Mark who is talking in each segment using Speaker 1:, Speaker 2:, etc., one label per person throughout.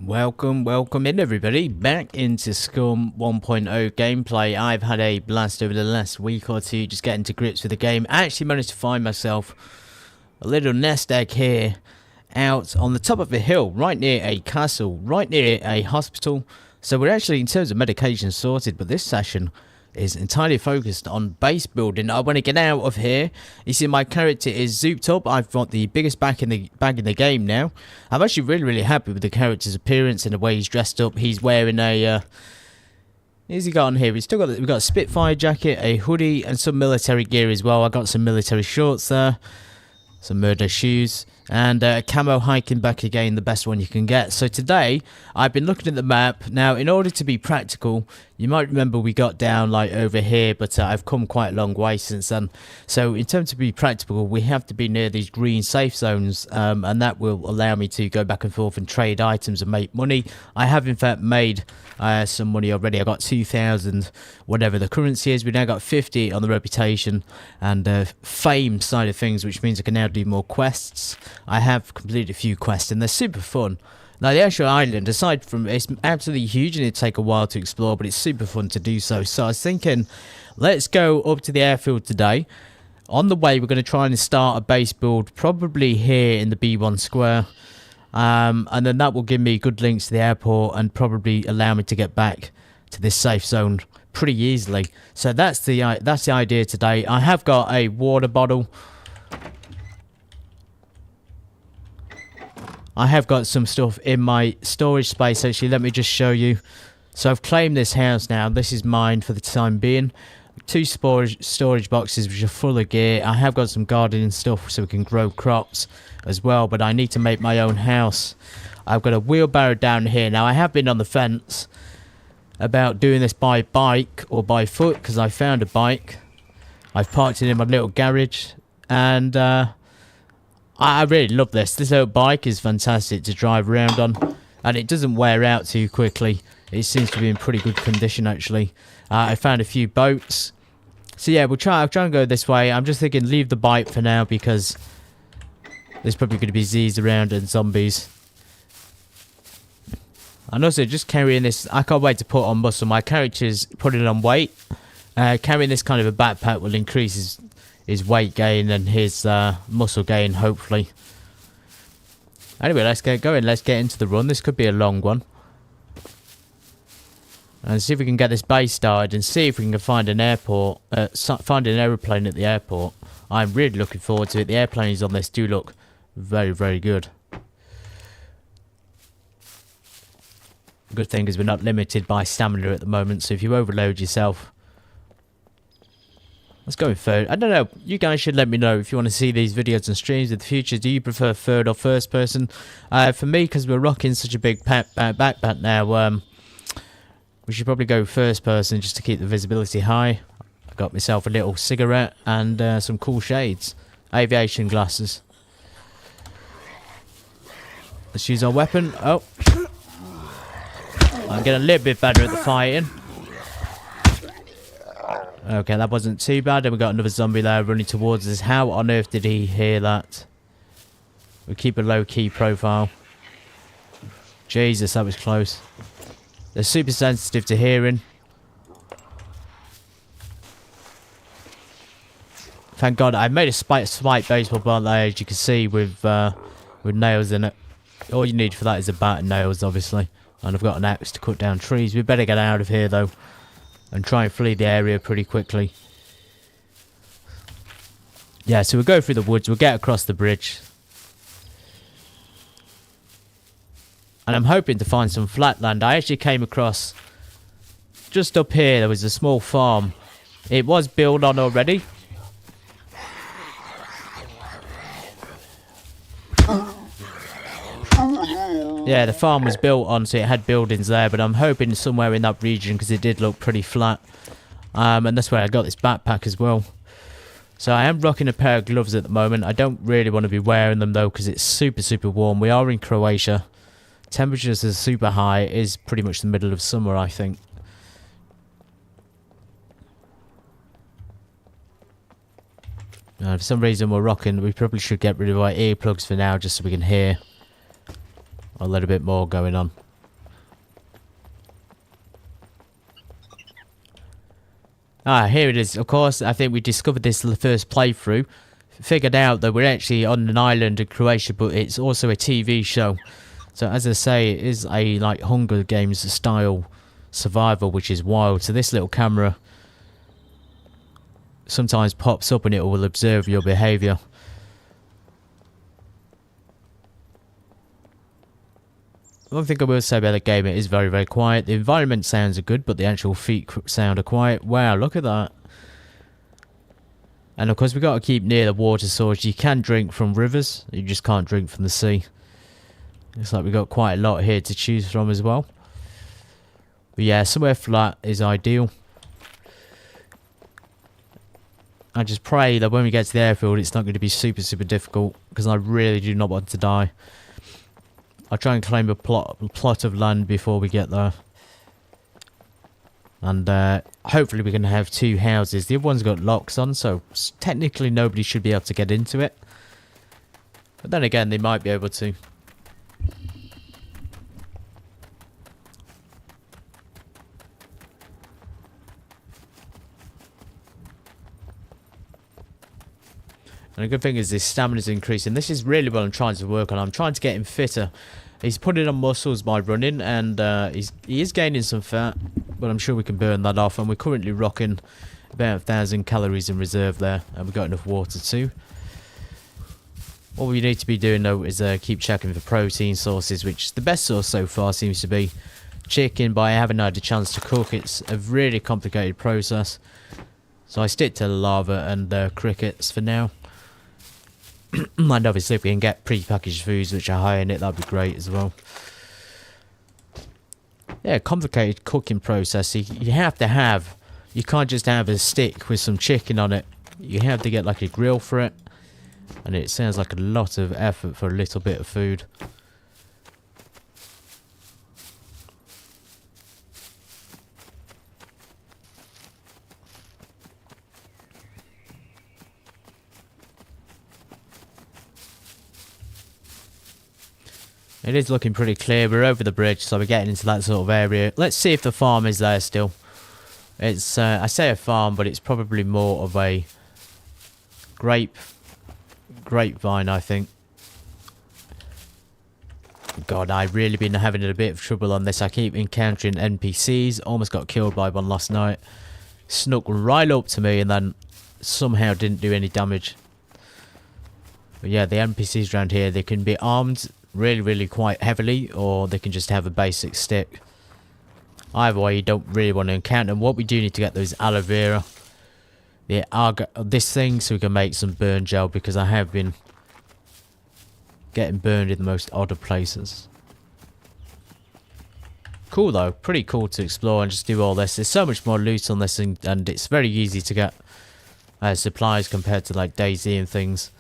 Speaker 1: Welcome in everybody, back into Scum 1.0 gameplay. I've had a blast over the last week or two just getting to grips with the game. I actually managed to find myself a little nest egg here out on the top of a hill, right near a castle, right near a hospital. So we're actually, in terms of medication, sorted, but this session is entirely focused on base building. I want to get out of here. You see, my character is zooped up. I've got the biggest bag in the game now. I'm actually really happy with the character's appearance and the way he's dressed up. He's wearing a what's he got on here? We've got a Spitfire jacket, a hoodie, and some military gear as well. I got some military shorts there, some murder shoes, and a camo hiking back again, the best one you can get. So today, I've been looking at the map. Now, in order to be practical, you might remember we got down like over here, but I've come quite a long way since then. So in terms of be practical, we have to be near these green safe zones, and that will allow me to go back and forth and trade items and make money. I have in fact made some money already. I got 2,000, whatever the currency is. We now got 50 on the reputation and fame side of things, which means I can now do more quests. I have completed a few quests and they're super fun. Now, the actual island, aside from it's absolutely huge and it'd take a while to explore, but it's super fun to do so. So I was thinking, let's go up to the airfield today. On the way, we're going to try and start a base build, probably here in the B1 square. And then that will give me good links to the airport and probably allow me to get back to this safe zone pretty easily. So that's the idea today. I have got a water bottle. I have got some stuff in my storage space. Actually, let me just show you. So I've claimed this house now. This is mine for the time being. 2 storage boxes which are full of gear. I have got some gardening stuff so we can grow crops as well, but I need to make my own house. I've got a wheelbarrow down here. Now, I have been on the fence about doing this by bike or by foot because I found a bike. I've parked it in my little garage and I really love this. This little bike is fantastic to drive around on and it doesn't wear out too quickly. It seems to be in pretty good condition actually. I found a few boats. So yeah, I'll try and go this way. I'm just thinking leave the bike for now because there's probably going to be Z's around and zombies. And also just carrying this, I can't wait to put on muscle. My character's putting on weight. Carrying this kind of a backpack will increase his weight gain and his muscle gain, hopefully. Anyway, let's get going. Let's get into the run. This could be a long one. And see if we can get this base started and see if we can find an airport, find an aeroplane at the airport. I'm really looking forward to it. The airplanes on this do look very good. Good thing is we're not limited by stamina at the moment, so if you overload yourself. Let's go in third. I don't know, you guys should let me know if you want to see these videos and streams in the future. Do you prefer third or first person? For me, because we're rocking such a big backpack now, we should probably go first person just to keep the visibility high. I got myself a little cigarette and some cool shades. Aviation glasses. Let's use our weapon. Oh. I'm getting a little bit better at the fighting. Okay, that wasn't too bad. And we got another zombie there running towards us. How on earth did he hear that? We'll keep a low-key profile. Jesus, that was close. They're super sensitive to hearing. Thank God I made a spike baseball bat there, as you can see, with nails in it. All you need for that is a bat and nails, obviously. And I've got an axe to cut down trees. We better get out of here, though. And try and flee the area pretty quickly. Yeah, so we'll go through the woods. We'll get across the bridge. And I'm hoping to find some flatland. I actually came across... just up here, there was a small farm. It was built on already. Yeah, the farm was built on, so it had buildings there, but I'm hoping somewhere in that region because it did look pretty flat. And that's where I got this backpack as well. So I am rocking a pair of gloves at the moment. I don't really want to be wearing them though because it's super warm. We are in Croatia. Temperatures are super high. It is pretty much the middle of summer, I think. For some reason we're rocking. We probably should get rid of our earplugs for now just so we can hear a little bit more going on. Ah, here it is. Of course, I think we discovered this the first playthrough. Figured out that we're actually on an island in Croatia, but it's also a TV show. So as I say, it is a like Hunger Games style survival, which is wild. So this little camera sometimes pops up and it will observe your behaviour. One thing I will say about the game, it is very, very quiet. The environment sounds are good, but the actual feet sound are quiet. Wow, look at that. And of course, we've got to keep near the water source. You can drink from rivers, you just can't drink from the sea. Looks like we've got quite a lot here to choose from as well. But yeah, somewhere flat is ideal. I just pray that when we get to the airfield, it's not going to be super, super difficult, because I really do not want to die. I'll try and claim a plot of land before we get there. And hopefully we can have 2 houses. The other one's got locks on, so technically nobody should be able to get into it. But then again, they might be able to. And the good thing is his stamina's increasing. This is really what I'm trying to work on. I'm trying to get him fitter. He's putting on muscles by running, and he is gaining some fat, but I'm sure we can burn that off. And we're currently rocking about 1,000 calories in reserve there, and we've got enough water too. What we need to be doing though is keep checking for protein sources, which the best source so far seems to be chicken, but I haven't had a chance to cook. It's a really complicated process, so I stick to the lava and crickets for now. And obviously if we can get pre-packaged foods which are high in it, that'd be great as well. Yeah, complicated cooking process. You have to have, you can't just have a stick with some chicken on it. You have to get like a grill for it, and it sounds like a lot of effort for a little bit of food. It is looking pretty clear. We're over the bridge, so we're getting into that sort of area. Let's see if the farm is there still. It's, I say a farm, but it's probably more of a grapevine, I think. God, I've really been having a bit of trouble on this. I keep encountering NPCs. Almost got killed by one last night. Snuck right up to me and then somehow didn't do any damage. But yeah, the NPCs around here, they can be armed really quite heavily, or they can just have a basic stick. Either way, you don't really want to encounter them. What we do need to get those aloe vera, this thing, so we can make some burn gel, because I have been getting burned in the most odd of places. Cool though, pretty cool to explore and just do all this. There's so much more loot on this, and it's very easy to get supplies compared to like DayZ and things.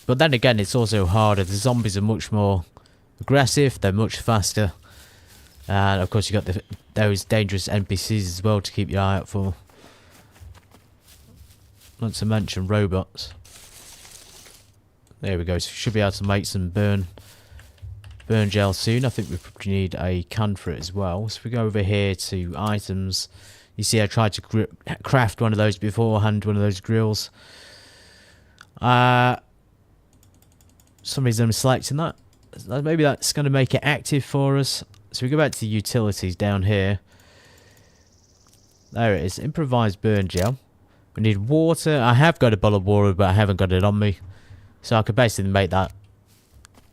Speaker 1: But then again, it's also harder. The zombies are much more aggressive, they're much faster. And of course you got those dangerous NPCs as well to keep your eye out for. Not to mention robots. There we go, so we should be able to make some burn gel soon. I think we probably need a can for it as well. So we go over here to items. You see I tried to craft one of those beforehand, one of those grills. Some reason I'm selecting that. Maybe that's going to make it active for us. So we go back to the utilities down here. There it is. Improvised burn gel. We need water. I have got a bottle of water, but I haven't got it on me. So I could basically make that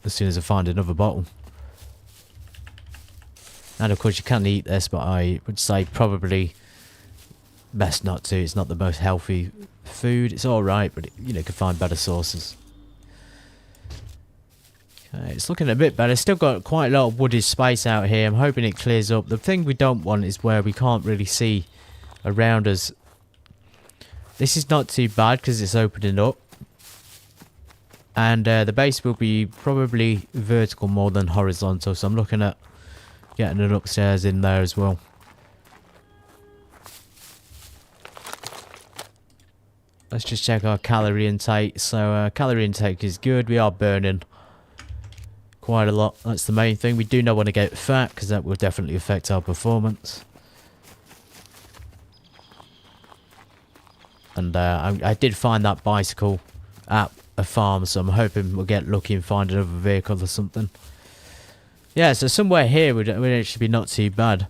Speaker 1: as soon as I find another bottle. And of course you can eat this, but I would say probably best not to. It's not the most healthy food. It's alright, but you know, you can find better sources. Okay, it's looking a bit better. Still got quite a lot of wooded space out here. I'm hoping it clears up. The thing we don't want is where we can't really see around us. This is not too bad because it's opening up. And the base will be probably vertical more than horizontal. So I'm looking at getting it upstairs in there as well. Let's just check our calorie intake. So calorie intake is good. We are burning quite a lot. That's the main thing. We do not want to get fat because that will definitely affect our performance. And I did find that bicycle at a farm, so I'm hoping we'll get lucky and find another vehicle or something. Yeah, so somewhere here would actually be not too bad.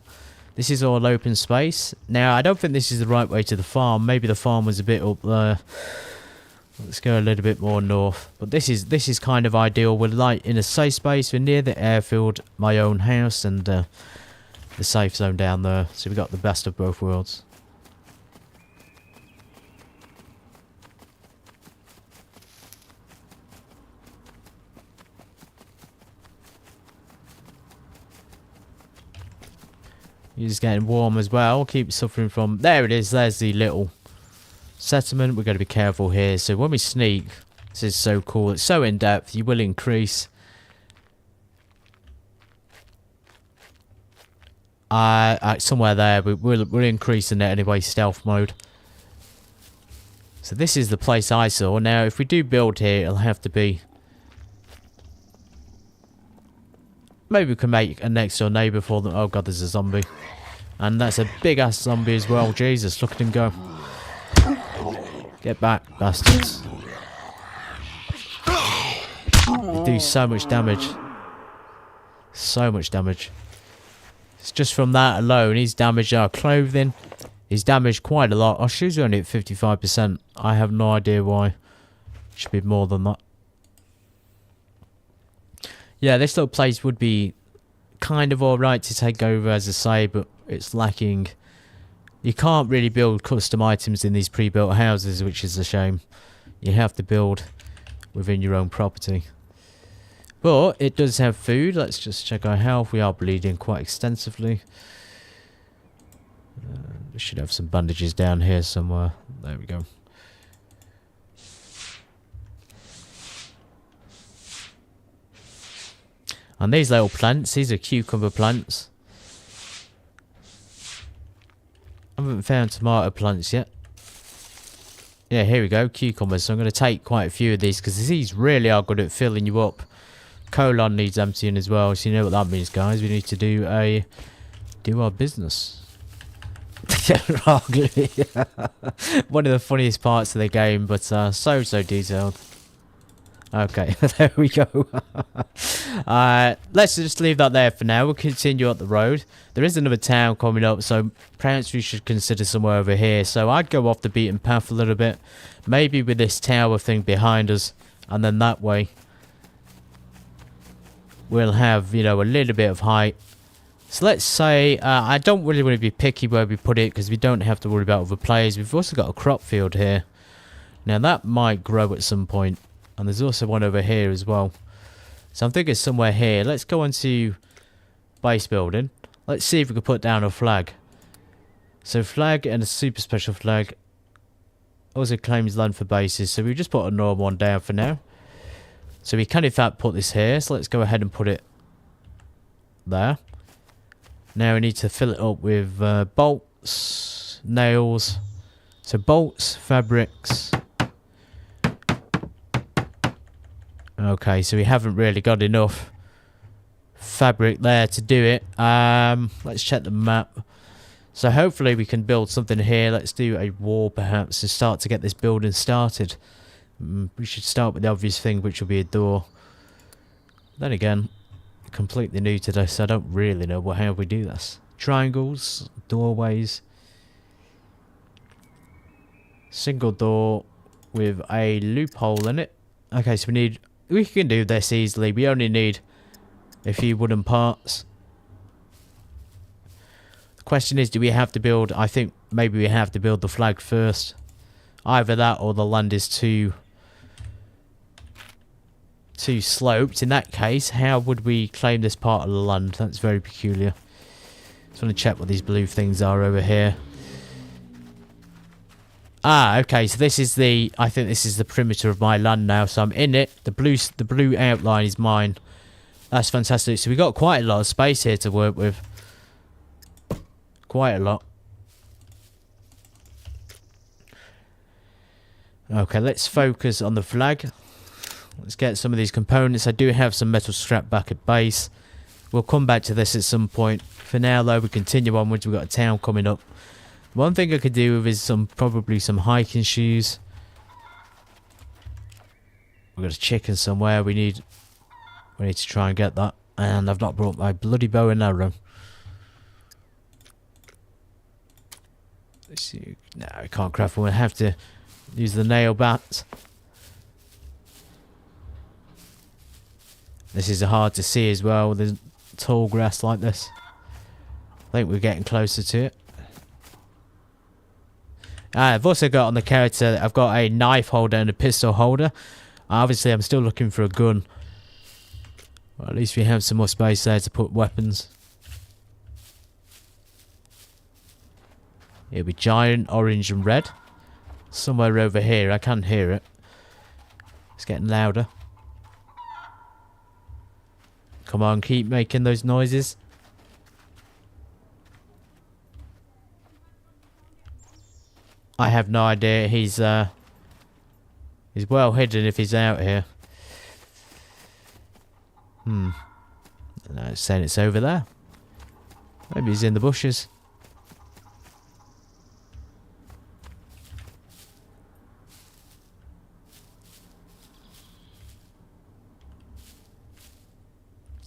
Speaker 1: This is all open space. Now, I don't think this is the right way to the farm. Maybe the farm was a bit up there. Let's go a little bit more north. But this is kind of ideal. We're like in a safe space. We're near the airfield, my own house, and the safe zone down there. So we've got the best of both worlds. It's getting warm as well. Keep suffering from... There it is. There's the little settlement. We've got to be careful here. So when we sneak... This is so cool. It's so in-depth. You will increase... somewhere there. We're increasing it anyway. Stealth mode. So this is the place I saw. Now, if we do build here, it'll have to be... Maybe we can make a next door neighbour for them. Oh god, there's a zombie. And that's a big ass zombie as well. Jesus, look at him go. Get back, bastards. They do so much damage. So much damage. It's just from that alone. He's damaged our clothing. He's damaged quite a lot. Our shoes are only at 55%. I have no idea why. It should be more than that. Yeah, this little place would be kind of alright to take over, as I say, but it's lacking. You can't really build custom items in these pre-built houses, which is a shame. You have to build within your own property. But it does have food. Let's just check our health. We are bleeding quite extensively. We should have some bandages down here somewhere. There we go. And these little plants, these are cucumber plants. I haven't found tomato plants yet. Yeah, here we go, cucumbers. So I'm going to take quite a few of these because these really are good at filling you up. Colon needs emptying as well, so you know what that means, guys. We need to do our business. One of the funniest parts of the game, but so detailed. Okay, there we go. Let's just leave that there for now. We'll continue up the road. There is another town coming up, so perhaps we should consider somewhere over here. So I'd go off the beaten path a little bit. Maybe with this tower thing behind us. And then that way, we'll have, you know, a little bit of height. So let's say, I don't really want to be picky where we put it, because we don't have to worry about other players. We've also got a crop field here. Now that might grow at some point. And there's also one over here as well. So I'm thinking somewhere here. Let's go on to base building. Let's see if we can put down a flag. So flag and a super special flag. Also claims land for bases. So we just put a normal one down for now. So we can in fact put this here. So let's go ahead and put it there. Now we need to fill it up with bolts, nails. So bolts, fabrics. Okay, so we haven't really got enough fabric there to do it. Let's check the map. So hopefully we can build something here. Let's do a wall perhaps to start to get this building started. We should start with the obvious thing, which will be a door. Then again, completely new to this. I don't really know how we do this. Triangles, doorways. Single door with a loophole in it. Okay, so we can do this easily. We only need a few wooden parts. The question is, do we have to build... I think maybe we have to build the flag first. Either that or the land is too sloped. In that case, how would we claim this part of the land? That's very peculiar. Just want to check what these blue things are over here. Ah, okay, so this is the... I think this is the perimeter of my land now, so I'm in it. The blue outline is mine. That's fantastic. So we've got quite a lot of space here to work with. Quite a lot. Okay, let's focus on the flag. Let's get some of these components. I do have some metal scrap back at base. We'll come back to this at some point. For now, though, we continue onwards. We've got a town coming up. One thing I could do with is probably some hiking shoes. We've got a chicken somewhere. We need to try and get that. And I've not brought my bloody bow and arrow. Let's see. No, I can't craft one. I have to use the nail bats. This is hard to see as well. There's tall grass like this. I think we're getting closer to it. I've also got on the character, I've got a knife holder and a pistol holder. Obviously, I'm still looking for a gun. Well, at least we have some more space there to put weapons. It'll be giant, orange and red. Somewhere over here, I can hear it. It's getting louder. Come on, keep making those noises. I have no idea. He's well hidden if he's out here. No, it's saying it's over there. Maybe he's in the bushes.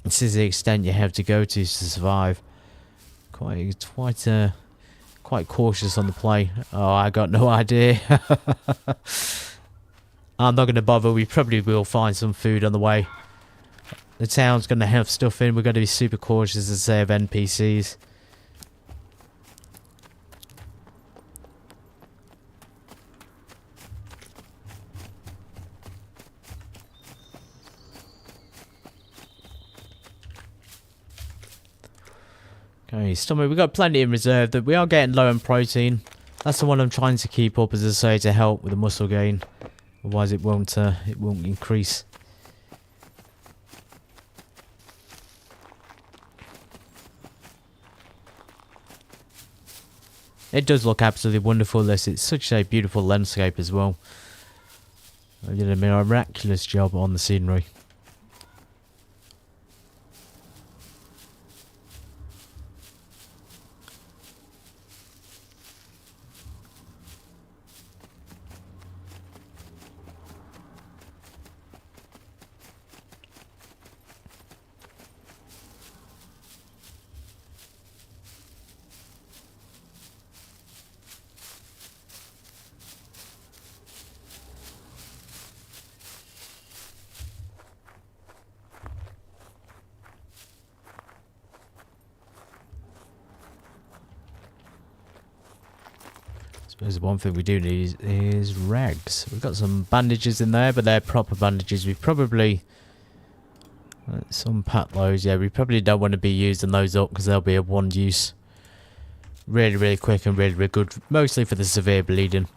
Speaker 1: This is the extent you have to go to survive. Quite cautious on the play. Oh, I got no idea. I'm not going to bother. We probably will find some food on the way. The town's going to have stuff in. We're going to be super cautious, as I say, of NPCs. Okay, stomach. We've got plenty in reserve. That we are getting low on protein. That's the one I'm trying to keep up, as I say, to help with the muscle gain. Otherwise, it won't increase. It does look absolutely wonderful. This, it's such a beautiful landscape as well. I did a miraculous job on the scenery. Suppose one thing we do need is rags. We've got some bandages in there, but they're proper bandages. We probably... some pat loads, yeah. We probably don't want to be using those up because they'll be a one use. Really, really quick and really, really good. Mostly for the severe bleeding.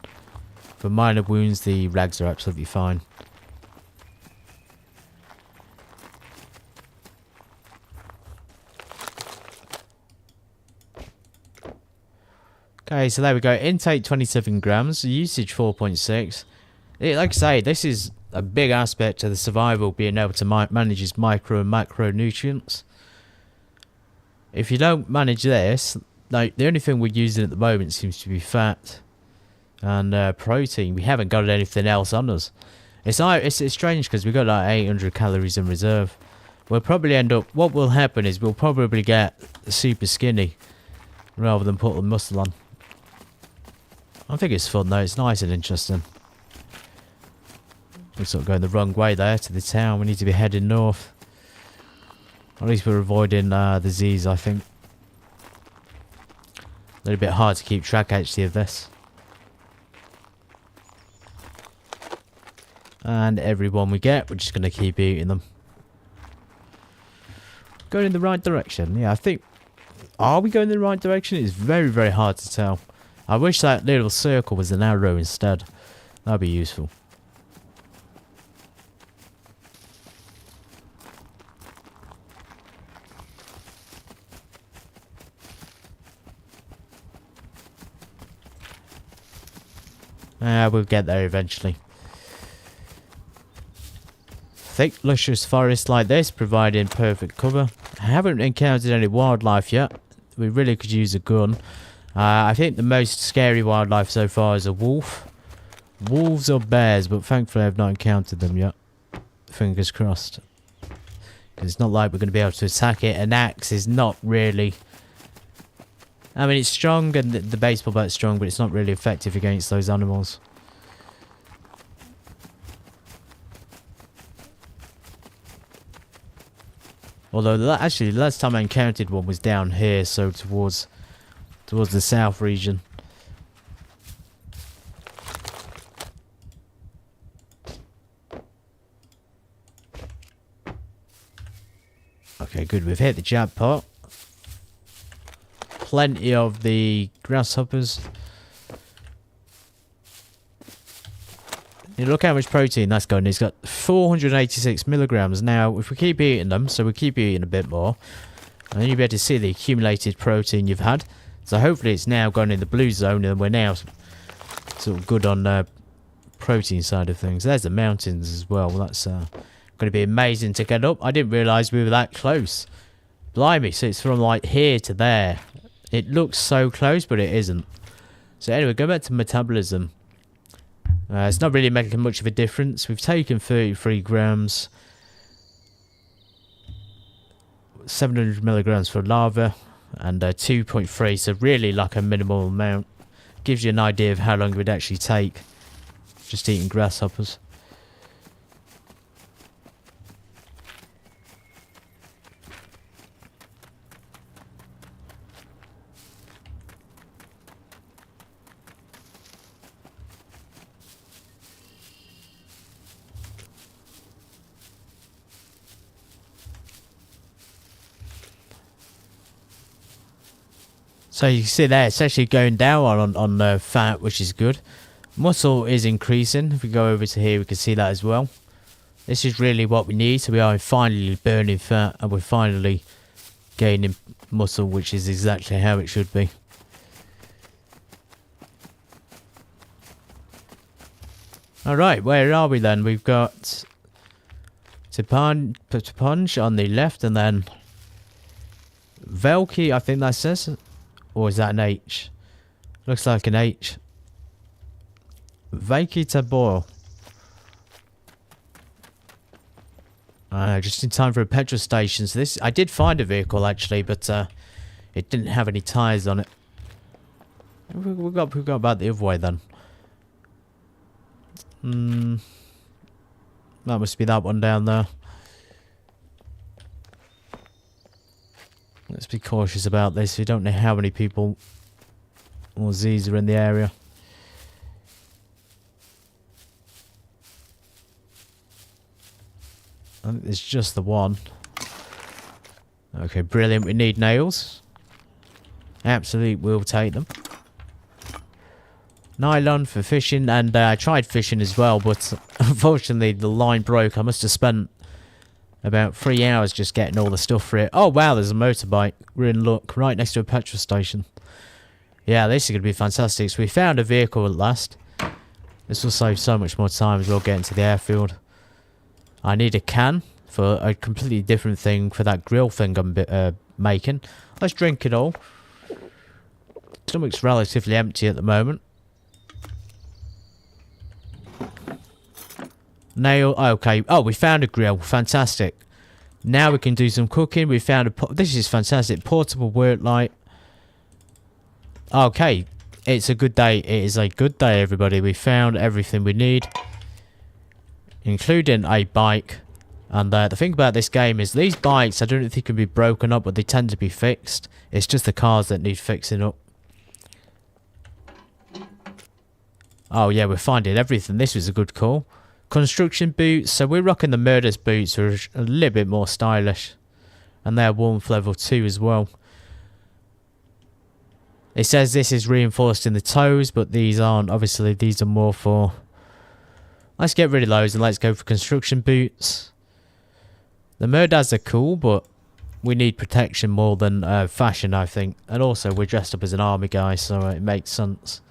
Speaker 1: For minor wounds, the rags are absolutely fine. Okay, so there we go. Intake 27 grams, usage 4.6. Like I say, this is a big aspect to the survival, being able to manage his micro and macronutrients. If you don't manage this, like the only thing we're using at the moment seems to be fat and protein. We haven't got anything else on us. It's strange because we've got like 800 calories in reserve. We'll probably end up... What will happen is we'll probably get super skinny rather than put the muscle on. I think it's fun though, it's nice and interesting. We're sort of going the wrong way there to the town. We need to be heading north. At least we're avoiding the Z's, I think. A little bit hard to keep track actually of this. And everyone we get, we're just going to keep eating them. Going in the right direction. Yeah, I think... Are we going in the right direction? It's very, very hard to tell. I wish that little circle was an arrow instead. That'd be useful. We'll get there eventually. Thick, luscious forest like this, providing perfect cover. I haven't encountered any wildlife yet. We really could use a gun. I think the most scary wildlife so far is a wolf. Wolves or bears, but thankfully I've not encountered them yet. Fingers crossed. Because it's not like we're going to be able to attack it. An axe is not really... I mean, it's strong and the baseball bat's strong, but it's not really effective against those animals. Although, actually, the last time I encountered one was down here, so towards the south region. Okay, good. We've hit the jackpot. Plenty of the grasshoppers. You look how much protein that's got. It's got 486 milligrams. Now, if we keep eating them, so we keep eating a bit more, and then you'll be able to see the accumulated protein you've had. So hopefully it's now gone in the blue zone, and we're now sort of good on the protein side of things. There's the mountains as well. That's going to be amazing to get up. I didn't realise we were that close. Blimey, so it's from like here to there. It looks so close, but it isn't. So anyway, go back to metabolism. It's not really making much of a difference. We've taken 33 grams. 700 milligrams for lava. And 2.3, so really like a minimal amount. Gives you an idea of how long it would actually take just eating grasshoppers. So you can see there, it's actually going down on fat, which is good. Muscle is increasing. If we go over to here, we can see that as well. This is really what we need. So we are finally burning fat, and we're finally gaining muscle, which is exactly how it should be. Alright, where are we then? We've got Punch on the left, and then Velki, I think that says. Or is that an H? Looks like an H. Veliki Tabor. Just in time for a petrol station. So this, I did find a vehicle actually, but it didn't have any tyres on it. We got about the other way then. That must be that one down there. Let's be cautious about this. We don't know how many people or Z's are in the area. I think there's just the one. Okay, brilliant. We need nails. Absolutely, we'll take them. Nylon for fishing, and I tried fishing as well, but unfortunately the line broke. I must have spent about 3 hours just getting all the stuff for it. Oh wow, there's a motorbike. We're in luck. Right next to a petrol station. Yeah, this is going to be fantastic. So we found a vehicle at last. This will save so much more time as well getting to the airfield. I need a can for a completely different thing for that grill thing I'm making. Let's drink it all. Stomach's relatively empty at the moment. Nail. Okay. Oh, we found a grill. Fantastic. Now we can do some cooking. We found a... This is fantastic. Portable work light. Okay. It's a good day. It is a good day, everybody. We found everything we need, including a bike. And the thing about this game is these bikes, I don't think they can be broken up, but they tend to be fixed. It's just the cars that need fixing up. Oh, yeah. We're finding everything. This was a good call. Construction boots, so we're rocking the Murder's boots, which are a little bit more stylish. And they're warmth level 2 as well. It says this is reinforced in the toes, but these aren't. Obviously, these are more for... Let's get rid of those and let's go for construction boots. The Murders are cool, but we need protection more than fashion, I think. And also, we're dressed up as an army guy, so it makes sense.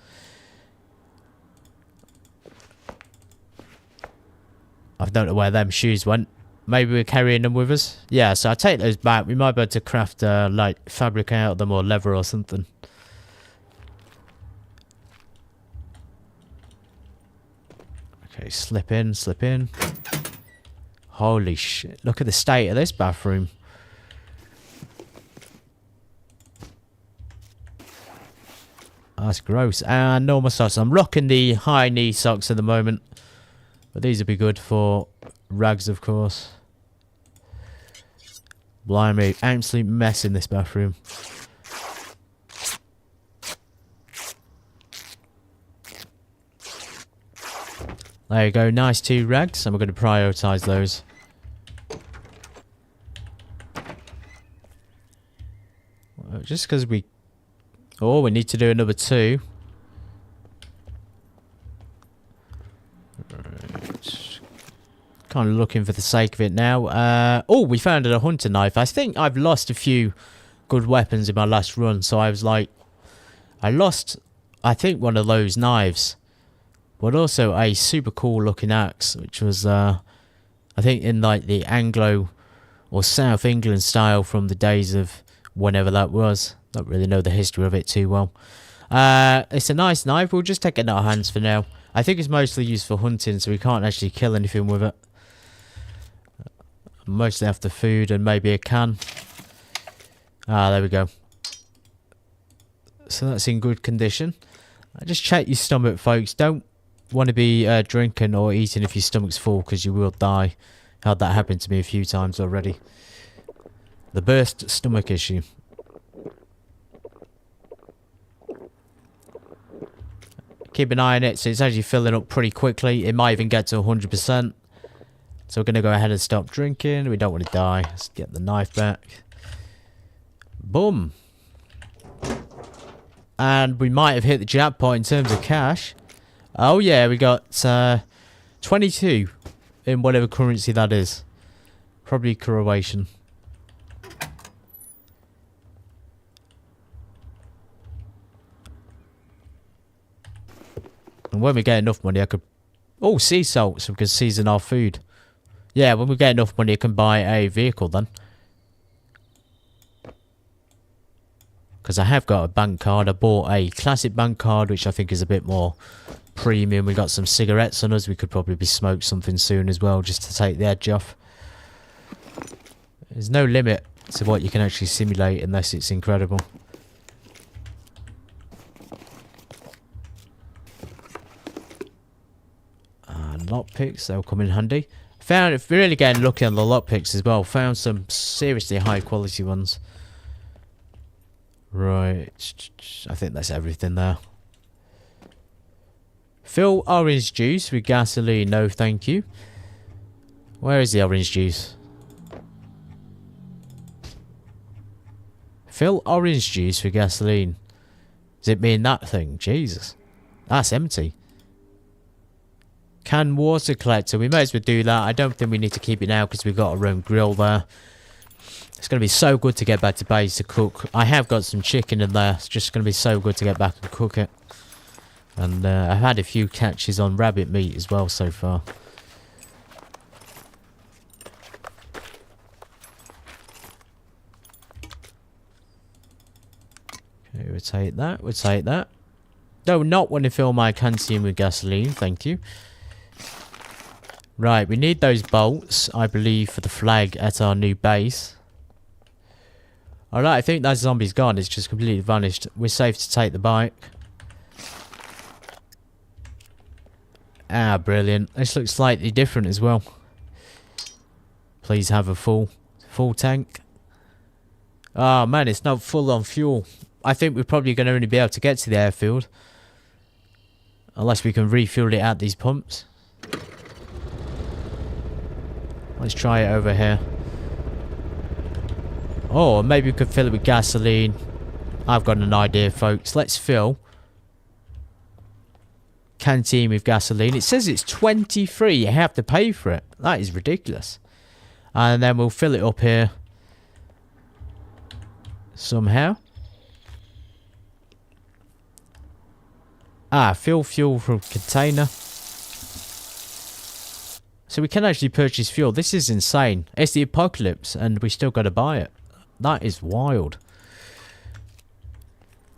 Speaker 1: I don't know where them shoes went. Maybe we're carrying them with us. Yeah, so I take those back. We might be able to craft like fabric out of them or leather or something. Okay, slip in, slip in. Holy shit. Look at the state of this bathroom. That's gross. And normal socks. I'm rocking the high knee socks at the moment. But these would be good for rags, of course. Blimey. Absolute mess in this bathroom. There you go. Nice 2 rags. And we're going to prioritise those. Just because we... Oh, we need to do another 2. Right. Kind of looking for the sake of it now. Oh, we found a hunter knife. I think I've lost a few good weapons in my last run. So I was like... I lost, I think, one of those knives. But also a super cool looking axe. Which was, I think, in like the Anglo or South England style from the days of whenever that was. Don't really know the history of it too well. It's a nice knife. We'll just take it in our hands for now. I think it's mostly used for hunting, so we can't actually kill anything with it. Mostly after food and maybe a can. Ah, there we go. So that's in good condition. Just check your stomach, folks. Don't want to be drinking or eating if your stomach's full, because you will die. Had that happen to me a few times already. The burst stomach issue. Keep an eye on it, so it's actually filling up pretty quickly. It might even get to 100%. So we're going to go ahead and stop drinking. We don't want to die. Let's get the knife back. Boom. And we might have hit the jackpot in terms of cash. Oh yeah, we got 22 in whatever currency that is. Probably Croatian. And when we get enough money, I could... Oh, sea salt, so we can season our food. Yeah, when we get enough money, I can buy a vehicle then. Because I have got a bank card. I bought a classic bank card, which I think is a bit more premium. We got some cigarettes on us. We could probably smoke something soon as well, just to take the edge off. There's no limit to what you can actually simulate unless it's incredible. And lockpicks, they'll come in handy. Found, if we're really getting lucky on the lockpicks as well, found some seriously high quality ones. Right, I think that's everything there. Fill orange juice with gasoline, no thank you. Where is the orange juice? Fill orange juice with gasoline. Does it mean that thing? Jesus. That's empty. Can water collector. We may as well do that. I don't think we need to keep it now because we've got our own grill there. It's going to be so good to get back to base to cook. I have got some chicken in there. It's just going to be so good to get back and cook it. And I've had a few catches on rabbit meat as well so far. Okay, we'll take that. We'll take that. No, not want to fill my canteen with gasoline. Thank you. Right, we need those bolts, I believe, for the flag at our new base. Alright, I think that zombie's gone. It's just completely vanished. We're safe to take the bike. Ah, brilliant. This looks slightly different as well. Please have a full tank. Oh man, it's not full on fuel. I think we're probably going to only be able to get to the airfield. Unless we can refuel it at these pumps. Let's try it over here. Oh, maybe we could fill it with gasoline. I've got an idea, folks. Let's fill canteen with gasoline. It says it's 23. You have to pay for it. That is ridiculous. And then we'll fill it up here somehow. Ah, fill fuel from container. So we can actually purchase fuel. This is insane. It's the apocalypse and we still got to buy it. That is wild.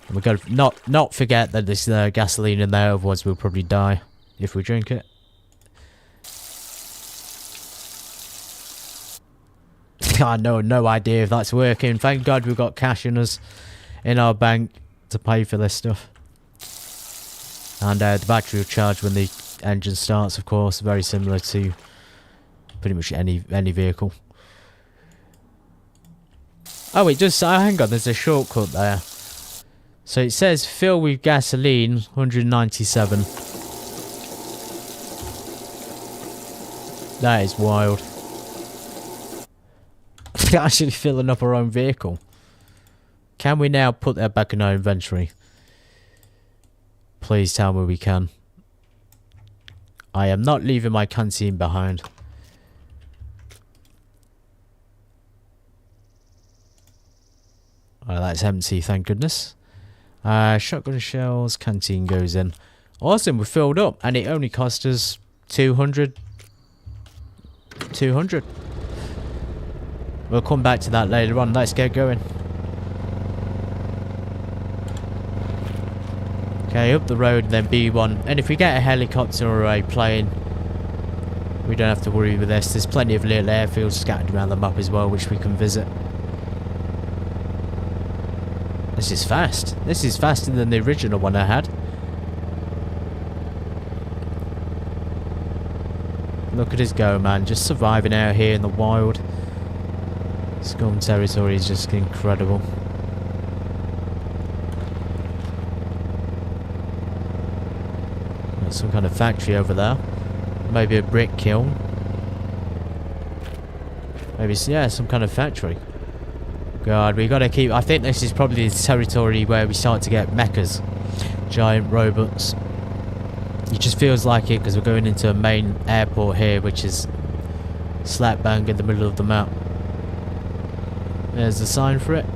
Speaker 1: And we got to not forget that there's gasoline in there, otherwise we'll probably die if we drink it. I know, no idea if that's working. Thank God we've got cash in us, in our bank, to pay for this stuff. And the battery will charge when the engine starts, of course. Very similar to pretty much any vehicle. Oh, it does. Oh, hang on, there's a shortcut there. So it says fill with gasoline, 197. That is wild. We're actually filling up our own vehicle. Can we now put that back in our inventory? Please tell me we can. I am not leaving my canteen behind. Oh, that's empty, thank goodness. Shotgun shells, canteen goes in. Awesome, we're filled up, and it only cost us 200. We'll come back to that later on. Let's get going. Okay, up the road, then B1. And if we get a helicopter or a plane, we don't have to worry with this. There's plenty of little airfields scattered around the map as well, which we can visit. This is fast. This is faster than the original one I had. Look at us go, man. Just surviving out here in the wild. Scum territory is just incredible. There's some kind of factory over there. Maybe a brick kiln. Maybe, yeah, some kind of factory. God, we gotta keep... I think this is probably the territory where we start to get mechas. Giant robots. It just feels like it because we're going into a main airport here, which is slap bang in the middle of the map. There's the sign for it.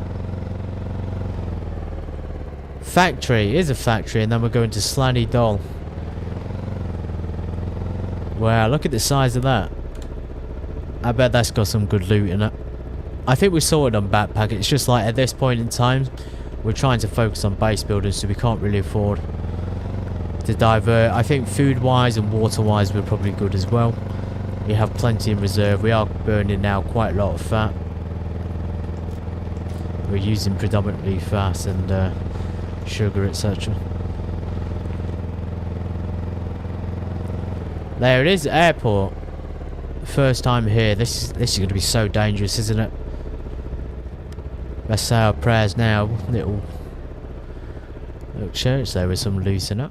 Speaker 1: Factory is a factory, and then we're going to Slaney Doll. Wow, look at the size of that. I bet that's got some good loot in it. I think we're sorted on backpack. It's just like at this point in time, we're trying to focus on base building, so we can't really afford to divert. I think food-wise and water-wise we're probably good as well. We have plenty in reserve. We are burning now quite a lot of fat. We're using predominantly fat and sugar, etc. There it is, airport. First time here. This is going to be so dangerous, isn't it? Let's say our prayers now. Little church there with some loot in it.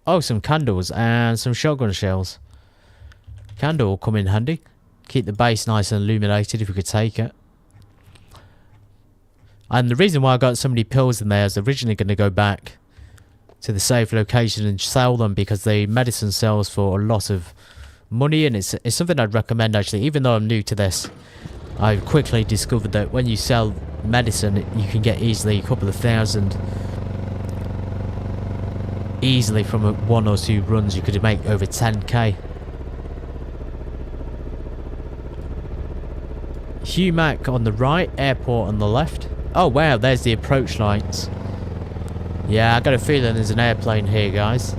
Speaker 1: Oh, some candles and some shotgun shells. Candle will come in handy. Keep the base nice and illuminated if we could take it. And the reason why I got so many pills in there is originally going to go back to the safe location and sell them, because the medicine sells for a lot of money, and it's something I'd recommend actually. Even though I'm new to this, I've quickly discovered that when you sell medicine, you can get easily a couple of thousand. Easily from one or two runs, you could make over 10k. Humac on the right, airport on the left. Oh wow, there's the approach lights. Yeah, I got a feeling there's an airplane here, guys.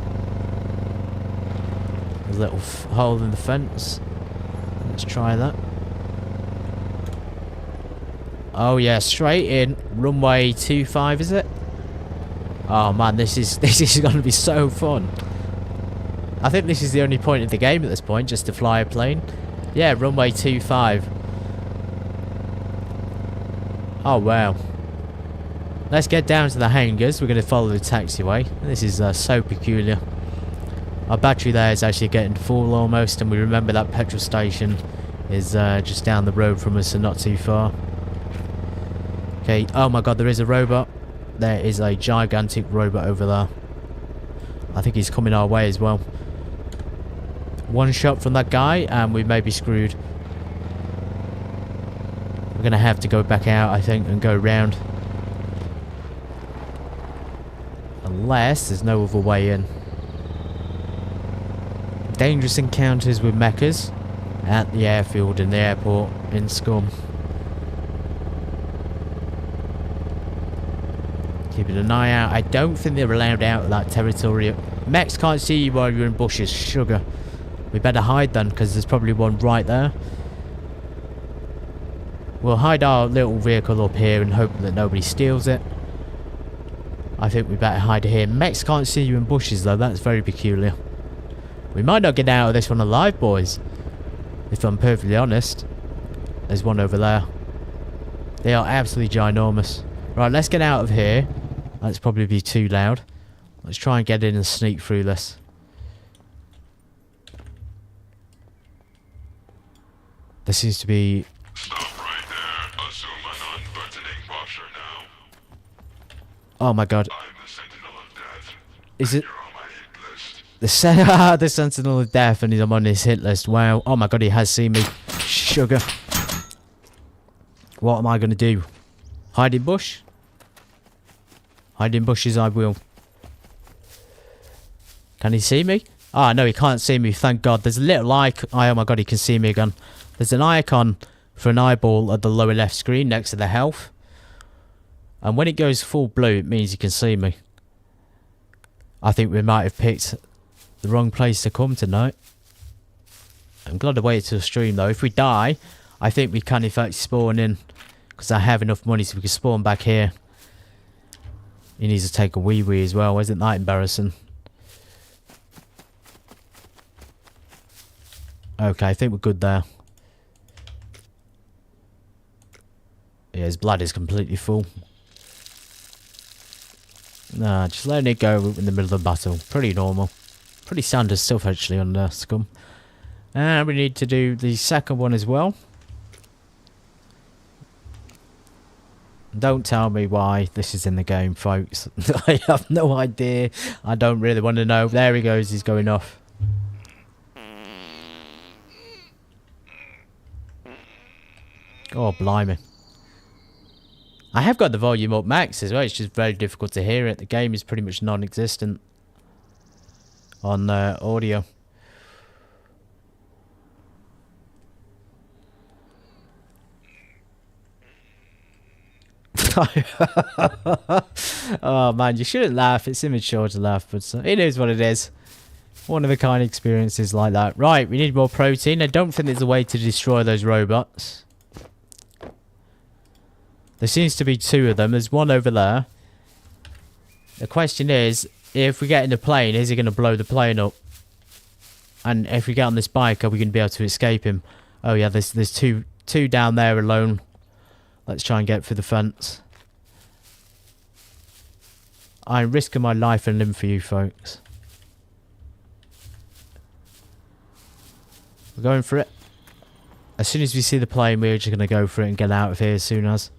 Speaker 1: There's a little hole in the fence. Let's try that. Oh yeah, straight in. Runway 25, is it? Oh man, this is going to be so fun. I think this is the only point of the game at this point, just to fly a plane. Yeah, runway 25. Oh wow. Let's get down to the hangars. We're going to follow the taxiway. This is so peculiar. Our battery there is actually getting full almost, and we remember that petrol station is just down the road from us and not too far. Okay, oh my god, there is a robot. There is a gigantic robot over there. I think he's coming our way as well. One shot from that guy and we may be screwed. We're going to have to go back out, I think, and go round. Unless there's no other way in. Dangerous encounters with mechas at the airfield and the airport in Scum. Keeping an eye out. I don't think they're allowed out of that territory. Mechs can't see you while you're in bushes. Sugar. We better hide then, because there's probably one right there. We'll hide our little vehicle up here and hope that nobody steals it. I think we better hide here. Mechs can't see you in bushes though, that's very peculiar. We might not get out of this one alive, boys. If I'm perfectly honest. There's one over there. They are absolutely ginormous. Right, let's get out of here. That's probably be too loud. Let's try and get in and sneak through this. There seems to be...
Speaker 2: Stop right there. Assume an unbuttoning posture now.
Speaker 1: Oh my god.
Speaker 2: I'm the Sentinel of Death.
Speaker 1: Is it...
Speaker 2: You're on my hit list.
Speaker 1: The Sentinel of Death, and I'm on his hit list. Wow. Oh my god, he has seen me. Sugar. What am I going to do? Hide in bush? Hide in bushes I will. Can he see me? Ah, no, he can't see me. Thank God. There's a little icon. Oh my God, he can see me again. There's an icon for an eyeball at the lower left screen next to the health. And when it goes full blue, it means he can see me. I think we might have picked the wrong place to come tonight. I'm glad I waited till stream though. If we die, I think we can in fact spawn in. Because I have enough money so we can spawn back here. He needs to take a wee-wee as well. Isn't that embarrassing? Okay, I think we're good there. Yeah, his blood is completely full. Nah, just letting it go in the middle of the battle. Pretty normal. Pretty standard stuff actually on Scum. And we need to do the second one as well. Don't tell me why this is in the game, folks. I have no idea. I don't really want to know. There he goes. He's going off. Oh, blimey. I have got the volume up max as well. It's just very difficult to hear it. The game is pretty much non-existent on audio. Oh man, you shouldn't laugh. It's immature to laugh, but it is what it is. One of a kind experiences like that. Right, we need more protein. I don't think there's a way to destroy those robots. There seems to be two of them. There's one over there. The question is, if we get in the plane, is he going to blow the plane up? And if we get on this bike, are we going to be able to escape him? Oh yeah, there's two down there alone. Let's try and get through the fence. I'm risking my life and limb for you folks. We're going for it. As soon as we see the plane, we're just going to go for it and get out of here as soon as.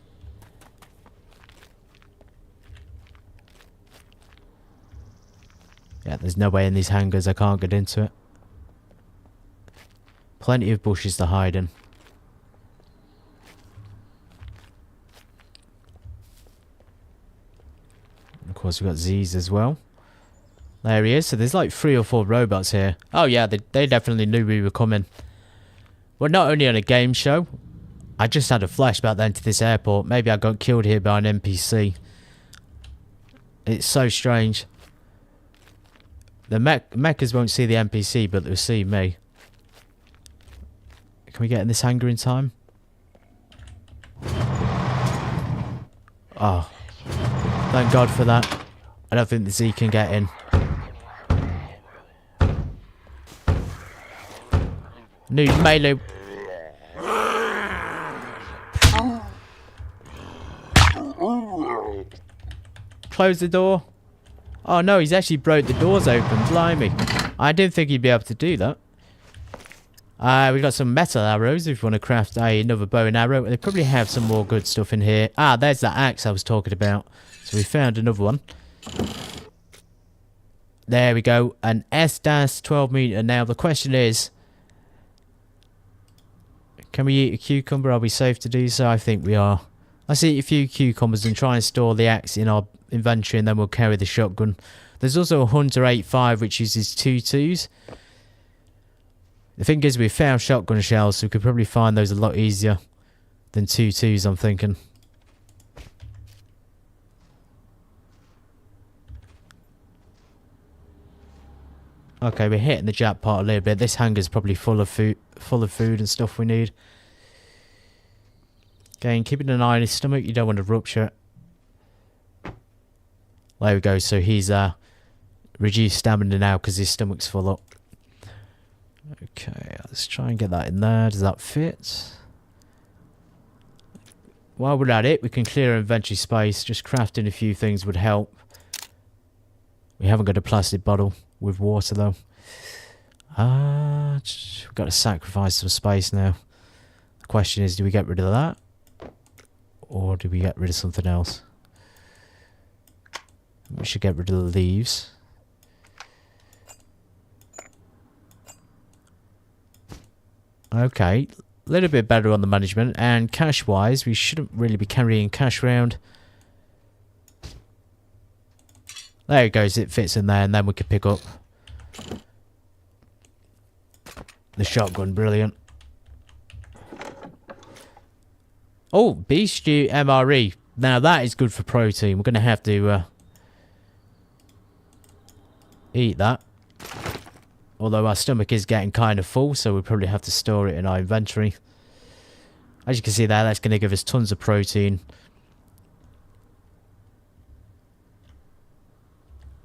Speaker 1: Yeah, there's no way in these hangars I can't get into it. Plenty of bushes to hide in. Of course, we've got Z's as well. There he is. So there's like 3 or 4 robots here. Oh yeah, they definitely knew we were coming. Well, not only on a game show. I just had a flashback then to this airport. Maybe I got killed here by an NPC. It's so strange. The mechas won't see the NPC, but they'll see me. Can we get in this hangar in time? Oh. Thank God for that. I don't think the Z can get in. New melee. Close the door. Oh no, he's actually broke the doors open. Blimey. I didn't think he'd be able to do that. We've got some metal arrows if you want to craft another bow and arrow. They probably have some more good stuff in here. Ah, there's that axe I was talking about. So we found another one. There we go. An S-12 meter. Now the question is, can we eat a cucumber? Are we safe to do so? I think we are. Let's eat a few cucumbers and try and store the axe in our inventory, and then we'll carry the shotgun. There's also a Hunter 85 which uses 2 2s. The thing is, we found shotgun shells, so we could probably find those a lot easier than 2 2s, I'm thinking. Okay, we're hitting the jackpot a little bit. This hangar's probably full of food and stuff we need. Again, keeping an eye on his stomach. You don't want to rupture it. There we go. So he's reduced stamina now because his stomach's full up. Okay, let's try and get that in there. Does that fit? While we're at it, we can clear our inventory space. Just crafting a few things would help. We haven't got a plastic bottle with water though. We've got to sacrifice some space now. The question is, do we get rid of that? Or do we get rid of something else? We should get rid of the leaves. Okay, a little bit better on the management, and cash wise we shouldn't really be carrying cash around. There it goes, it fits in there, and then we could pick up the shotgun. Brilliant. Oh, beef stew MRE. Now that is good for protein. We're going to have to eat that. Although our stomach is getting kind of full, so we'll probably have to store it in our inventory. As you can see there, that's going to give us tons of protein.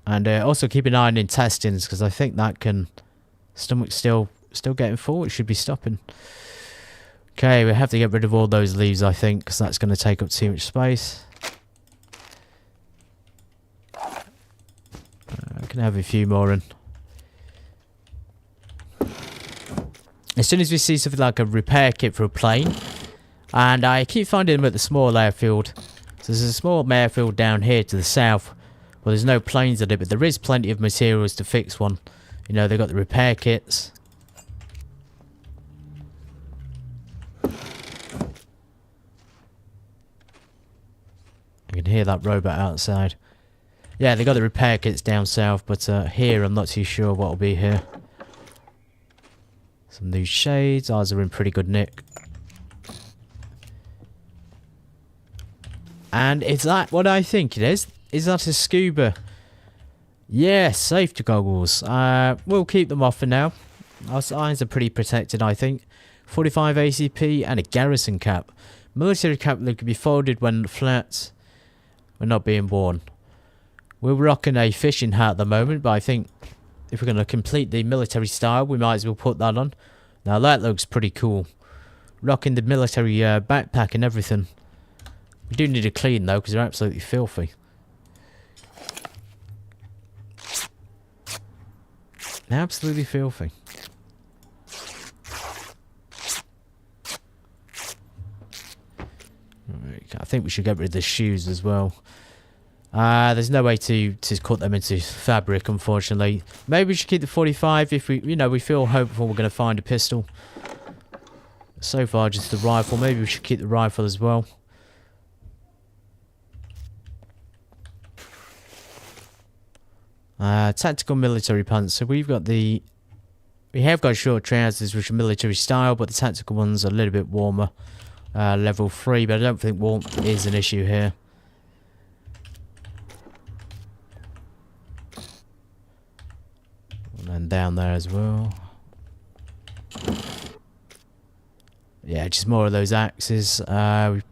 Speaker 1: And also keep an eye on intestines, because I think that can... Stomach's still getting full. It should be stopping. Okay, we have to get rid of all those leaves, I think, because that's going to take up too much space. I can have a few more in. As soon as we see something like a repair kit for a plane, and I keep finding them at the small airfield. So there's a small airfield down here to the south. Well, there's no planes at it, but there is plenty of materials to fix one. You know, they've got the repair kits. I can hear that robot outside. Yeah, they got the repair kits down south, but here I'm not too sure what will be here. Some new shades. Ours are in pretty good nick. And is that what I think it is? Is that a scuba? Yeah, safety goggles. We'll keep them off for now. Our eyes are pretty protected, I think. 45 ACP and a garrison cap. Military cap that can be folded when flat. We're not being worn. We're rocking a fishing hat at the moment, but I think if we're going to complete the military style, we might as well put that on. Now that looks pretty cool. Rocking the military backpack and everything. We do need to clean though, because they're absolutely filthy. Absolutely filthy. I think we should get rid of the shoes as well. There's no way to cut them into fabric, unfortunately. Maybe we should keep the 45 if we feel hopeful we're going to find a pistol. So far, just the rifle. Maybe we should keep the rifle as well. Tactical military pants. So we've got we have got short trousers which are military style, but the tactical ones are a little bit warmer. Level 3, but I don't think warmth is an issue here. And down there as well. Yeah, just more of those axes. Let's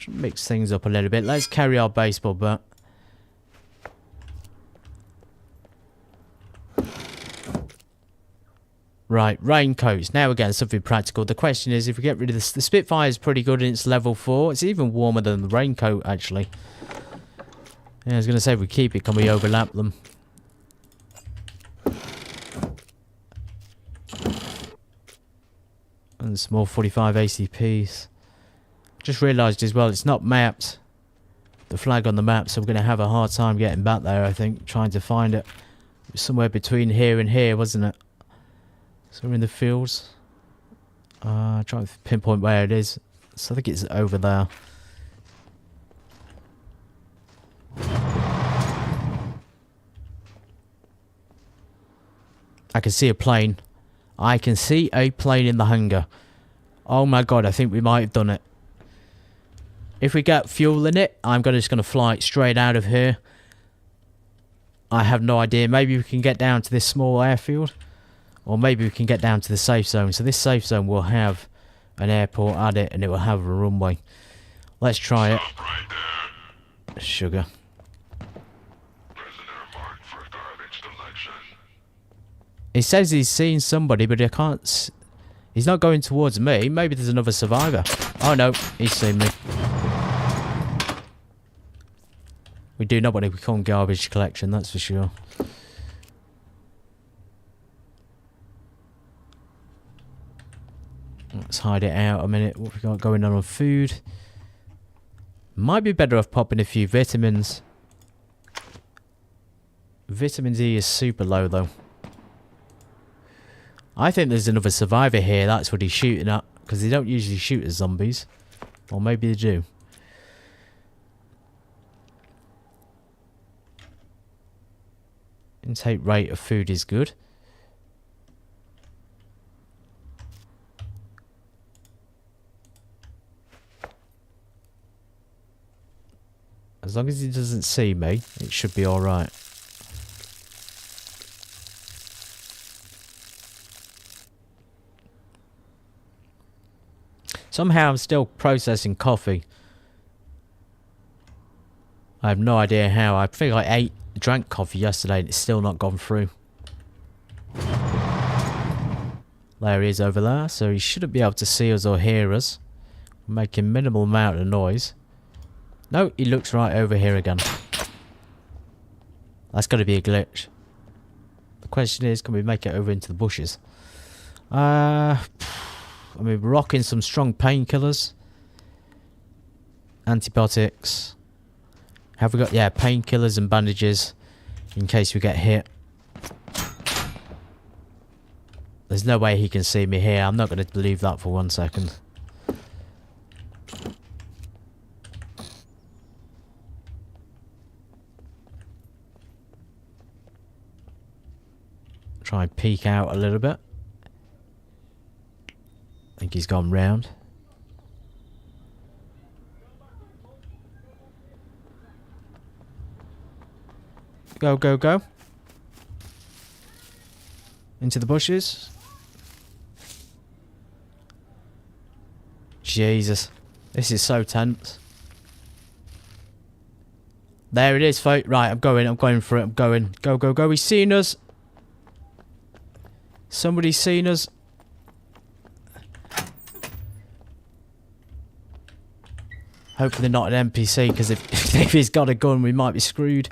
Speaker 1: mix things up a little bit. Let's carry our baseball bat. Right, raincoats. Now we're getting something practical. The question is, if we get rid of this, the Spitfire is pretty good and it's level 4. It's even warmer than the raincoat, actually. Yeah, I was going to say, if we keep it, can we overlap them? And some more 45 ACPs. Just realised as well, it's not mapped. The flag on the map, so we're going to have a hard time getting back there, I think. Trying to find it. It was somewhere between here and here, wasn't it? So we're in the fields. Trying to pinpoint where it is. So I think it's over there. I can see a plane. I can see a plane in the hangar. Oh my god, I think we might have done it. If we get fuel in it, I'm just going to fly it straight out of here. I have no idea. Maybe we can get down to this small airfield. Or maybe we can get down to the safe zone. So this safe zone will have an airport at it and it will have a runway. Let's try it.
Speaker 2: Stop right there.
Speaker 1: Sugar.
Speaker 2: Prisoner marked for garbage collection.
Speaker 1: He says he's seen somebody, but I can't... He's not going towards me. Maybe there's another survivor. Oh no, he's seen me. We do not want to become garbage collection, that's for sure. Let's hide it out a minute. What we got going on food? Might be better off popping a few vitamins. Vitamin D is super low though. I think there's another survivor here. That's what he's shooting at. Because they don't usually shoot at zombies. Or maybe they do. Intake rate of food is good. As long as he doesn't see me, it should be alright. Somehow I'm still processing coffee. I have no idea how. I think I drank coffee yesterday and it's still not gone through. There he is over there, so he shouldn't be able to see us or hear us. We're making minimal amount of noise. No, he looks right over here again. That's got to be a glitch. The question is, can we make it over into the bushes? I mean, we're rocking some strong painkillers. Antibiotics. Have we got, yeah, painkillers and bandages in case we get hit. There's no way he can see me here. I'm not going to believe that for 1 second. Try and peek out a little bit. I think he's gone round. Go, go, go. Into the bushes. Jesus. This is so tense. There it is, folks. Right, I'm going for it. I'm going. Go, go, go. He's seen us. Somebody's seen us. Hopefully not an NPC, because if he's got a gun, we might be screwed.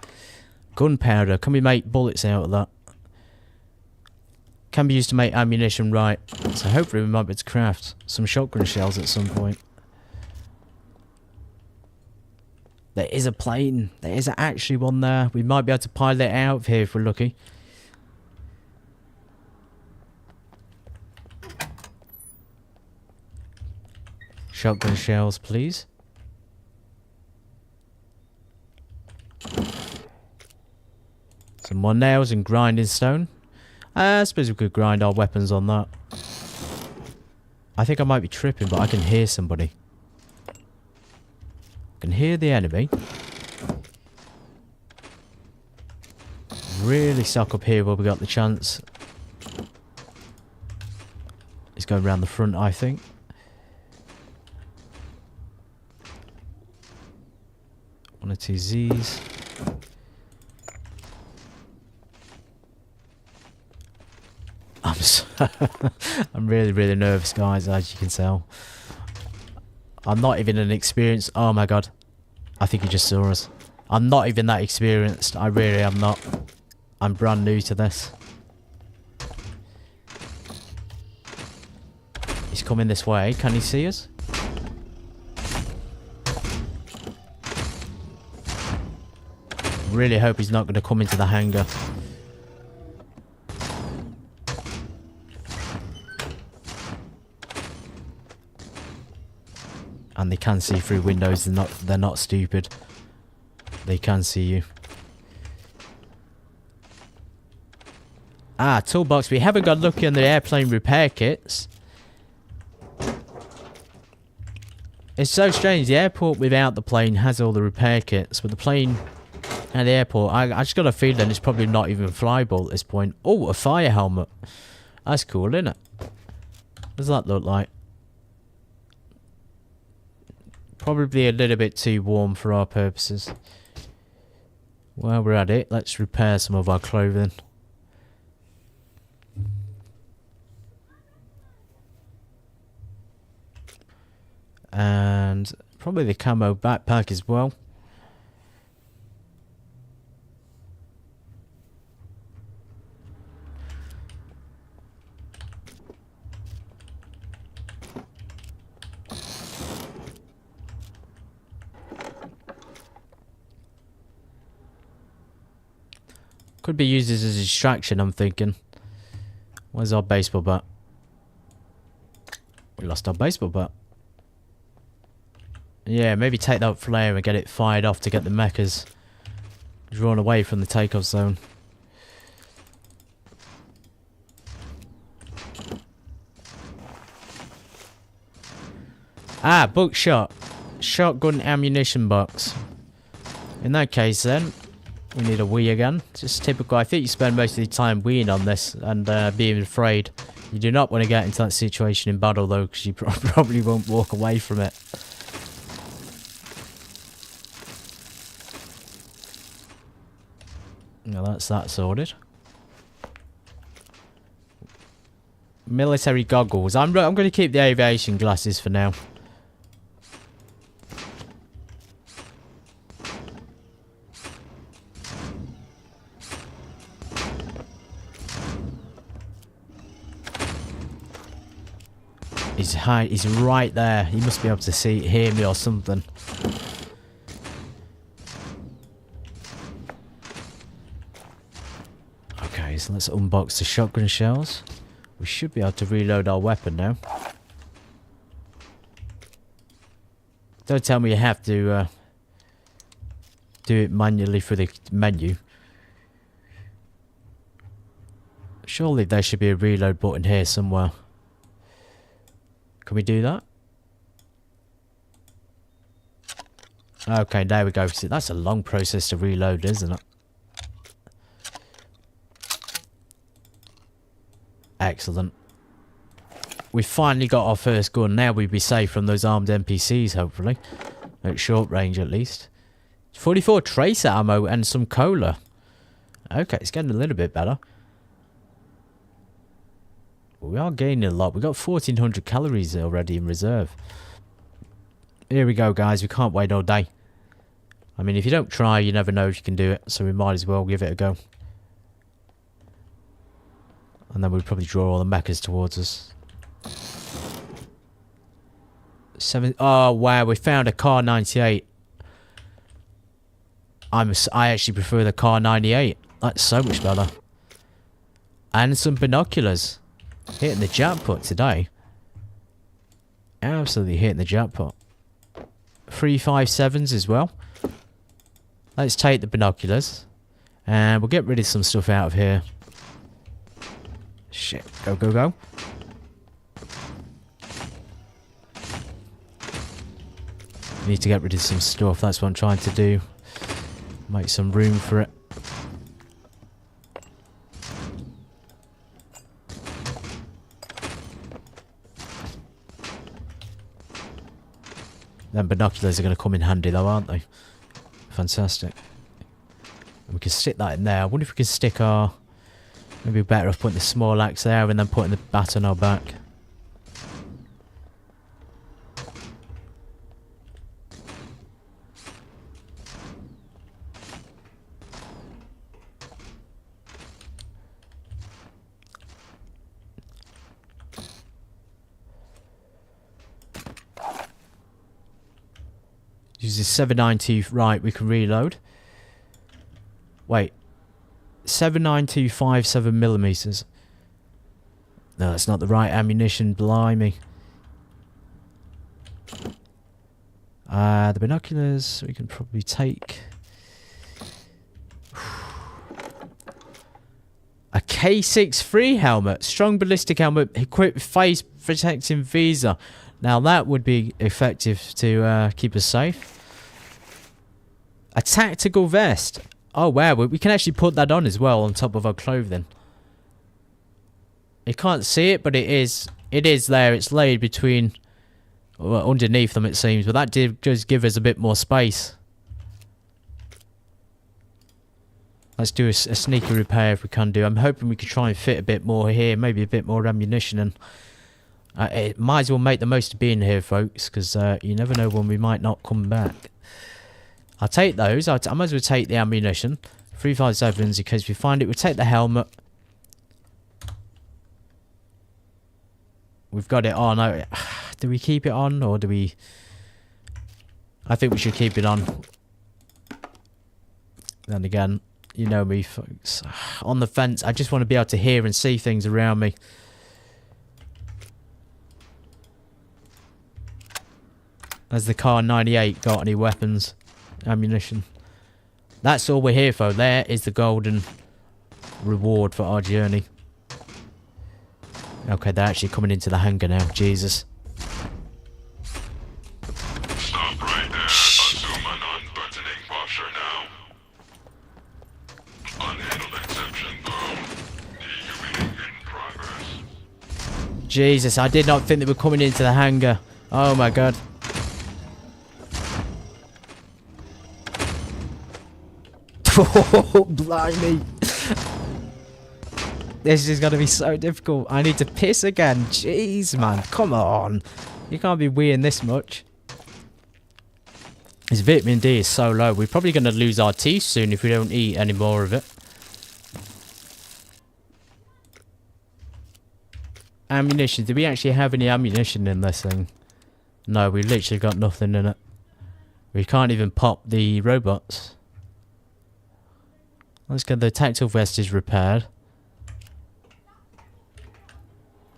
Speaker 1: Gunpowder. Can we make bullets out of that? Can be used to make ammunition, right. So hopefully we might be able to craft some shotgun shells at some point. There is a plane. There is actually one there. We might be able to pilot it out of here if we're lucky. Shotgun shells, please. Some more nails and grinding stone. I suppose we could grind our weapons on that. I think I might be tripping, but I can hear somebody. I can hear the enemy. Really suck up here where we got the chance. He's going around the front, I think. One or two Z's. I'm really, really nervous, guys, as you can tell. I'm not even an experienced... Oh my god. I think he just saw us. I'm not even that experienced. I really am not. I'm brand new to this. He's coming this way. Can he see us? Really hope he's not going to come into the hangar. And they can see through windows. They're not stupid. They can see you. Ah, toolbox. We haven't got lucky on the airplane repair kits. It's so strange. The airport without the plane has all the repair kits, but the plane At the airport. I just got a feeling it's probably not even flyable at this point. Oh, a fire helmet. That's cool, isn't it? What does that look like? Probably a little bit too warm for our purposes. While we're at it, let's repair some of our clothing. And probably the camo backpack as well. Could be used as a distraction, I'm thinking. Where's our baseball bat? We lost our baseball bat. Yeah, maybe take that flare and get it fired off to get the mechas drawn away from the takeoff zone. Ah, bookshot. Shotgun ammunition box. In that case then, we need a Wii again. Just typical. I think you spend most of your time Wiiing on this and being afraid. You do not want to get into that situation in battle though, because you probably won't walk away from it. Now that's that sorted. Military goggles. I'm going to keep the aviation glasses for now. He's high. He's right there. He must be able to hear me or something. Okay, so let's unbox the shotgun shells. We should be able to reload our weapon now. Don't tell me you have to do it manually through the menu. Surely there should be a reload button here somewhere. Can we do that? Okay, there we go. See, that's a long process to reload, isn't it? Excellent. We finally got our first gun. Now we'd be safe from those armed NPCs, hopefully. At short range, at least. 44 tracer ammo and some cola. Okay, it's getting a little bit better. We are gaining a lot. We've got 1400 calories already in reserve. Here we go, guys. We can't wait all day. I mean, if you don't try, you never know if you can do it. So we might as well give it a go. And then we'll probably draw all the mechas towards us. Oh, wow. We found a Car 98. I actually prefer the Car 98. That's so much better. And some binoculars. Hitting the jackpot today. Absolutely hitting the jackpot. 357s as well. Let's take the binoculars. And we'll get rid of some stuff out of here. Shit. Go, go, go. Need to get rid of some stuff. That's what I'm trying to do. Make some room for it. Them binoculars are going to come in handy though, aren't they? Fantastic. And we can stick that in there. I wonder if we can stick our... Maybe better off putting the small axe there and then putting the bat on our back. Use this 792. Right, we can reload. Wait. 79257 mm. No, that's not the right ammunition. Blimey. The binoculars we can probably take. A K63 helmet. Strong ballistic helmet equipped with face protecting visor. Now that would be effective to keep us safe. A tactical vest. Oh wow, we can actually put that on as well on top of our clothing. You can't see it, but it is there. It's laid between, well, underneath them it seems, but that did just give us a bit more space. Let's do a sneaky repair if we can do. I'm hoping we can try and fit a bit more here, maybe a bit more ammunition, and it might as well make the most of being here, folks, because you never know when we might not come back. I'll take those. I might as well take the ammunition. 357s in case we find it. We'll take the helmet. We've got it on. Do we keep it on or do we... I think we should keep it on. Then again, you know me, folks. On the fence, I just want to be able to hear and see things around me. Has the car 98 got any weapons? Ammunition? That's all we're here for. There is the golden reward for our journey. Okay, they're actually coming into the hangar now. Jesus.
Speaker 2: Stop right there. Assume an unbuttoning posture now. Unhandled exception though. DUV in progress.
Speaker 1: Jesus, I did not think they were coming into the hangar. Oh my god. Oh, blimey. This is going to be so difficult. I need to piss again. Jeez, man. Come on. You can't be weeing this much. His vitamin D is so low. We're probably going to lose our teeth soon if we don't eat any more of it. Ammunition. Do we actually have any ammunition in this thing? No, we literally got nothing in it. We can't even pop the robots. Let's get the tactile vest is repaired.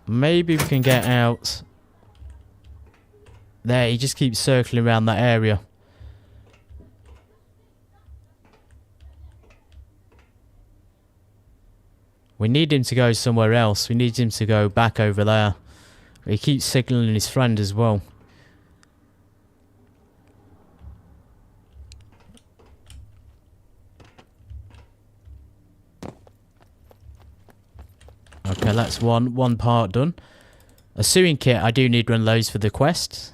Speaker 1: Maybe we can get out. There, he just keeps circling around that area. We need him to go somewhere else. We need him to go back over there. He keeps signaling his friend as well. Okay, that's one part done. A sewing kit, I do need one of those for the quest.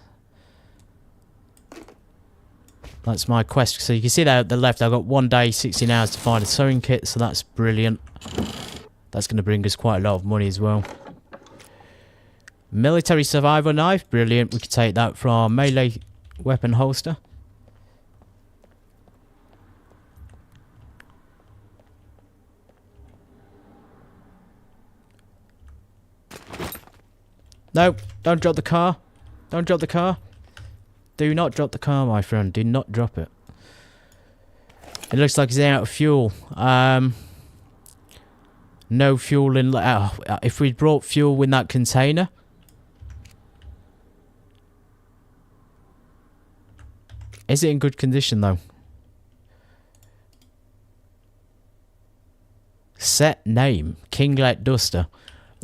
Speaker 1: That's my quest. So you can see there at the left, I've got 1 day, 16 hours to find a sewing kit, so that's brilliant. That's going to bring us quite a lot of money as well. Military survival knife, brilliant. We could take that from melee weapon holster. No, don't drop the car. Don't drop the car. Do not drop the car, my friend. Do not drop it. It looks like it's out of fuel. No fuel in... if we brought fuel in that container... Is it in good condition, though? Set name. Kinglet Duster.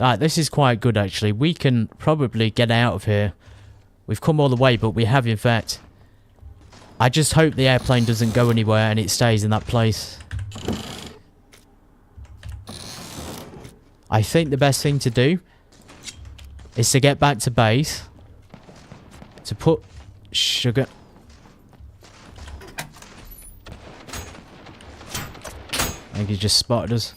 Speaker 1: Right, this is quite good, actually. We can probably get out of here. We've come all the way, but we have, in fact. I just hope the airplane doesn't go anywhere and it stays in that place. I think the best thing to do is to get back to base. To put sugar... I think he just spotted us.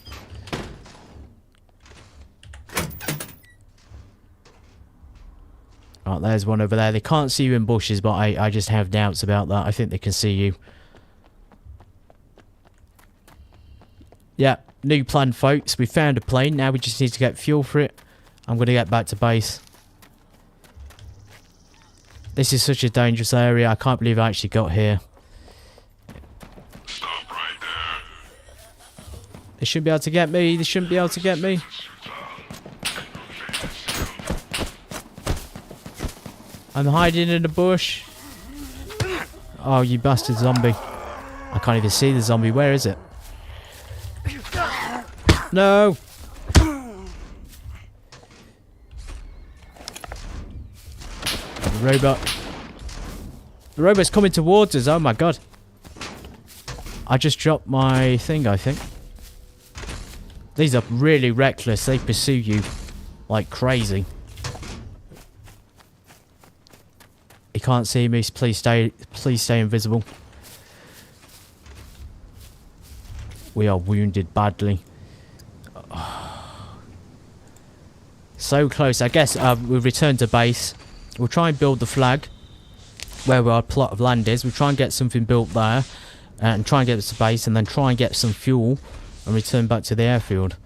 Speaker 1: Oh, there's one over there. They can't see you in bushes, but I just have doubts about that. I think they can see you. Yeah, new plan, folks. We found a plane. Now we just need to get fuel for it. I'm going to get back to base. This is such a dangerous area. I can't believe I actually got here.
Speaker 2: Stop right there.
Speaker 1: They shouldn't be able to get me. They shouldn't be able to get me. I'm hiding in the bush. Oh, you bastard zombie. I can't even see the zombie. Where is it? No! The robot. The robot's coming towards us. Oh my god. I just dropped my thing, I think. These are really reckless. They pursue you like crazy. He can't see me, so please stay invisible. We are wounded badly. So close. I guess we'll return to base. We'll try and build the flag where our plot of land is. We'll try and get something built there. And try and get to base. And then try and get some fuel. And return back to the airfield.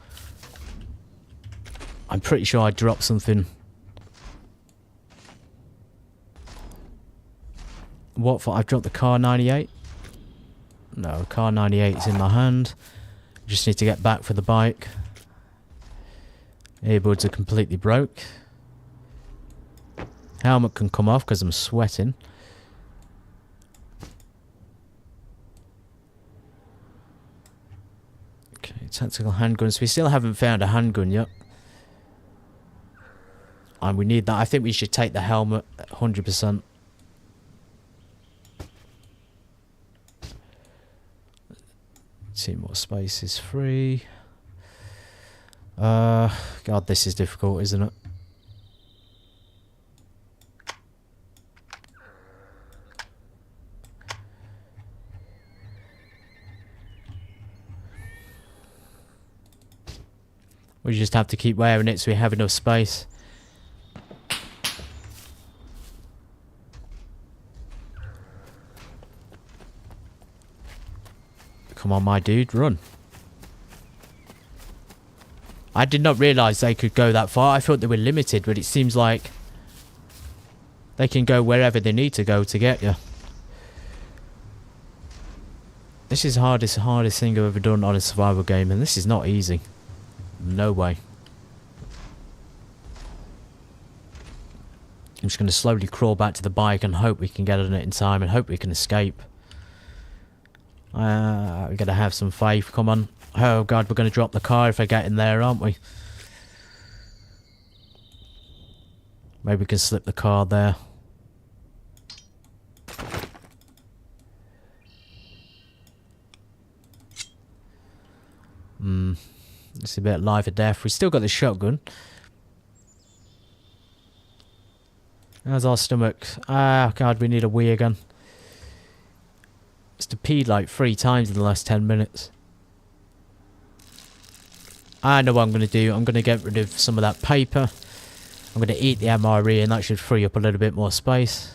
Speaker 1: I'm pretty sure I dropped something. What for? I've dropped the car 98. No, car 98 is in my hand. Just need to get back for the bike. Earbuds are completely broke. Helmet can come off because I'm sweating. Okay, tactical handguns. We still haven't found a handgun yet. And we need that. I think we should take the helmet 100%. Let's see what space is free. God, this is difficult, isn't it? We just have to keep wearing it so we have enough space. Come on, my dude, run. I did not realise they could go that far. I thought they were limited, but it seems like they can go wherever they need to go to get you. This is the hardest thing I've ever done on a survival game, and this is not easy. No way. I'm just going to slowly crawl back to the bike and hope we can get on it in time and hope we can escape. We gotta have some faith. Come on. Oh god, we're gonna drop the car if I get in there, aren't we? Maybe we can slip the car there. It's a bit life or death. We still got the shotgun. How's our stomach? Ah, god, we need a wee again. It's peed like 3 times in the last 10 minutes. I know what I'm going to do. I'm going to get rid of some of that paper. I'm going to eat the MRE and that should free up a little bit more space.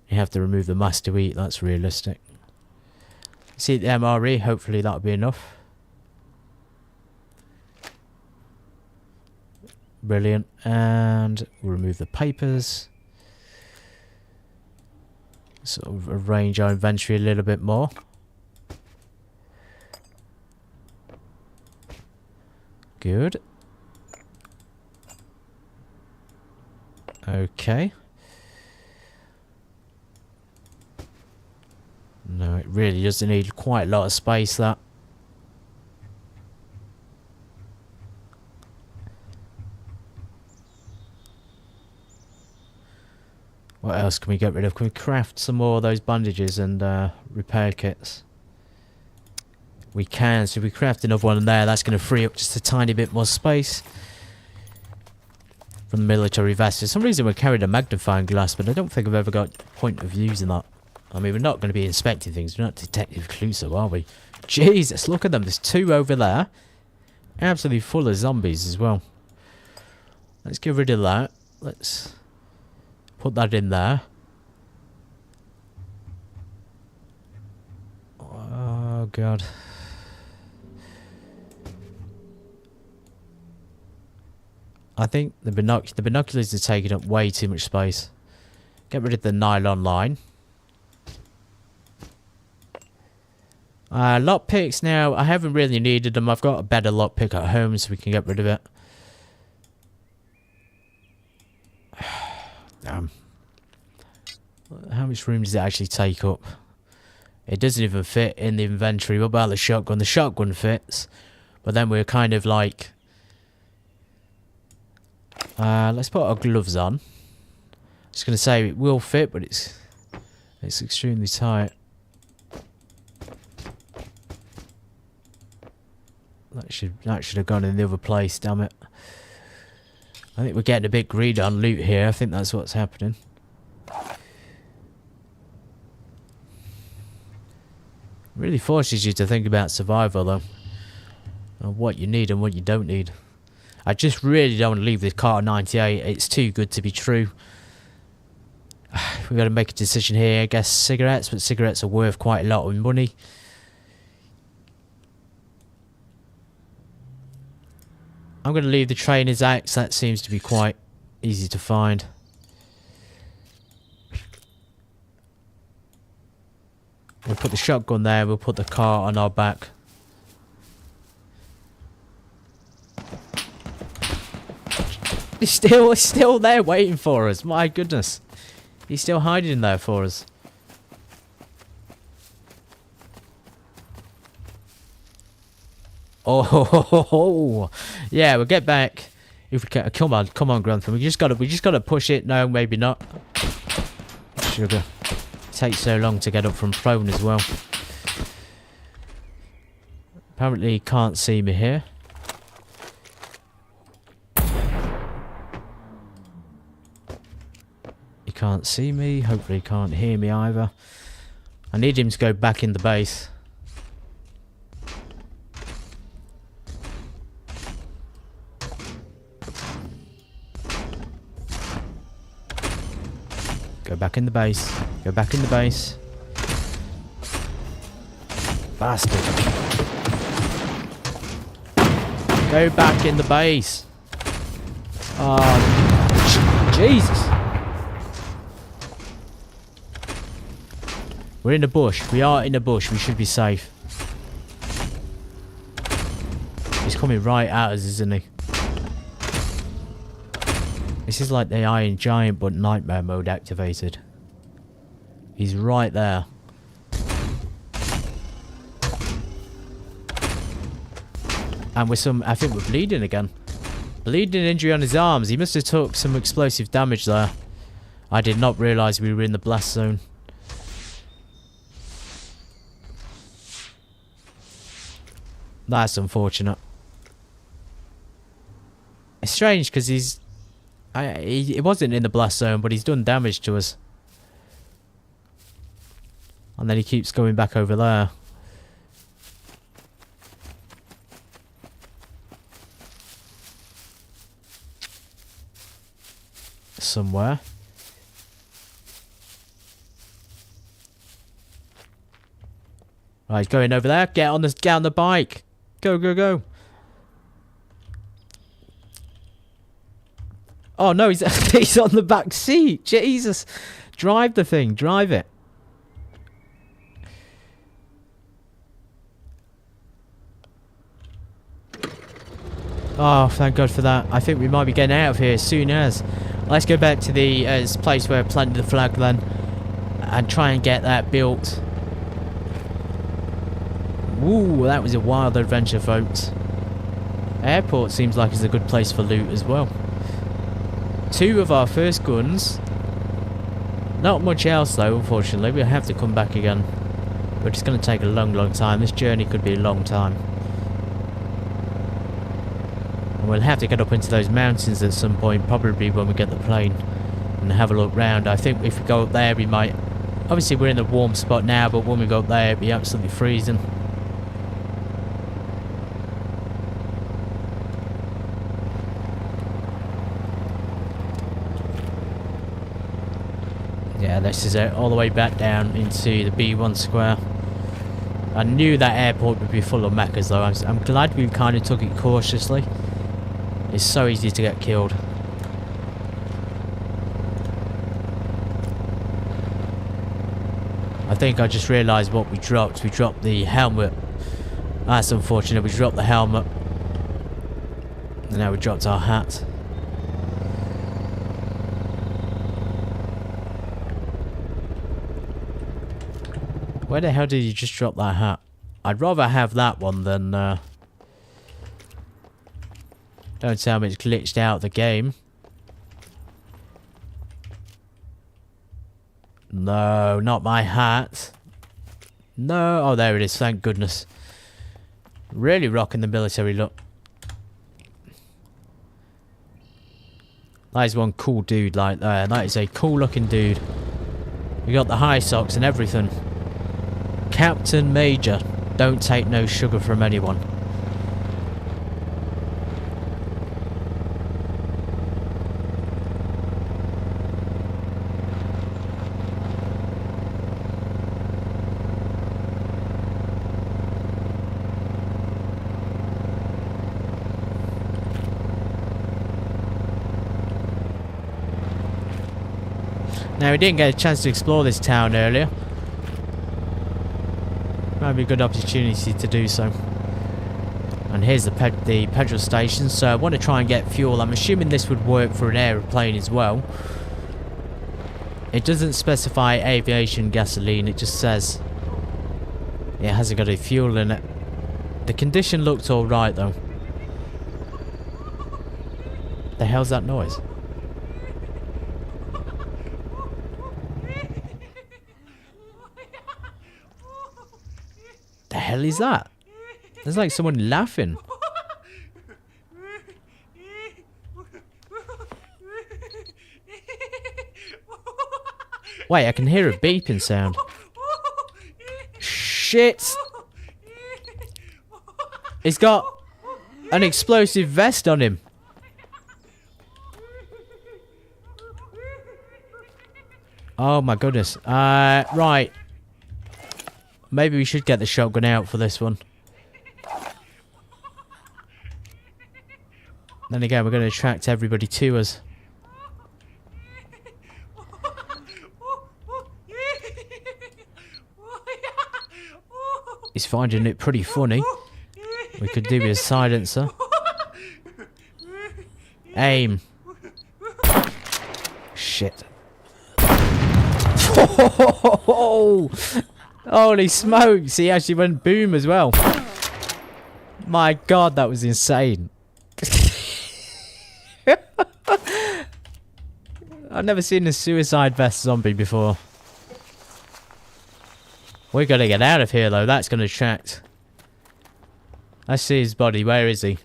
Speaker 1: You have to remove the mass to eat. That's realistic. Let's eat the MRE. Hopefully that'll be enough. Brilliant. And we'll remove the papers. Sort of arrange our inventory a little bit more. Good. Okay. No, it really does need quite a lot of space, that. What else can we get rid of? Can we craft some more of those bandages and repair kits? We can. So if we craft another one in there, that's going to free up just a tiny bit more space. From the military vest. For some reason we're carrying a magnifying glass, but I don't think I've ever got a point of using that. I mean, we're not going to be inspecting things. We're not Detective Cluso, are we? Jesus, look at them. There's 2 over there. Absolutely full of zombies as well. Let's get rid of that. Let's put that in there. Oh, God. I think the binoculars are taking up way too much space. Get rid of the nylon line. Lockpicks now. I haven't really needed them. I've got a better lockpick at home so we can get rid of it. Damn. How much room does it actually take up? It doesn't even fit in the inventory. What about the shotgun? The shotgun fits. But then we're kind of like... let's put our gloves on. I was going to say it will fit, but it's extremely tight. That should have gone in the other place, damn it. I think we're getting a bit greedy on loot here. I think that's what's happening. Really forces you to think about survival though. And what you need and what you don't need. I just really don't want to leave this car 98. It's too good to be true. We've got to make a decision here. I guess cigarettes, but cigarettes are worth quite a lot of money. I'm going to leave the trainer's axe. That seems to be quite easy to find. We'll put the shotgun there. We'll put the car on our back. He's still there waiting for us. My goodness. He's still hiding in there for us. Oh, yeah, we'll get back. If we can, come on, Grantham. We just gotta push it. No, maybe not. Sugar. Takes so long to get up from prone as well. Apparently he can't see me here. He can't see me. Hopefully he can't hear me either. I need him to go back in the base. Go back in the base. Go back in the base. Bastard. Go back in the base. Oh, Jesus. We're in the bush. We are in the bush. We should be safe. He's coming right at us, isn't he? This is like the Iron Giant, but nightmare mode activated. He's right there. And with some, I think we're bleeding again. Bleeding injury on his arms. He must have took some explosive damage there. I did not realise we were in the blast zone. That's unfortunate. It's strange because he wasn't in the blast zone, but he's done damage to us. And then he keeps going back over there. Somewhere. Right, he's going over there. Get on the bike. Go, go, go. Oh no, he's on the back seat. Jesus. Drive the thing. Drive it. Oh, thank God for that. I think we might be getting out of here as soon as. Let's go back to the place where I planted the flag then. And try and get that built. Ooh, that was a wild adventure, folks. Airport seems like it's a good place for loot as well. 2 of our first guns. Not much else though, unfortunately. We'll have to come back again. But it's going to take a long, long time. This journey could be a long time. And we'll have to get up into those mountains at some point, probably when we get the plane. And have a look round. I think if we go up there, we might... Obviously, we're in the warm spot now, but when we go up there, it'll be absolutely freezing. Yeah, this is it, all the way back down into the B1 square. I knew that airport would be full of mechas though. I'm glad we kind of took it cautiously. It's so easy to get killed. I think I just realised what we dropped. We dropped the helmet. That's unfortunate. We dropped the helmet. And now we dropped our hat. Where the hell did you just drop that hat? I'd rather have that one than... Don't tell me it's glitched out of the game. No, not my hat. No. Oh, there it is. Thank goodness. Really rocking the military look. That is one cool dude like there. That is a cool looking dude. We got the high socks and everything. Captain Major. Don't take no sugar from anyone. Now, we didn't get a chance to explore this town earlier. Might be a good opportunity to do so. And here's the petrol station, so I want to try and get fuel. I'm assuming this would work for an aeroplane as well. It doesn't specify aviation gasoline, it just says it hasn't got any fuel in it. The condition looked alright though. The hell's that noise? The hell is that? There's like someone laughing. Wait, I can hear a beeping sound. Shit! He's got an explosive vest on him. Oh my goodness. Right. Maybe we should get the shotgun out for this one. Then again, we're going to attract everybody to us. He's finding it pretty funny. We could do with a silencer. Aim. Shit. Holy smokes, he actually went boom as well. My god, that was insane. I've never seen a suicide vest zombie before. We're gonna get out of here though, that's gonna attract. I see his body, where is he?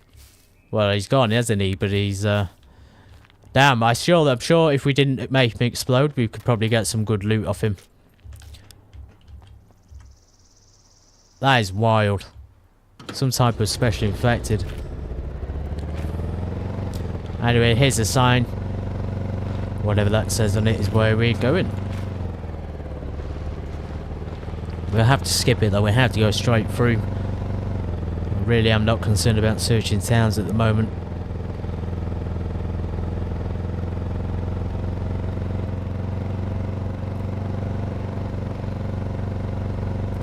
Speaker 1: Well, he's gone, hasn't he? But he's damn, I'm sure if we didn't make him explode, we could probably get some good loot off him. That is wild. Some type of special infected. Anyway, here's a sign. Whatever that says on it is where we're going. We'll have to skip it though, we have to go straight through. Really, I'm not concerned about searching towns at the moment.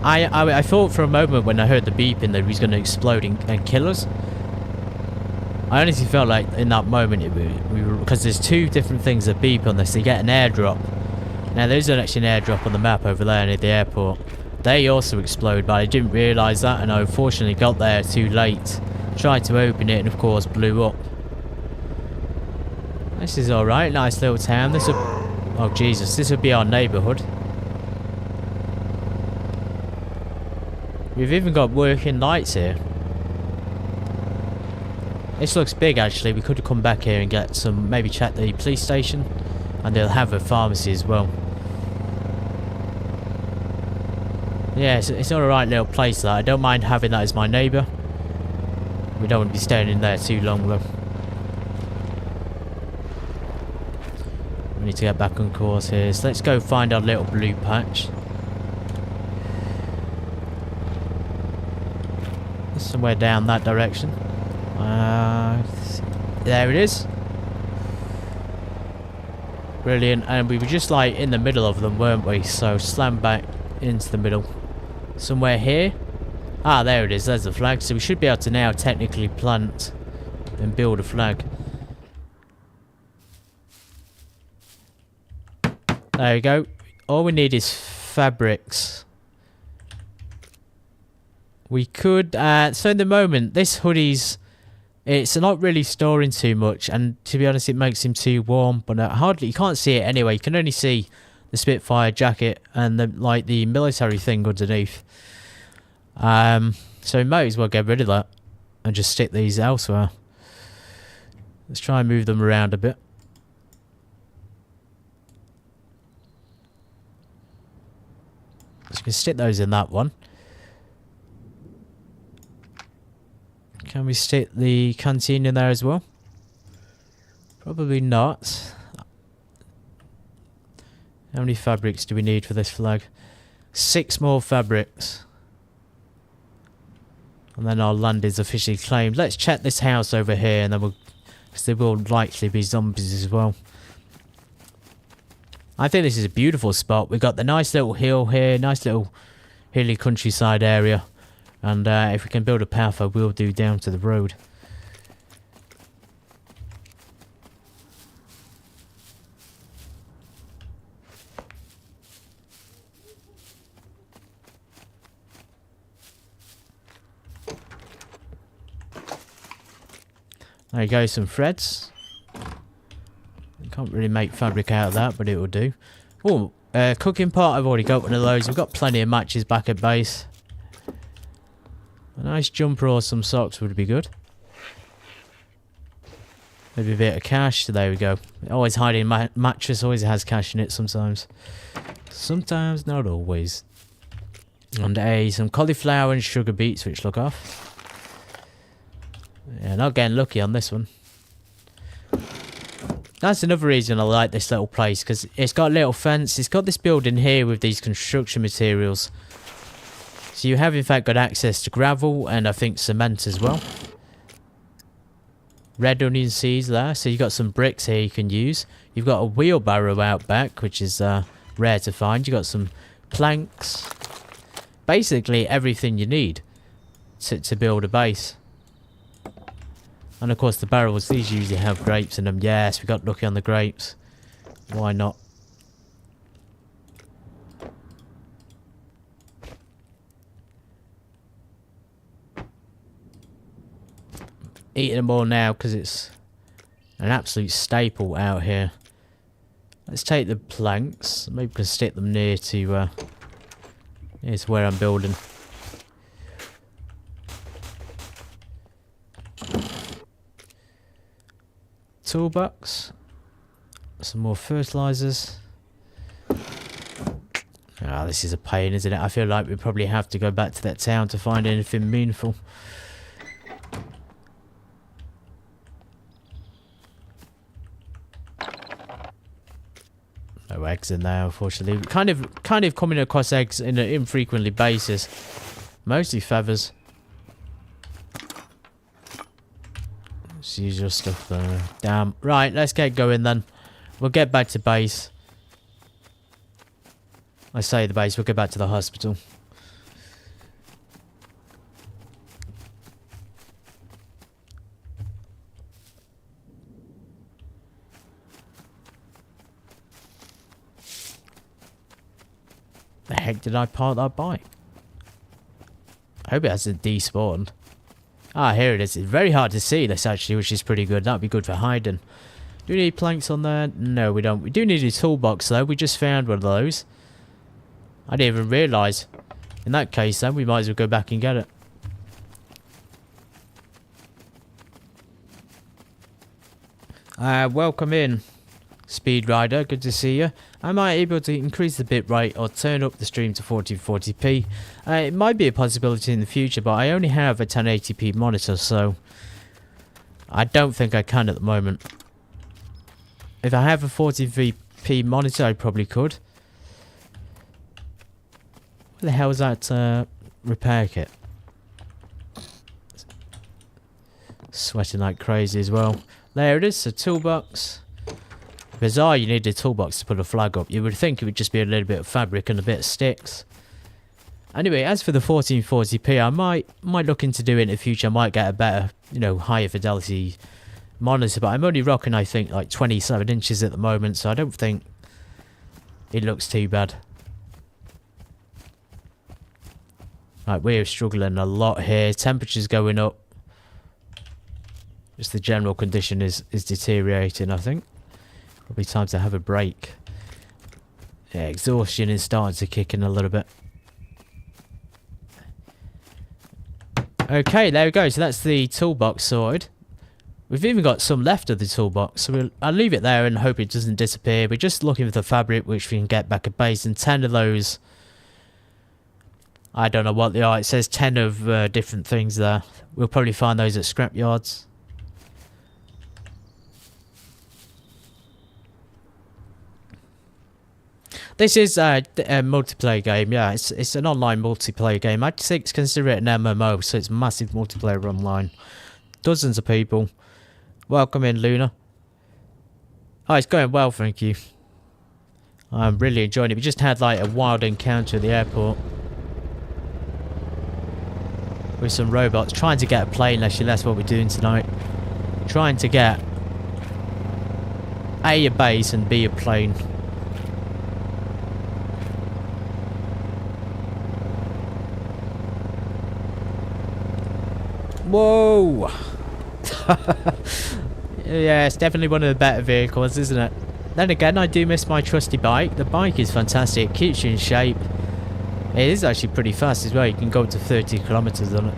Speaker 1: I thought for a moment when I heard the beeping that he was going to explode and kill us. I honestly felt like in that moment, because there's two different things that beep on this. You get an airdrop. Now there's actually an airdrop on the map over there near the airport. They also explode, but I didn't realise that, and I unfortunately got there too late. Tried to open it and of course blew up. This is alright, nice little town. This will... Oh Jesus, this would be our neighbourhood. We've even got working lights here. This looks big actually. We could have come back here and get some, maybe check the police station. And they'll have a pharmacy as well. Yeah, it's an alright little place that. I don't mind having that as my neighbour. We don't want to be staying in there too long though. We need to get back on course here. So let's go find our little blue patch. Somewhere down that direction. There it is. Brilliant. And we were just like in the middle of them, weren't we? So slam back into the middle. Somewhere here. Ah, there it is. There's the flag. So we should be able to now technically plant and build a flag. There we go. All we need is fabrics. We could, so in the moment, this hoodie's, it's not really storing too much, and to be honest, it makes him too warm, but hardly, you can't see it anyway, you can only see the Spitfire jacket and the, like, the military thing underneath. So So we might as well get rid of that and just stick these elsewhere. Let's try and move them around a bit. So we can stick those in that one. Can we stick the canteen in there as well? Probably not. How many fabrics do we need for this flag? 6 more fabrics. And then our land is officially claimed. Let's check this house over here and then we'll... because there will likely be zombies as well. I think this is a beautiful spot. We've got the nice little hill here. Nice little hilly countryside area. And if we can build a path, I will do down to the road. There you go, some threads. Can't really make fabric out of that, but it will do. Oh, cooking pot, I've already got one of those. We've got plenty of matches back at base. A nice jumper or some socks would be good. Maybe a bit of cash. So there we go. Always hiding mattress, always has cash in it sometimes. Sometimes, not always. And some cauliflower and sugar beets, which look off. Yeah, not getting lucky on this one. That's another reason I like this little place, because it's got a little fence. It's got this building here with these construction materials. So you have in fact got access to gravel and I think cement as well. Red onion seeds there. So you've got some bricks here you can use. You've got a wheelbarrow out back, which is rare to find. You've got some planks. Basically everything you need to build a base. And of course the barrels, these usually have grapes in them. Yes, we got lucky on the grapes. Why not? Eating them all now because it's an absolute staple out here. Let's take the planks. Maybe we can stick them near to here's where I'm building. Toolbox. Some more fertilizers. Ah, this is a pain, isn't it? I feel like we probably have to go back to that town to find anything meaningful. No eggs in there, unfortunately. Kind of coming across eggs in an infrequently basis. Mostly feathers. It's usual stuff there. Damn. Right, let's get going then. We'll get back to base. I say the base, we'll get back to the hospital. The heck did I park that bike? I hope it hasn't despawned. Ah, here it is. It's very hard to see this actually, which is pretty good. That'd be good for hiding. Do we need planks on there? No, we don't. We do need a toolbox though. We just found one of those. I didn't even realise. In that case then, we might as well go back and get it. Welcome in, Speed Rider. Good to see you. Am I able to increase the bitrate or turn up the stream to 1440p? It might be a possibility in the future, but I only have a 1080p monitor, so I don't think I can at the moment. If I have a 1440p monitor, I probably could. Where the hell is that repair kit? Sweating like crazy as well. There it is, a toolbox. Bizarre, you need a toolbox to put a flag up. You would think it would just be a little bit of fabric and a bit of sticks. Anyway, as for the 1440p, I might look into doing it in the future. I might get a better, you know, higher fidelity monitor, but I'm only rocking, I think, like 27 inches at the moment, so I don't think it looks too bad. Right, we're struggling a lot here. Temperature's going up. Just the general condition is deteriorating, I think. Probably time to have a break. Yeah, exhaustion is starting to kick in a little bit. Okay, there we go. So that's the toolbox sorted. We've even got some left of the toolbox, so I'll leave it there and hope it doesn't disappear. We're just looking for the fabric, which we can get back at base, and 10 of those. I don't know what they are. It says 10 of different things there. We'll probably find those at scrap yards. This is a multiplayer game, yeah. It's an online multiplayer game. I'd consider it an MMO, so it's massive multiplayer online. Dozens of people. Welcome in, Luna. Oh, it's going well, thank you. I'm really enjoying it. We just had like a wild encounter at the airport with some robots trying to get a plane. Actually, that's what we're doing tonight. Trying to get A, a base, and B, a plane. Whoa! Yeah, it's definitely one of the better vehicles, isn't it? Then again, I do miss my trusty bike. The bike is fantastic, it keeps you in shape. It is actually pretty fast as well. You can go up to 30 kilometers on it.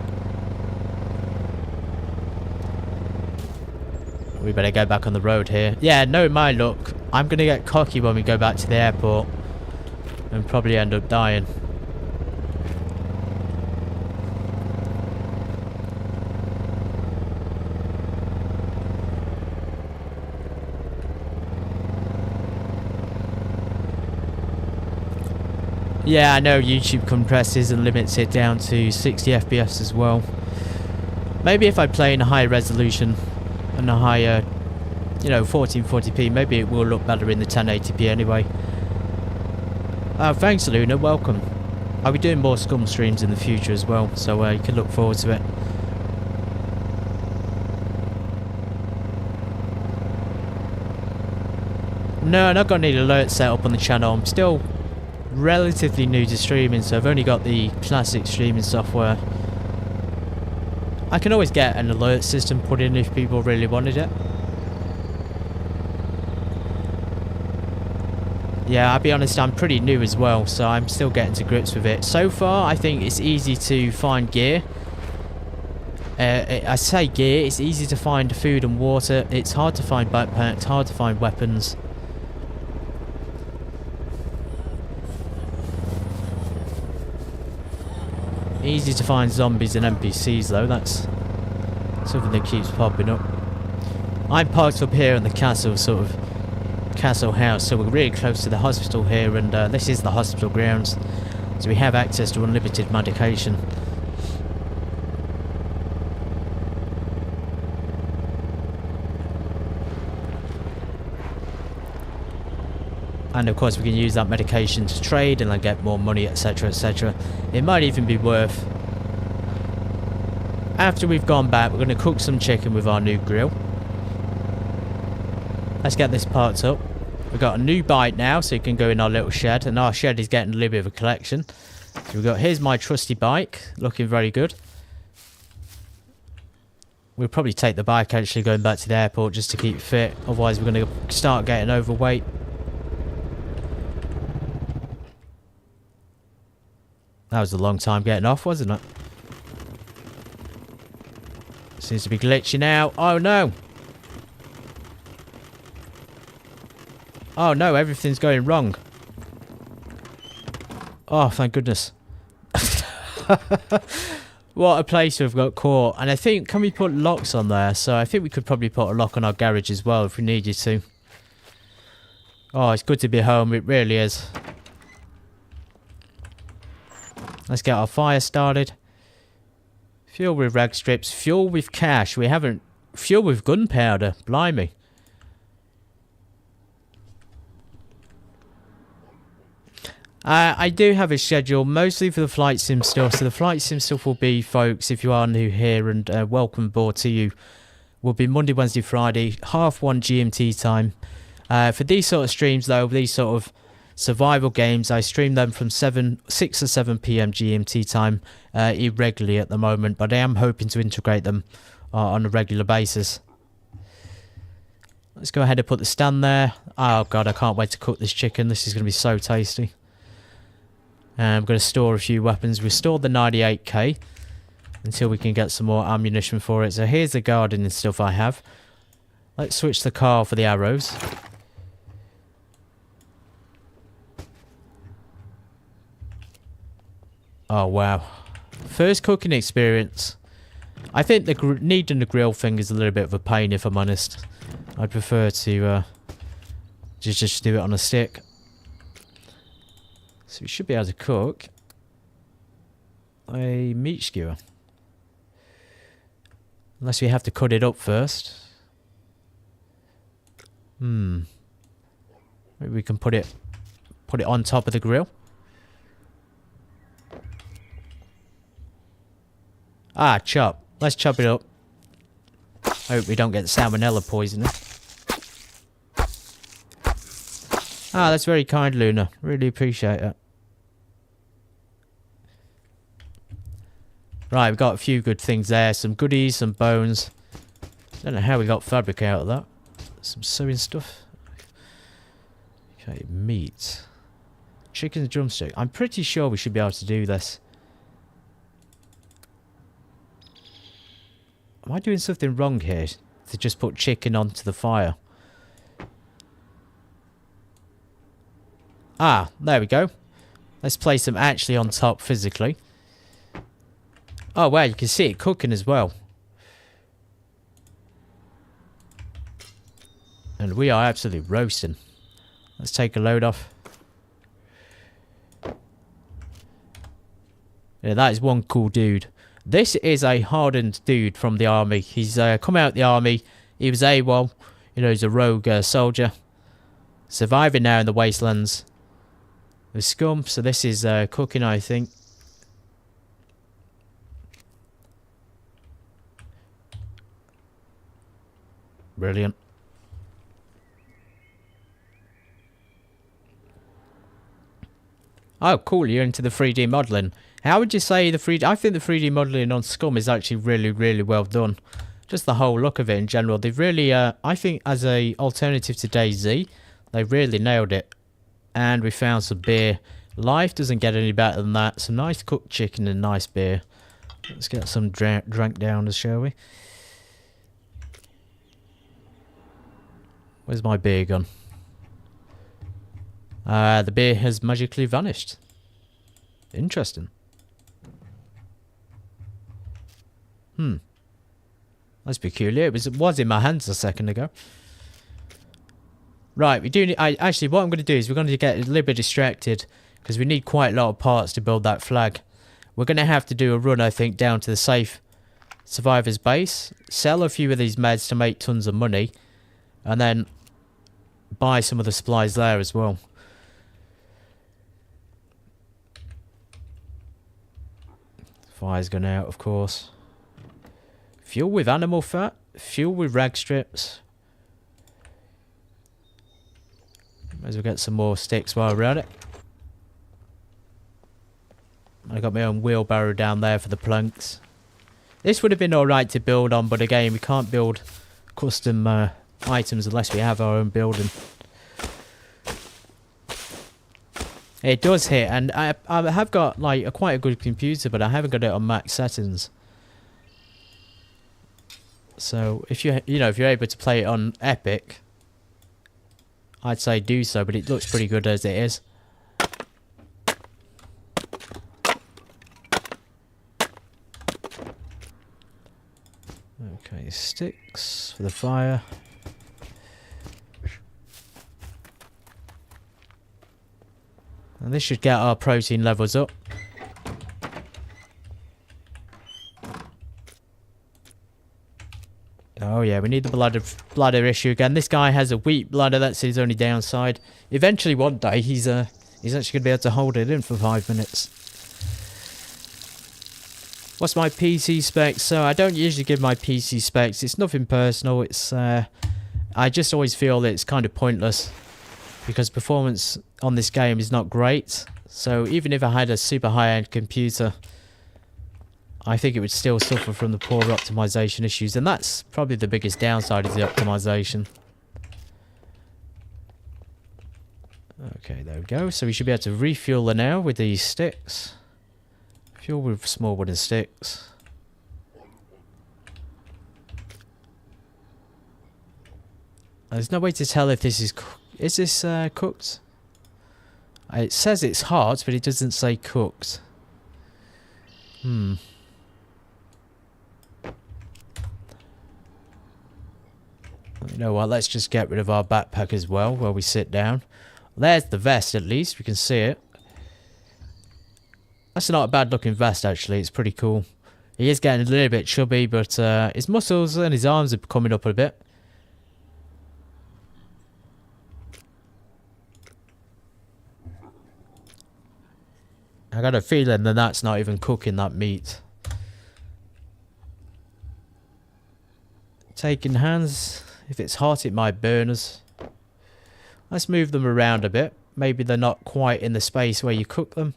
Speaker 1: We better go back on the road here. Yeah, no, my luck, I'm gonna get cocky when we go back to the airport and probably end up dying. Yeah, I know YouTube compresses and limits it down to 60 FPS as well. Maybe if I play in a higher resolution and a higher, you know, 1440p, maybe it will look better in the 1080p anyway. Thanks, Luna, welcome. I'll be doing more Scum streams in the future as well, so you can look forward to it. No, I've not got any alerts set up on the channel. I'm still relatively new to streaming, so I've only got the classic streaming software. I can always get an alert system put in if people really wanted it. Yeah, I'll be honest, I'm pretty new as well, so I'm still getting to grips with it. So far, I think it's easy to find gear. I say gear, it's easy to find food and water. It's hard to find backpacks, hard to find weapons. Easy to find zombies and NPCs though, that's something that keeps popping up. I'm parked up here in the castle, sort of castle house, so we're really close to the hospital here, and this is the hospital grounds, so we have access to unlimited medication. And of course we can use that medication to trade and then get more money, etc, etc. It might even be worth, after we've gone back, we're going to cook some chicken with our new grill. Let's get this parked up. We've got a new bike now, so it can go in our little shed, and our shed is getting a little bit of a collection. So we've got, here's my trusty bike, looking very good. We'll probably take the bike actually going back to the airport just to keep fit, otherwise we're going to start getting overweight. That was a long time getting off, wasn't it? Seems to be glitching out. Oh no! Oh no, everything's going wrong. Oh, thank goodness. What a place to have got caught. And I think, can we put locks on there? So I think we could probably put a lock on our garage as well if we needed to. Oh, it's good to be home, it really is. Let's get our fire started. Fuel with rag strips. Fuel with cash. We haven't... Fuel with gunpowder. Blimey. I do have a schedule, mostly for the flight sim stuff. So the flight sim stuff will be, folks, if you are new here, and welcome aboard to you, will be Monday, Wednesday, Friday, 1:30 GMT time. For these sort of streams, though, these sort of survival games, I stream them from 6 or 7 PM GMT time irregularly at the moment, but I am hoping to integrate them on a regular basis. Let's go ahead and put the stand there. Oh god, I can't wait to cook this chicken. This is going to be so tasty. I'm going to store a few weapons. We stored the 98k. until we can get some more ammunition for it. So here's the gardening stuff I have. Let's switch the car for the arrows. Oh wow. First cooking experience. I think the needing the grill thing is a little bit of a pain, if I'm honest. I'd prefer to just do it on a stick. So we should be able to cook a meat skewer. Unless we have to cut it up first. Maybe we can put it on top of the grill. Ah, chop. Let's chop it up. Hope we don't get salmonella poisoning. Ah, that's very kind, Luna. Really appreciate it. Right, we've got a few good things there. Some goodies, some bones. Don't know how we got fabric out of that. Some sewing stuff. Okay, meat. Chicken drumstick. I'm pretty sure we should be able to do this. Am I doing something wrong here? To just put chicken onto the fire. Ah, there we go. Let's place them actually on top physically. Oh wow, you can see it cooking as well. And we are absolutely roasting. Let's take a load off. Yeah, that is one cool dude. This is a hardened dude from the army. He's come out of the army. He was AWOL. You know, he's a rogue soldier. Surviving now in the wastelands. With Scum. So this is cooking, I think. Brilliant. Oh, cool. You're into the 3D modelling. How would you say the 3D... I think the 3D modelling on Scum is actually really, really well done. Just the whole look of it in general. They've really... I think as a alternative to DayZ, they really nailed it. And we found some beer. Life doesn't get any better than that. Some nice cooked chicken and nice beer. Let's get some drank down, shall we? Where's my beer gone? The beer has magically vanished. Interesting. That's peculiar. It was in my hands a second ago. Right, we do need... actually, what I'm going to do is we're going to get a little bit distracted because we need quite a lot of parts to build that flag. We're going to have to do a run, I think, down to the safe survivors base. Sell a few of these meds to make tons of money. And then buy some of the supplies there as well. Fire's gone out, of course. Fuel with animal fat. Fuel with rag strips. Might as well get some more sticks while we're at it. I got my own wheelbarrow down there for the planks. This would have been alright to build on, but again, we can't build custom items unless we have our own building. It does hit, and I have got like quite a good computer, but I haven't got it on max settings. So if if you're able to play it on Epic, I'd say do so, but it looks pretty good as it is. Okay, sticks for the fire. And this should get our protein levels up. Oh yeah, we need the bladder issue again. This guy has a weak bladder, that's his only downside. Eventually one day he's actually going to be able to hold it in for 5 minutes. What's my PC specs? So I don't usually give my PC specs. It's nothing personal. It's I just always feel that it's kind of pointless because performance on this game is not great. So even if I had a super high-end computer, I think it would still suffer from the poor optimization issues, and that's probably the biggest downside is the optimization. Okay, there we go. So we should be able to refuel it now with these sticks. Fuel with small wooden sticks. There's no way to tell if this is... Is this cooked? It says it's hot, but it doesn't say cooked. You know what, let's just get rid of our backpack as well while we sit down. There's the vest at least, we can see it. That's not a bad looking vest actually, it's pretty cool. He is getting a little bit chubby, but his muscles and his arms are coming up a bit. I got a feeling that that's not even cooking that meat. Taking hands. If it's hot, it might burn us. Let's move them around a bit. Maybe they're not quite in the space where you cook them.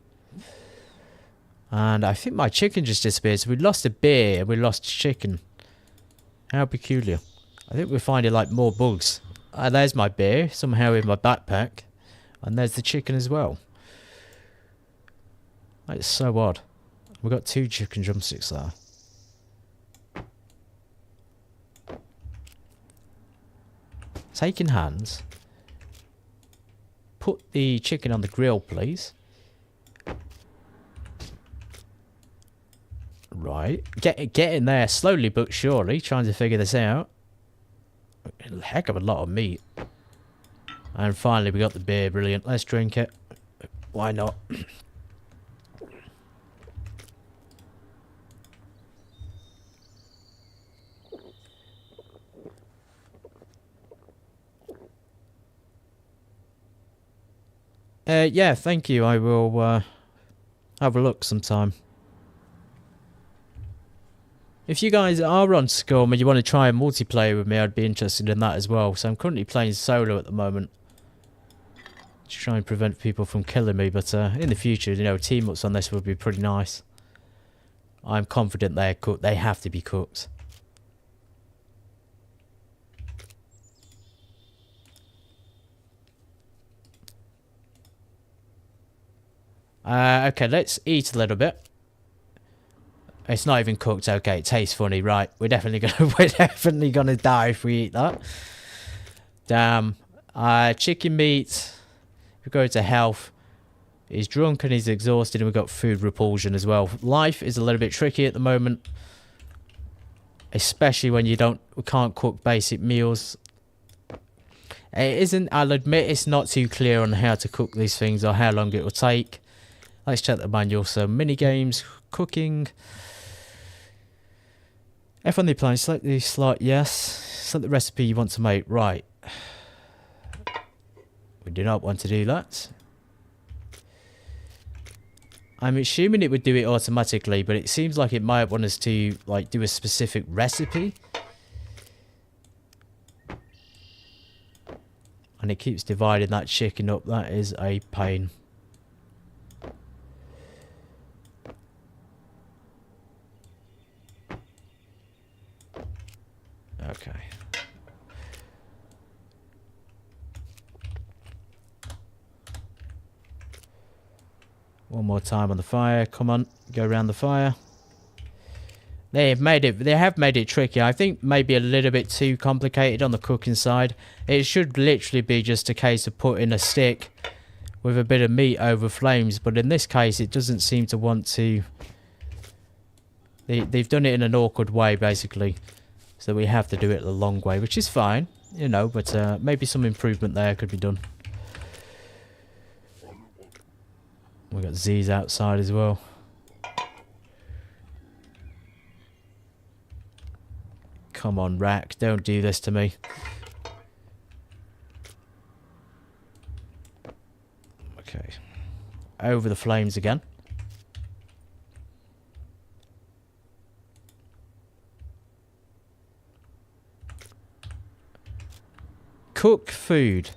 Speaker 1: And I think my chicken just disappeared. So we lost a beer and we lost chicken. How peculiar. I think we're finding like more bugs. There's my beer somehow in my backpack. And there's the chicken as well. That's so odd. We've got 2 chicken drumsticks there. Taking hands. Put the chicken on the grill, please. Right. Get in there slowly but surely, trying to figure this out. A heck of a lot of meat. And finally we got the beer. Brilliant. Let's drink it. Why not? Yeah, thank you. I will have a look sometime. If you guys are on Scum and you want to try a multiplayer with me, I'd be interested in that as well. So I'm currently playing solo at the moment. To try and prevent people from killing me. But in the future, you know, team-ups on this would be pretty nice. I'm confident they're cooked. They have to be cooked. Okay, let's eat a little bit. It's not even cooked. Okay, it tastes funny. Right, we're definitely gonna die if we eat that. Damn. Chicken meat. We go to health. He's drunk and he's exhausted, and we've got food repulsion as well. Life is a little bit tricky at the moment, especially when we can't cook basic meals. It isn't. I'll admit it's not too clear on how to cook these things or how long it will take. Let's check the manual. So, mini games, cooking. F on the appliance, select the slot, yes. Select the recipe you want to make, right. We do not want to do that. I'm assuming it would do it automatically, but it seems like it might want us to like do a specific recipe. And it keeps dividing that chicken up. That is a pain. Okay. One more time on the fire. Come on, go around the fire. They have made it tricky. I think maybe a little bit too complicated on the cooking side. It should literally be just a case of putting a stick with a bit of meat over flames, but in this case it doesn't seem to want to. They've done it in an awkward way basically. So we have to do it the long way, which is fine, you know, but maybe some improvement there could be done. We got Z's outside as well. Come on, Rack, don't do this to me. Okay. Over the flames again. Cook food.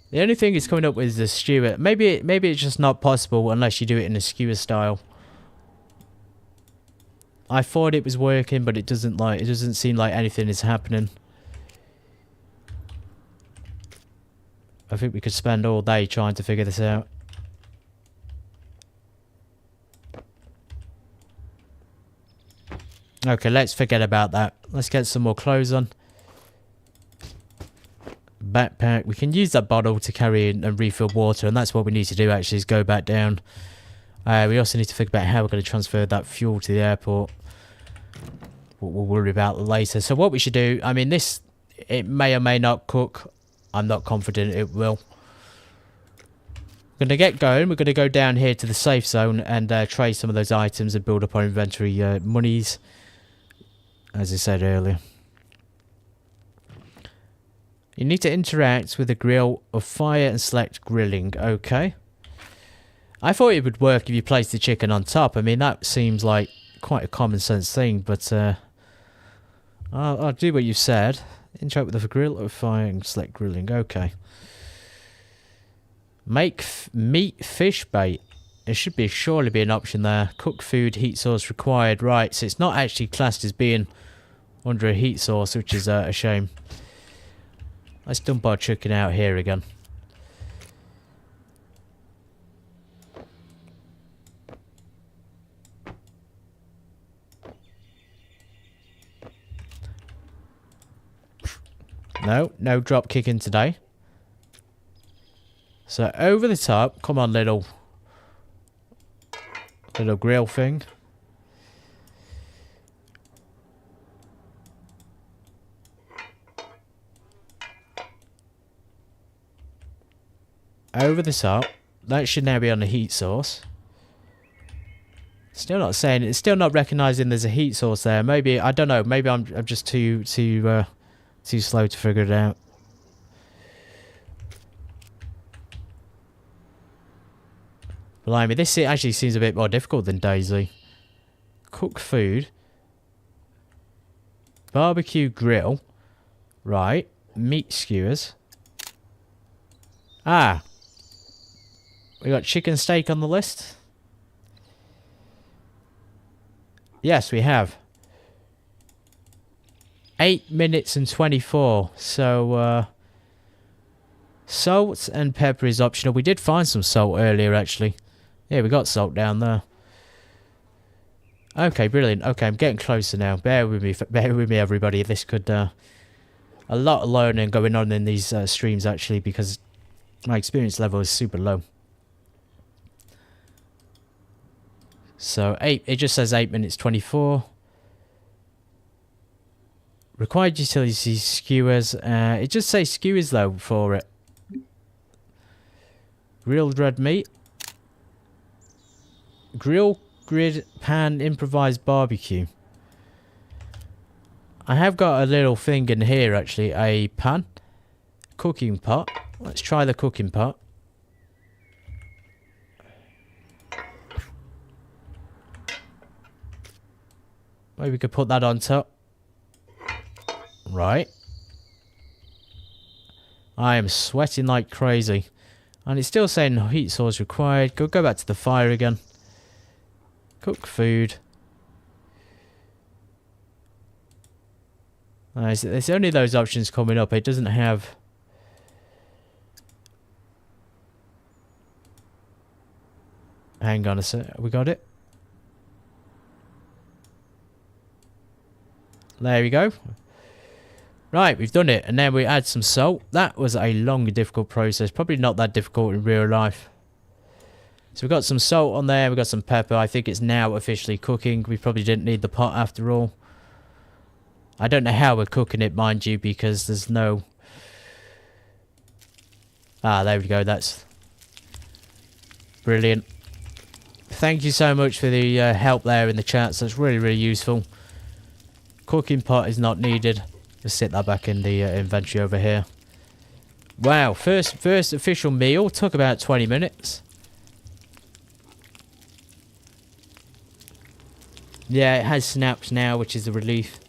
Speaker 1: The only thing it's coming up with is the skewer. Maybe it's just not possible unless you do it in a skewer style. I thought it was working, but it doesn't seem like anything is happening. I think we could spend all day trying to figure this out. Okay, let's forget about that. Let's get some more clothes on. backpack. We can use that bottle to carry in and refill water, and that's what we need to do actually, is go back down. We also need to think about how we're going to transfer that fuel to the airport. We'll worry about later. So what we should do, I mean, this, it may or may not cook. I'm not confident it will. We're going to get going. We're going to go down here to the safe zone and trade some of those items and build up our inventory monies, as I said earlier. You need to interact with the grill of fire and select grilling. Okay. I thought it would work if you placed the chicken on top. I mean, that seems like quite a common sense thing, but I'll do what you said. Interact with the grill of fire and select grilling. Okay. Make meat fish bait. It should be surely be an option there. Cook food, heat source required. Right, so it's not actually classed as being under a heat source, which is a shame. Let's dump our chicken out here again. No drop kicking today. So over the top, come on little grill thing. Over the top. That should now be on the heat source. Still not saying, it's still not recognizing there's a heat source there. Maybe, I don't know, maybe I'm just too slow to figure it out. Blimey, this actually seems a bit more difficult than Daisy. Cook food. Barbecue grill. Right. Meat skewers. Ah. We got chicken steak on the list. Yes, we have. 8 minutes and 24. So, salt and pepper is optional. We did find some salt earlier, actually. Yeah, we got salt down there. Okay, brilliant. Okay, I'm getting closer now. Bear with me, everybody. This could, a lot of learning going on in these streams, actually, because my experience level is super low. So, it just says 8 minutes 24. Required utilities, skewers. It just says skewers, though, for it. Grilled red meat. Grill, grid, pan, improvised barbecue. I have got a little thing in here, actually. A pan. Cooking pot. Let's try the cooking pot. Maybe we could put that on top. Right. I am sweating like crazy. And it's still saying heat source required. Go back to the fire again. Cook food. There's only those options coming up. It doesn't have... Hang on a sec. We got it? There we go. Right, we've done it. And then we add some salt. That was a long and difficult process. Probably not that difficult in real life. So we've got some salt on there. We've got some pepper. I think it's now officially cooking. We probably didn't need the pot after all. I don't know how we're cooking it, mind you, because there's no... Ah, there we go. That's brilliant. Thank you so much for the help there in the chats. That's really, really useful. Cooking pot is not needed. Just sit that back in the inventory over here. Wow, first official meal. Took about 20 minutes. Yeah, it has snaps now, which is a relief.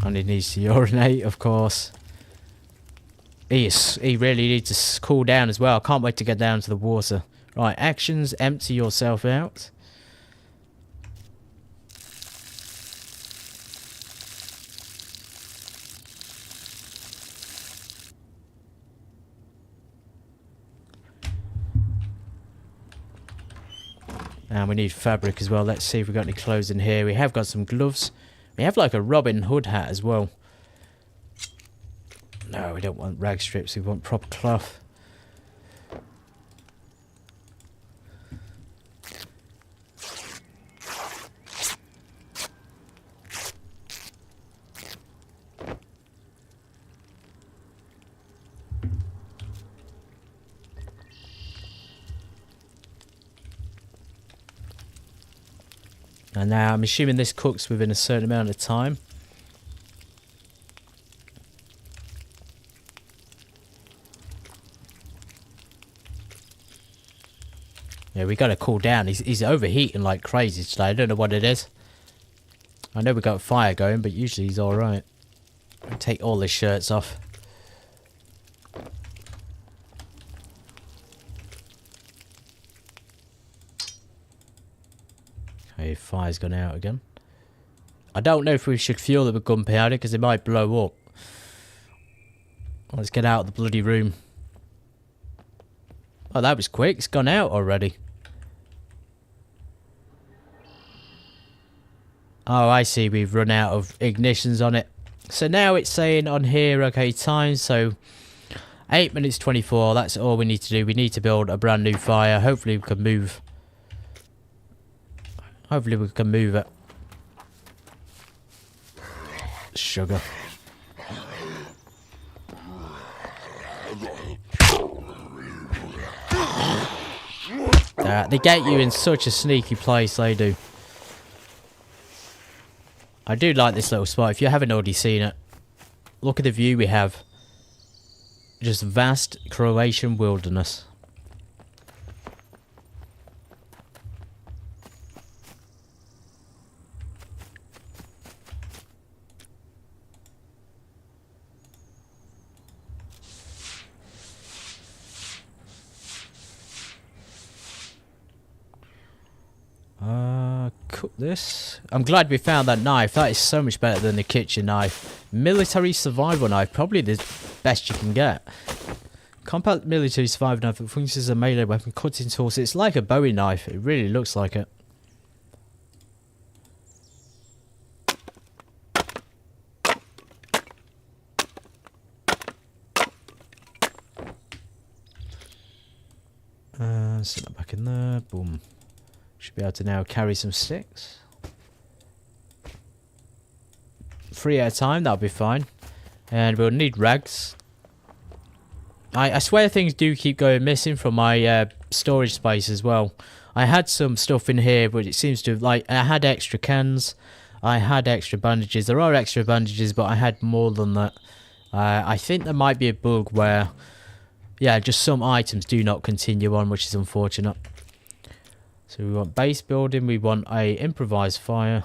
Speaker 1: And he needs to urinate, of course. He really needs to cool down as well. I can't wait to get down to the water. Right, actions, empty yourself out. And we need fabric as well. Let's see if we've got any clothes in here. We have got some gloves. We have like a Robin Hood hat as well. No, we don't want rag strips. We want proper cloth. And now I'm assuming this cooks within a certain amount of time. Yeah, we got to cool down. He's overheating like crazy today. I don't know what it is. I know we got fire going, but usually he's alright. Take all his shirts off. Okay, fire's gone out again. I don't know if we should fuel it with gunpowder because it might blow up. Let's get out of the bloody room. Oh, that was quick. It's gone out already. Oh, I see. We've run out of ignitions on it. So now it's saying on here, okay, time. So 8 minutes 24. That's all we need to do. We need to build a brand new fire. Hopefully we can move. Hopefully we can move it. Sugar. They get you in such a sneaky place, they do. I do like this little spot. If you haven't already seen it, look at the view we have. Just vast Croatian wilderness. Cook this. I'm glad we found that knife. That is so much better than the kitchen knife. Military survival knife. Probably the best you can get. Compact military survival knife that functions as a melee weapon. Cutting tools. It's like a Bowie knife. It really looks like it. Set that back in there. Boom. Should be able to now carry some sticks. 3 at a time, that'll be fine. And we'll need rags. I swear things do keep going missing from my storage space as well. I had some stuff in here, but it seems to have, like, I had extra cans. I had extra bandages. There are extra bandages, but I had more than that. I think there might be a bug where, yeah, just some items do not continue on, which is unfortunate. So we want base building, we want a improvised fire.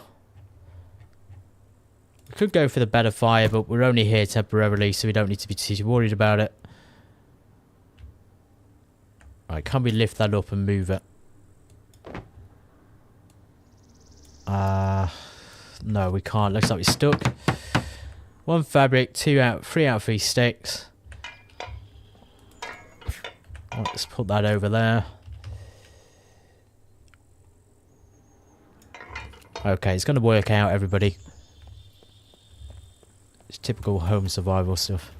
Speaker 1: We could go for the better fire, but we're only here temporarily, so we don't need to be too worried about it. Right, can we lift that up and move it? No, we can't. Looks like we're stuck. 1 fabric, 3 out of 3 sticks. Let's put that over there. Okay, it's going to work out, everybody. It's typical home survival stuff.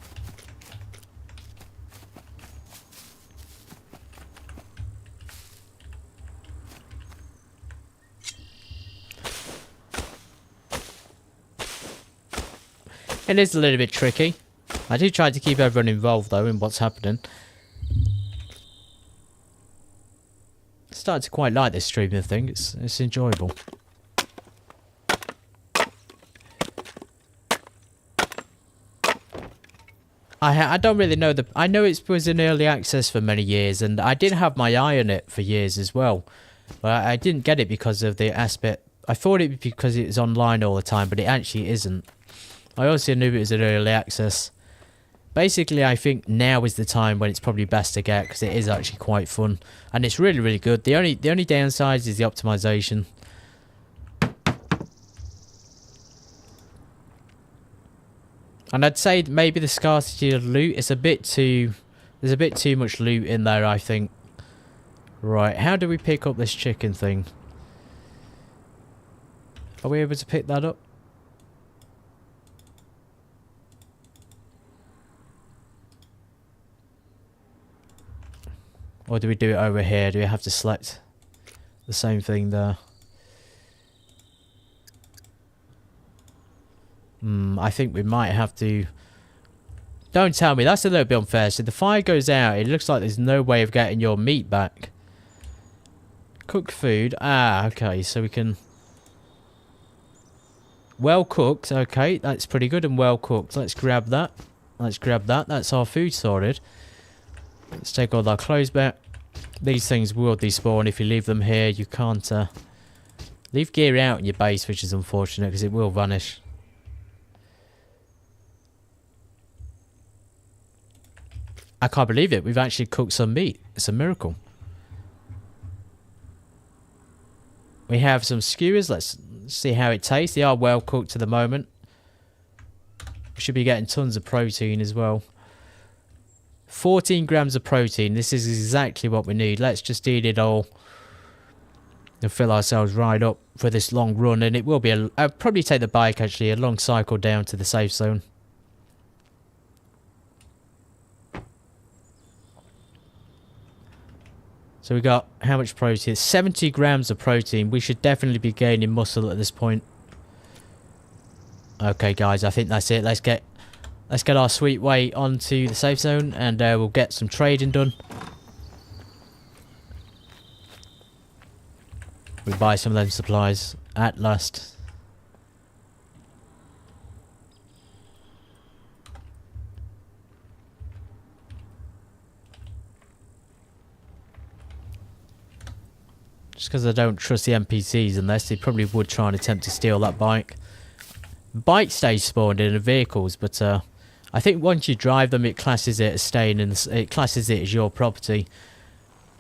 Speaker 1: It is a little bit tricky. I do try to keep everyone involved, though, in what's happening. I started to quite like this streaming thing. It's enjoyable. I don't really know I know it was in early access for many years, and I did have my eye on it for years as well. But I didn't get it because of the aspect. I thought it was because it was online all the time, but it actually isn't. I also knew it was in early access. Basically, I think now is the time when it's probably best to get, because it is actually quite fun and it's really, really good. The only downside is the optimization. And I'd say maybe the scarcity of loot is a bit too... There's a bit too much loot in there, I think. Right, how do we pick up this chicken thing? Are we able to pick that up? Or do we do it over here? Do we have to select the same thing there? I think we might have to... Don't tell me, that's a little bit unfair. So the fire goes out, it looks like there's no way of getting your meat back. Cooked food, okay, so we can... Well cooked, okay, that's pretty good and well cooked. Let's grab that. Let's grab that, that's our food sorted. Let's take all our clothes back. These things will despawn if you leave them here. You can't leave gear out in your base, which is unfortunate because it will vanish. I can't believe it. We've actually cooked some meat. It's a miracle. We have some skewers. Let's see how it tastes. They are well cooked at the moment. We should be getting tons of protein as well. 14 grams of protein. This is exactly what we need. Let's just eat it all and fill ourselves right up for this long run. And it will be I'll probably take the bike actually a long cycle down to the safe zone. So we got how much protein? 70 grams of protein. We should definitely be gaining muscle at this point. Okay, guys, I think that's it. Let's get our sweet way onto the safe zone, and we'll get some trading done. We'll buy some of them supplies at last. Just because I don't trust the NPCs unless they probably would try and attempt to steal that bike. Bike stays spawned in the vehicles, but I think once you drive them, it classes it as staying in. It classes it as your property.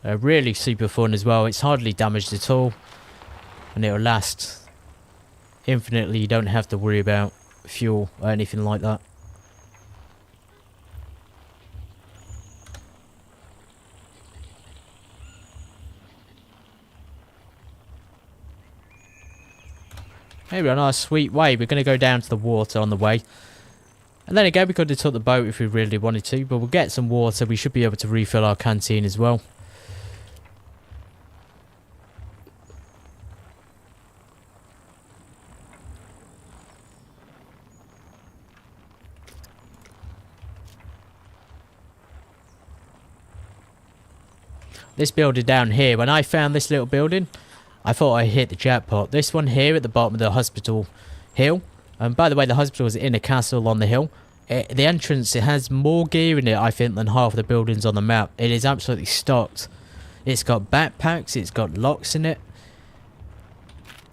Speaker 1: Really super fun as well. It's hardly damaged at all, and it'll last infinitely. You don't have to worry about fuel or anything like that. Hey, we're on our sweet way. We're going to go down to the water on the way. And then again, we could have took the boat if we really wanted to. But we'll get some water. We should be able to refill our canteen as well. This building down here, when I found this little building, I thought I hit the jackpot. This one here at the bottom of the hospital hill. And by the way, the hospital is in a castle on the hill. The entrance, it has more gear in it, I think, than half the buildings on the map. It is absolutely stocked. It's got backpacks. It's got locks in it.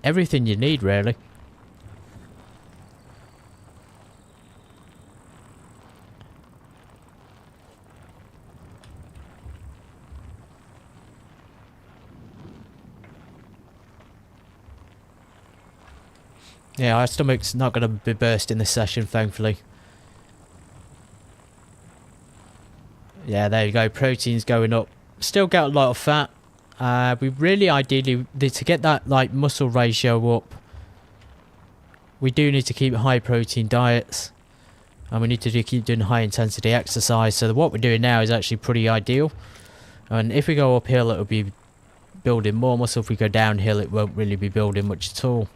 Speaker 1: Everything you need, really. Yeah, our stomach's not going to be bursting this session, thankfully. Yeah, there you go. Protein's going up. Still got a lot of fat. We really ideally, to get that like muscle ratio up, we do need to keep high protein diets. And we need to keep doing high intensity exercise. So what we're doing now is actually pretty ideal. And if we go uphill, it'll be building more muscle. If we go downhill, it won't really be building much at all.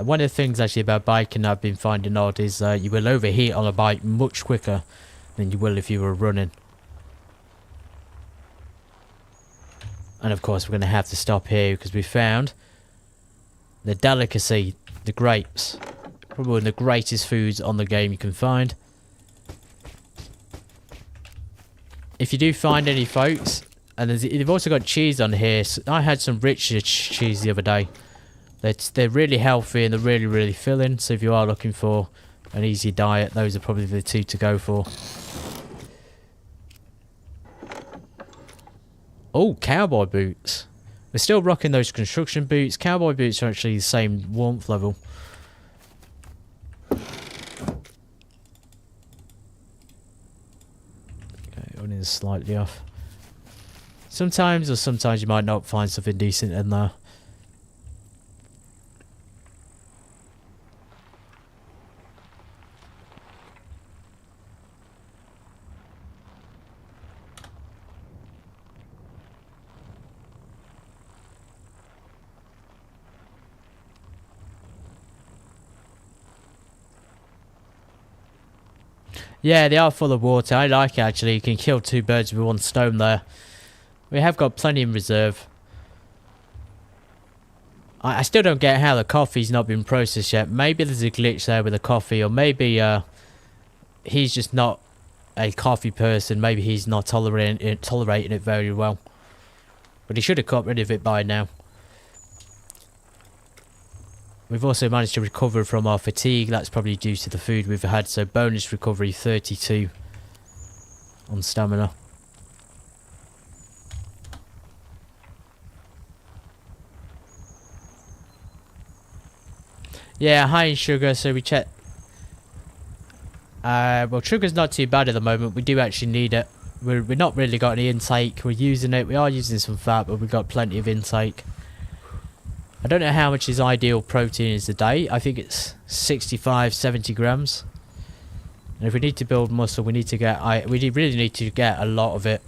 Speaker 1: One of the things actually about biking I've been finding odd is you will overheat on a bike much quicker than you will if you were running. And of course we're going to have to stop here because we found the delicacy, the grapes. Probably one of the greatest foods on the game you can find. If you do find any, folks, and they've also got cheese on here. So I had some rich cheese the other day. They're really healthy and they're really, really filling. So if you are looking for an easy diet, those are probably the two to go for. Oh, cowboy boots. We're still rocking those construction boots. Cowboy boots are actually the same warmth level. Okay, running slightly off. Sometimes you might not find something decent in there. Yeah, they are full of water. I like it actually. You can kill two birds with one stone there. We have got plenty in reserve. I still don't get how the coffee's not been processed yet. Maybe there's a glitch there with the coffee, or maybe he's just not a coffee person. Maybe he's not tolerating it very well. But he should have got rid of it by now. We've also managed to recover from our fatigue. That's probably due to the food we've had. So bonus recovery 32 on stamina. Yeah, high in sugar, so we check. Well, sugar's not too bad at the moment. We do actually need it. We're not really got any intake. We're using it. We are using some fat, but we've got plenty of intake. I don't know how much his ideal protein is a day. I think it's 65, 70 grams. And if we need to build muscle, we need to get. We really need to get a lot of it.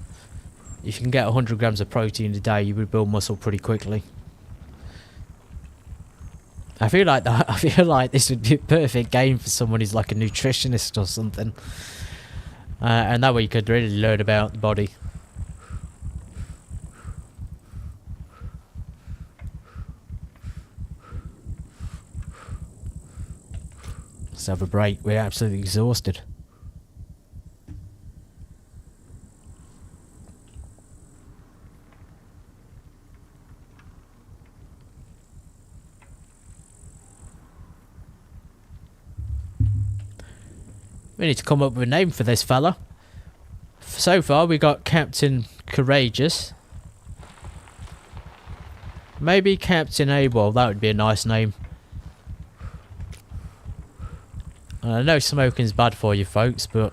Speaker 1: If you can get 100 grams of protein a day, you would build muscle pretty quickly. I feel like this would be a perfect game for someone who's like a nutritionist or something. And that way you could really learn about the body. Let's have a break. We're absolutely exhausted. We need to come up with a name for this fella. So far we got Captain Courageous. Maybe Captain AWOL, that would be a nice name. I know smoking's bad for you folks, but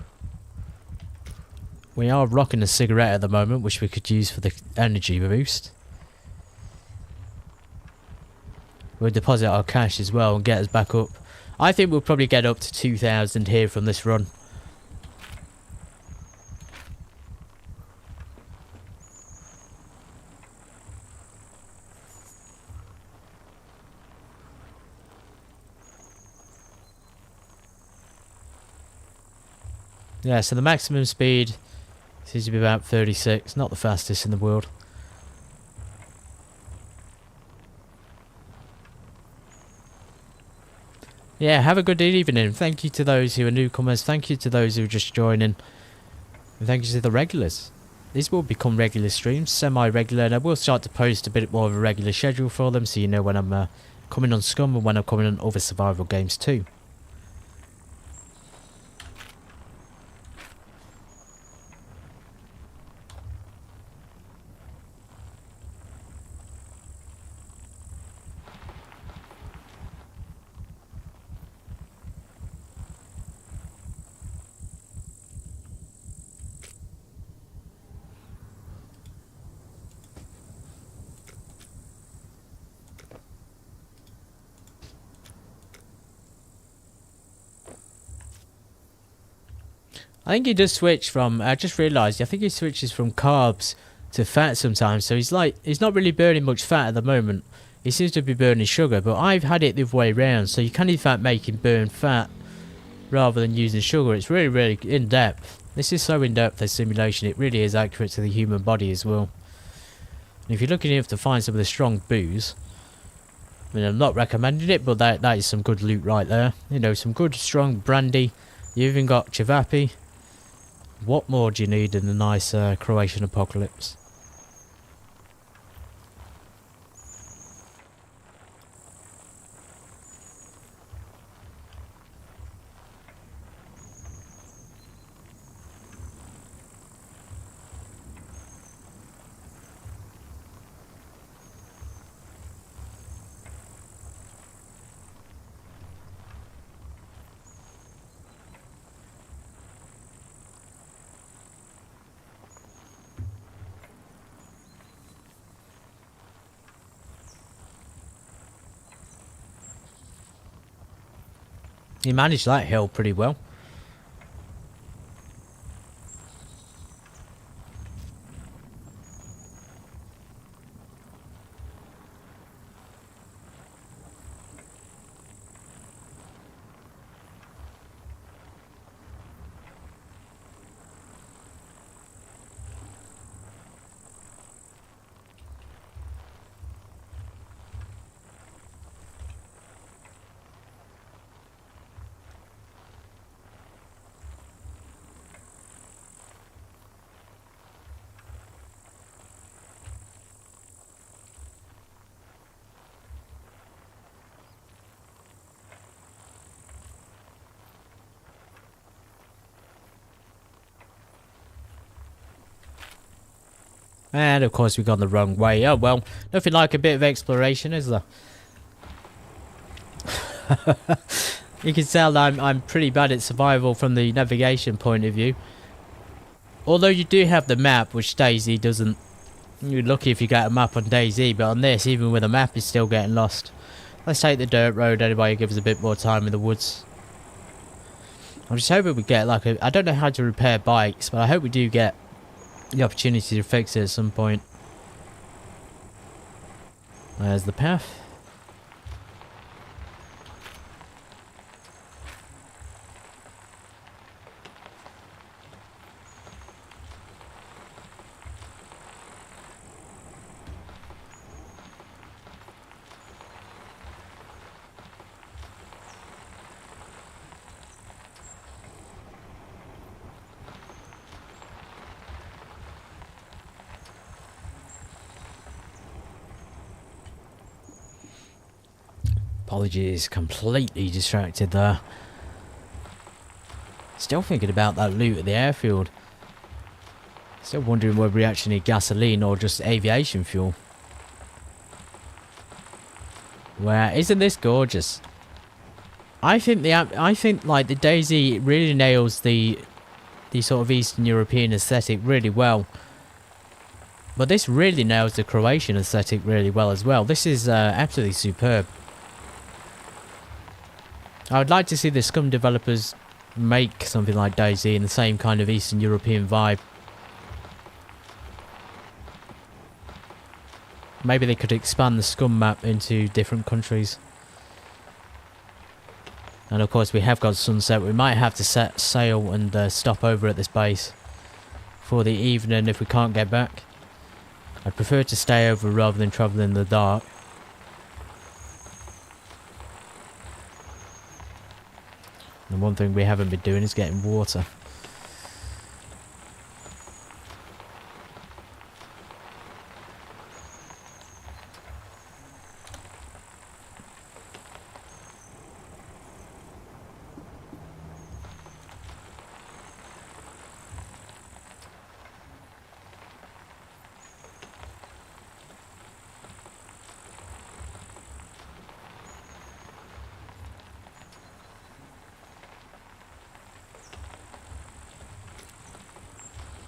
Speaker 1: we are rocking a cigarette at the moment, which we could use for the energy boost. We'll deposit our cash as well and get us back up. I think we'll probably get up to 2,000 here from this run. Yeah, so the maximum speed seems to be about 36. Not the fastest in the world. Yeah, have a good evening. Thank you to those who are newcomers. Thank you to those who are just joining. And thank you to the regulars. These will become regular streams, semi-regular, and I will start to post a bit more of a regular schedule for them, so you know when I'm coming on Scum and when I'm coming on other survival games too. I think he does switch from, I just realised, I think he switches from carbs to fat sometimes. So he's not really burning much fat at the moment. He seems to be burning sugar, but I've had it the other way around. So you can in fact make him burn fat rather than using sugar. It's really, really in-depth. This is so in-depth, this simulation. It really is accurate to the human body as well. And if you're looking here to find some of the strong booze, I mean, I'm not recommending it, but that is some good loot right there. You know, some good strong brandy. You even got Chavapi. What more do you need in a nice Croatian apocalypse? He managed that hill pretty well. And of course we've gone the wrong way. Oh well, nothing like a bit of exploration, is there? You can tell I'm pretty bad at survival from the navigation point of view. Although you do have the map, which Daisy doesn't. You're lucky if you get a map on Daisy, but on this, even with a map, it's still getting lost. Let's take the dirt road anyway, give us a bit more time in the woods. I'm just hoping we get like a... I don't know how to repair bikes, but I hope we do get the opportunity to fix it at some point. There's the path. Apologies, completely distracted there. Still thinking about that loot at the airfield. Still wondering whether we actually need gasoline or just aviation fuel. Wow, isn't this gorgeous? I think like the Daisy really nails the sort of Eastern European aesthetic really well. But this really nails the Croatian aesthetic really well as well. This is absolutely superb. I would like to see the Scum developers make something like Daisy in the same kind of Eastern European vibe. Maybe they could expand the Scum map into different countries. And of course we have got sunset. We might have to set sail and stop over at this base for the evening if we can't get back. I'd prefer to stay over rather than travel in the dark. And one thing we haven't been doing is getting water.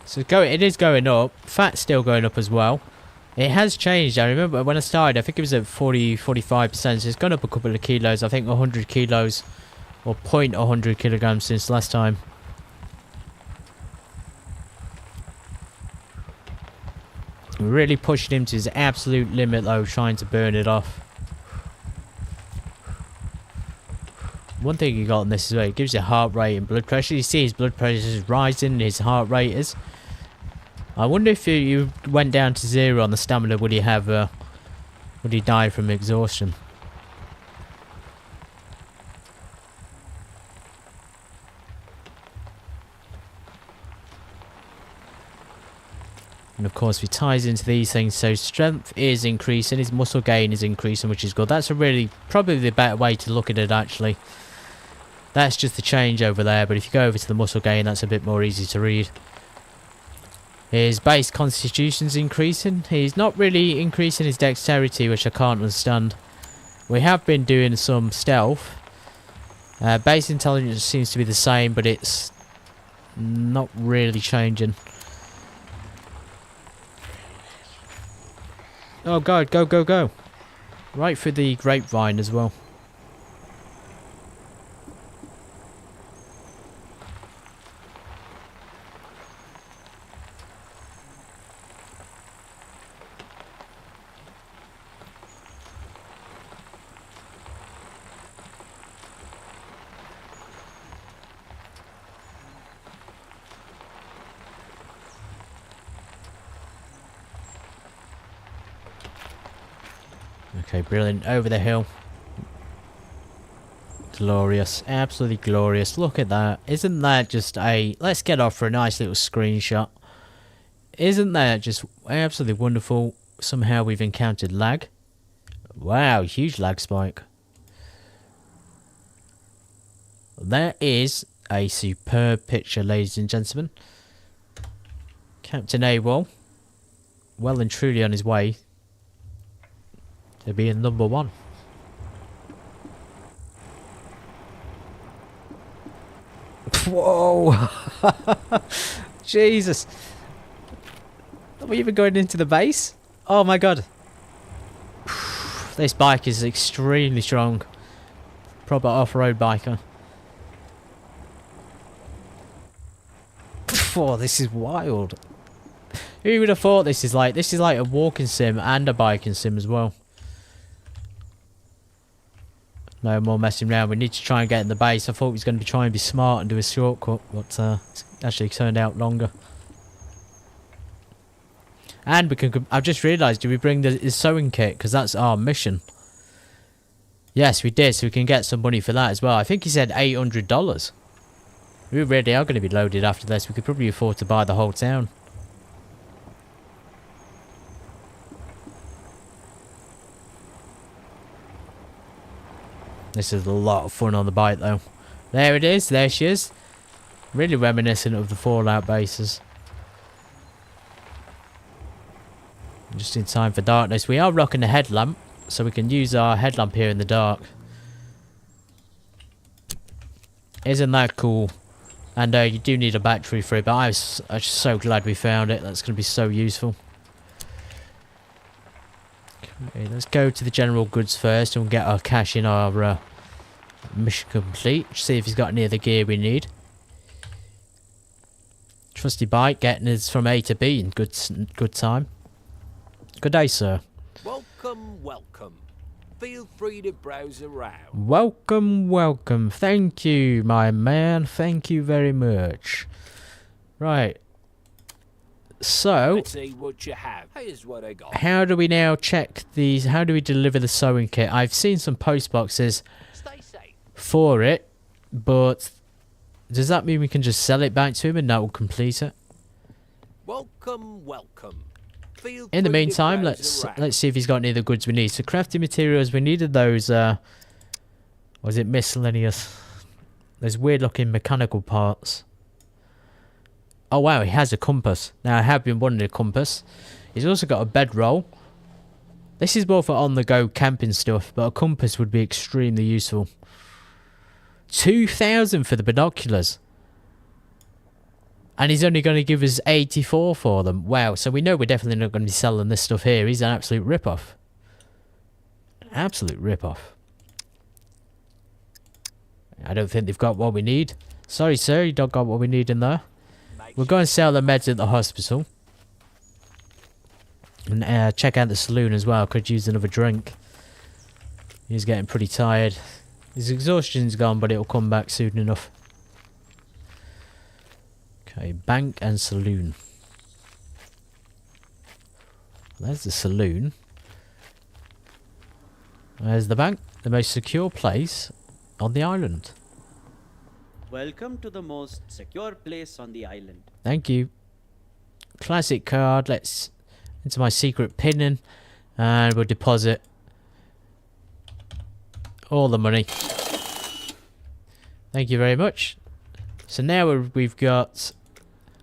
Speaker 1: So it is going up. Fat's still going up as well. It has changed. I remember when I started, I think it was at 45%. So it's gone up a couple of kilos. I think 100 kilos or 0.100 kilograms since last time. We're really pushing him to his absolute limit though, trying to burn it off. One thing you got on this is it gives you heart rate and blood pressure. You see his blood pressure is rising, his heart rate is. I wonder if you went down to 0 on the stamina, would he die from exhaustion? And of course he ties into these things, so strength is increasing, his muscle gain is increasing, which is good. That's probably the better way to look at it actually. That's just the change over there, but if you go over to the muscle gain, that's a bit more easy to read. His base constitution's increasing. He's not really increasing his dexterity, which I can't understand. We have been doing some stealth. Base intelligence seems to be the same, but it's not really changing. Oh god, go, go, go. Right through the grapevine as well. Okay, brilliant. Over the hill. Glorious. Absolutely glorious. Look at that. Isn't that just a... Let's get off for a nice little screenshot. Isn't that just absolutely wonderful? Somehow we've encountered lag. Wow, huge lag spike. That is a superb picture, ladies and gentlemen. Captain AWOL, well and truly on his way to being number one. Whoa! Jesus! Are we even going into the base? Oh my god! This bike is extremely strong. Proper off-road biker. Oh, this is wild. Who would have thought this is like a walking sim and a biking sim as well. No more messing around. We need to try and get in the base. I thought we was going to be trying to be smart and do a shortcut, but it's actually turned out longer. And we can. I've just realised, do we bring the sewing kit? Because that's our mission. Yes, we did. So we can get some money for that as well. I think he said $800. We really are going to be loaded after this. We could probably afford to buy the whole town. This is a lot of fun on the bike though. There it is. There she is. Really reminiscent of the Fallout bases. Just in time for darkness. We are rocking a headlamp, so we can use our headlamp here in the dark. Isn't that cool? And you do need a battery for it, but I'm just so glad we found it. That's going to be so useful. Okay, let's go to the general goods first and we'll get our cash in our mission complete. See if he's got any of the gear we need. Trusty bike getting us from A to B in good time. Good day, sir.
Speaker 3: Welcome, welcome. Feel free to browse around.
Speaker 1: Welcome, welcome. Thank you, my man. Thank you very much. Right. So,
Speaker 3: Let's see what you have. Here's what I got.
Speaker 1: how do we now check these? How do we deliver the sewing kit? I've seen some post boxes
Speaker 3: Stay safe.
Speaker 1: for it, but does that mean we can just sell it back to him and that will complete it?
Speaker 3: Welcome, welcome. Feel
Speaker 1: In the
Speaker 3: free to
Speaker 1: meantime,
Speaker 3: browse
Speaker 1: let's
Speaker 3: around.
Speaker 1: see if he's got any of the goods we need. So crafting materials, we needed those. Was it miscellaneous? Those weird looking mechanical parts. Oh wow, he has a compass. Now I have been wanting a compass. He's also got a bedroll. This is more for on the go camping stuff, but a compass would be extremely useful. 2,000 for the binoculars. And he's only going to give us 84 for them. Wow, so we know we're definitely not going to be selling this stuff here. He's an absolute rip-off. An absolute rip-off. I don't think they've got what we need. Sorry, sir, you don't got what we need in there. We'll go and sell the meds at the hospital. And check out the saloon as well. Could use another drink. He's getting pretty tired. His exhaustion's gone, but it'll come back soon enough. Okay, bank and saloon. There's the saloon. There's the bank. The most secure place on the island.
Speaker 4: Welcome to the most secure place on the island.
Speaker 1: Thank you. Classic card. Let's into my secret pinning, and we'll deposit all the money. Thank you very much. So now we've got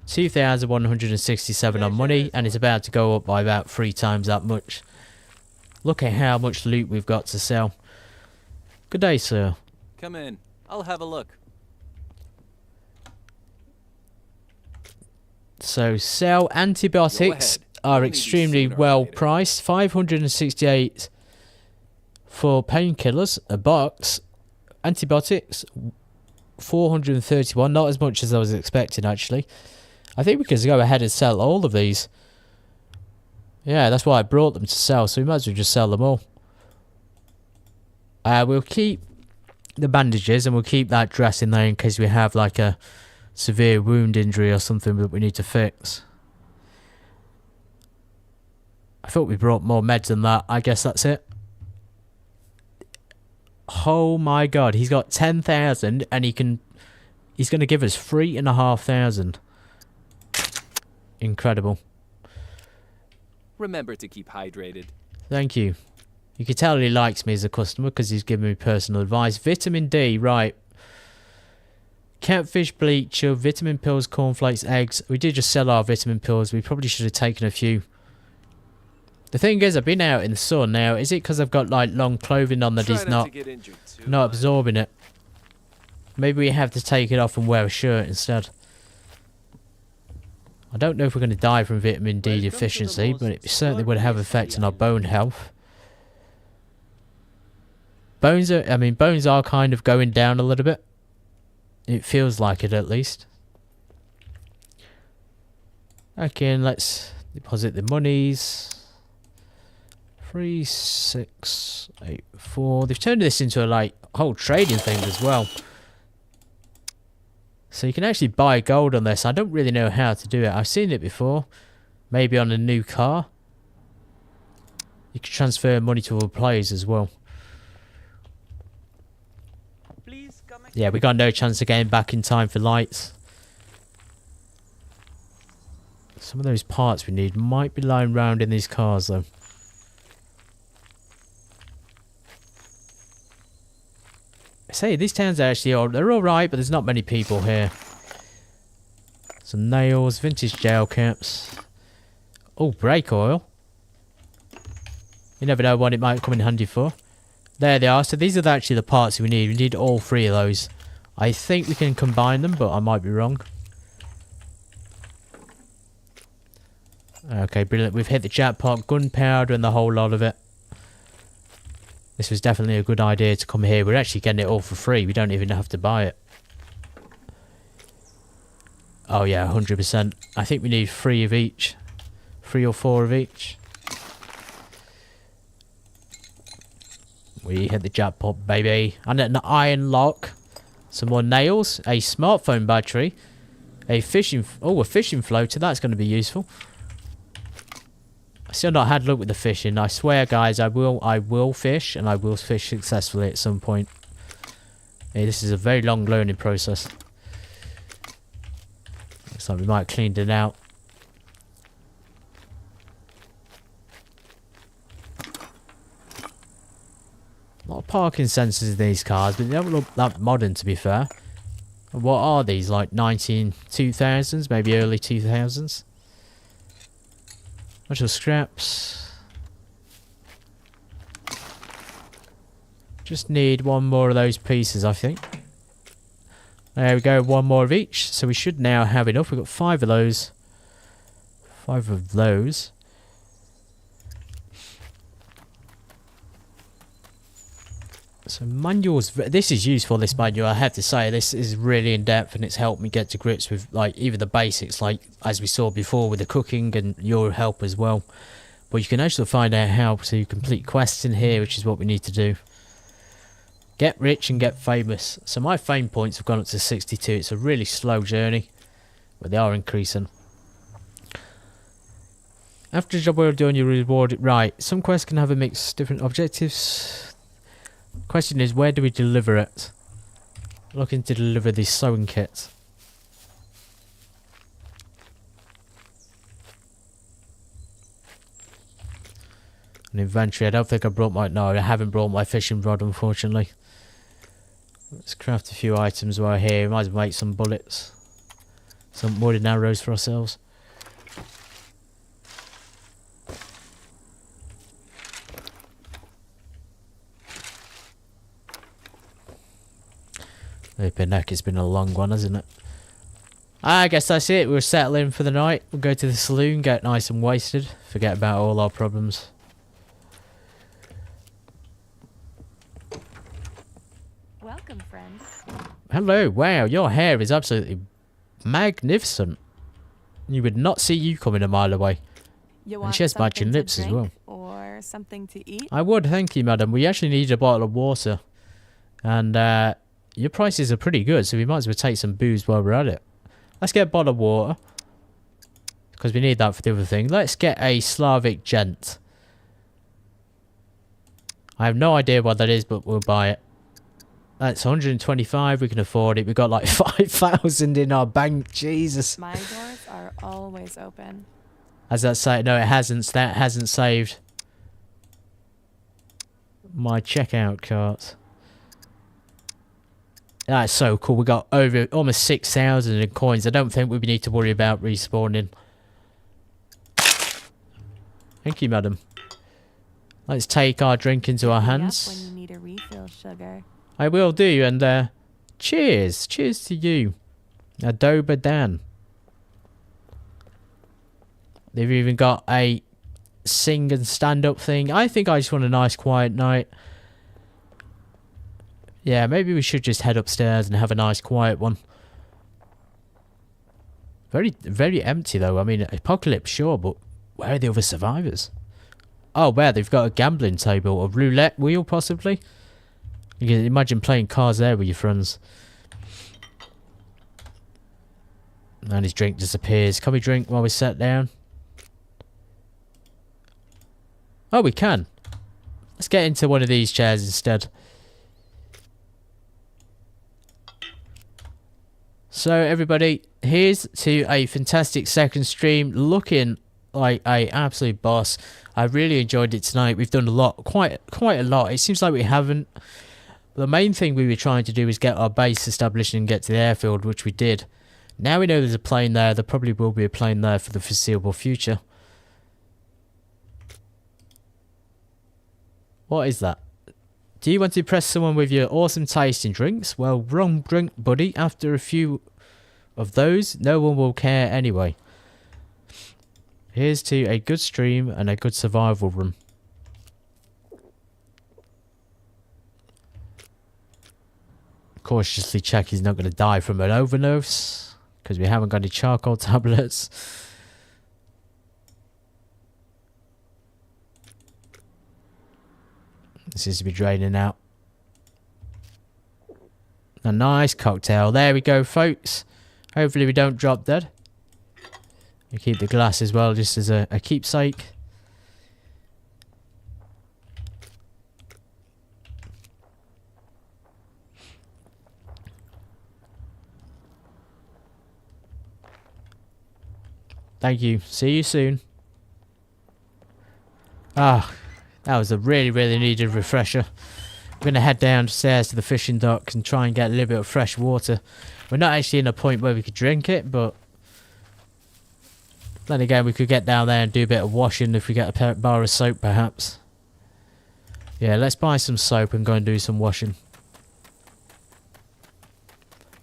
Speaker 1: 2,167 on money, and it's about to go up by about 3 times that much. Look at how much loot we've got to sell. Good day, sir.
Speaker 5: Come in. I'll have a look.
Speaker 1: So sell antibiotics are extremely well priced. 568 for painkillers, a box. Antibiotics 431, not as much as I was expecting actually. I think we could go ahead and sell all of these. Yeah, that's why I brought them to sell, so we might as well just sell them all. We'll keep the bandages and we'll keep that dress in there in case we have like a severe wound injury or something that we need to fix. I thought we brought more meds than that. I guess that's it. Oh my god, he's got 10,000 and he's going to give us 3,500. Incredible.
Speaker 5: Remember to keep hydrated.
Speaker 1: Thank you. You can tell he likes me as a customer because he's giving me personal advice. Vitamin D, right. Catfish bleach, vitamin pills, cornflakes, eggs. We did just sell our vitamin pills. We probably should have taken a few. The thing is, I've been out in the sun now. Is it because I've got like long clothing on that he's not absorbing it? Maybe we have to take it off and wear a shirt instead. I don't know if we're going to die from vitamin D deficiency, but it certainly would have effect on our bone health. Bones are kind of going down a little bit. It feels like it, at least. Okay, let's deposit the monies. 3, 6, 8, 4. They've turned this into a like whole trading thing as well. So you can actually buy gold on this. I don't really know how to do it. I've seen it before. Maybe on a new car. You can transfer money to other players as well. Yeah, we got no chance of getting back in time for lights. Some of those parts we need might be lying around in these cars though. I say, these towns are actually they're alright, but there's not many people here. Some nails, vintage gel caps. Oh, brake oil. You never know what it might come in handy for. There they are. So these are actually the parts we need. We need all 3 of those. I think we can combine them, but I might be wrong. Okay, brilliant. We've hit the jackpot, gunpowder and the whole lot of it. This was definitely a good idea to come here. We're actually getting it all for free. We don't even have to buy it. Oh yeah, 100%. I think we need 3 of each. 3 or 4 of each. We hit the jackpot, baby. And an iron lock. Some more nails. A smartphone battery. A fishing floater. That's going to be useful. I still not had luck with the fishing. I swear, guys, I will fish, and I will fish successfully at some point. Yeah, this is a very long learning process. Looks like we might have cleaned it out. A lot of parking sensors in these cars, but they don't look that modern, to be fair. What are these, like 2000s, maybe early 2000s? Bunch of scraps. Just need 1 more of those pieces, I think. There we go, 1 more of each. So we should now have enough. We've got 5 of those. 5 of those. So manuals, this is useful, this manual, I have to say. This is really in depth and it's helped me get to grips with like even the basics, like as we saw before with the cooking and your help as well. But you can actually find out how to complete quests in here, which is what we need to do. Get rich and get famous. So my fame points have gone up to 62. It's a really slow journey, but they are increasing. After the job well done, you're rewarded. Right, some quests can have a mix of different objectives. Question is, where do we deliver it? Looking to deliver this sewing kit. An inventory. I don't think I brought my... No, I haven't brought my fishing rod, unfortunately. Let's craft a few items while we're here. We might as well make some bullets. Some wooden arrows for ourselves. Flipping heck, it's been a long one, hasn't it? I guess that's it. We're settling for the night. We'll go to the saloon, get nice and wasted. Forget about all our problems.
Speaker 6: Welcome, friends.
Speaker 1: Hello. Wow, your hair is absolutely magnificent. You would not see you coming a mile away. And she has matching lips as well.
Speaker 6: Or something to eat?
Speaker 1: I would, thank you, madam. We actually need a bottle of water. And, your prices are pretty good, so we might as well take some booze while we're at it. Let's get a bottle of water. Because we need that for the other thing. Let's get a Slavic gent. I have no idea what that is, but we'll buy it. That's 125. We can afford it. We got like 5,000 in our bank. Jesus.
Speaker 6: My doors are always open.
Speaker 1: As that say, no, it hasn't. That hasn't saved my checkout cart. That's so cool. We got over almost 6,000 in coins. I don't think we need to worry about respawning. Thank you, madam. Let's take our drink into our
Speaker 6: Hit me up
Speaker 1: hands.
Speaker 6: when you need a refill, sugar.
Speaker 1: I will do, and cheers. Cheers to you. Adoba Dan. They've even got a sing and stand up thing. I think I just want a nice quiet night. Yeah, maybe we should just head upstairs and have a nice quiet one. Very, very empty though. I mean, apocalypse, sure, but where are the other survivors? Oh, where? They've got a gambling table, a roulette wheel possibly. You can imagine playing cards there with your friends. And his drink disappears. Can we drink while we sit down? Oh, we can. Let's get into one of these chairs instead. So everybody, here's to a fantastic second stream. Looking like a absolute boss. I really enjoyed it tonight. We've done a lot, quite a lot. It seems like we haven't. The main thing we were trying to do is get our base established and get to the airfield, which we did. Now we know there's a plane there. There probably will be a plane there for the foreseeable future. What is that? Do you want to impress someone with your awesome tasting drinks? Well, wrong drink, buddy. After a few of those, no one will care anyway. Here's to a good stream and a good survival room. Cautiously check he's not going to die from an overdose, because we haven't got any charcoal tablets. It seems to be draining out. A nice cocktail. There we go, folks. Hopefully we don't drop dead. We keep the glass as well, just as a keepsake. Thank you. See you soon. Ah, that was a really, really needed refresher. We're going to head downstairs to the fishing dock and try and get a little bit of fresh water. We're not actually in a point where we could drink it, but then again, we could get down there and do a bit of washing if we get a bar of soap, perhaps. Yeah, let's buy some soap and go and do some washing.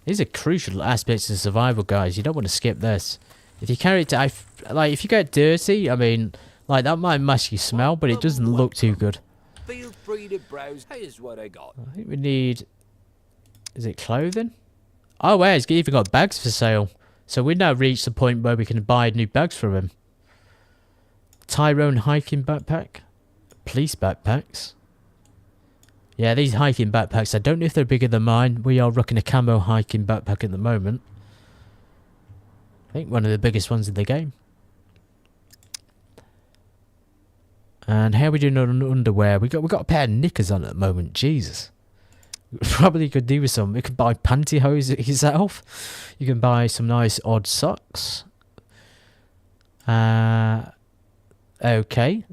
Speaker 1: These are crucial aspects of survival, guys. You don't want to skip this. If you carry it to, like, if you get dirty, I mean, like, that might mess you smell, but it doesn't look too good.
Speaker 3: Feel free to browse. Here's what I got.
Speaker 1: I think we need, is it clothing? Oh, wait, he's even got bags for sale. So we've now reached the point where we can buy new bags from him. Tyrone hiking backpack. Police backpacks. Yeah, these hiking backpacks, I don't know if they're bigger than mine. We are rocking a camo hiking backpack at the moment. I think one of the biggest ones in the game. And how are we doing on underwear? We got a pair of knickers on at the moment. Jesus. Probably could do with some. You could buy pantyhose yourself. You can buy some nice odd socks. Okay.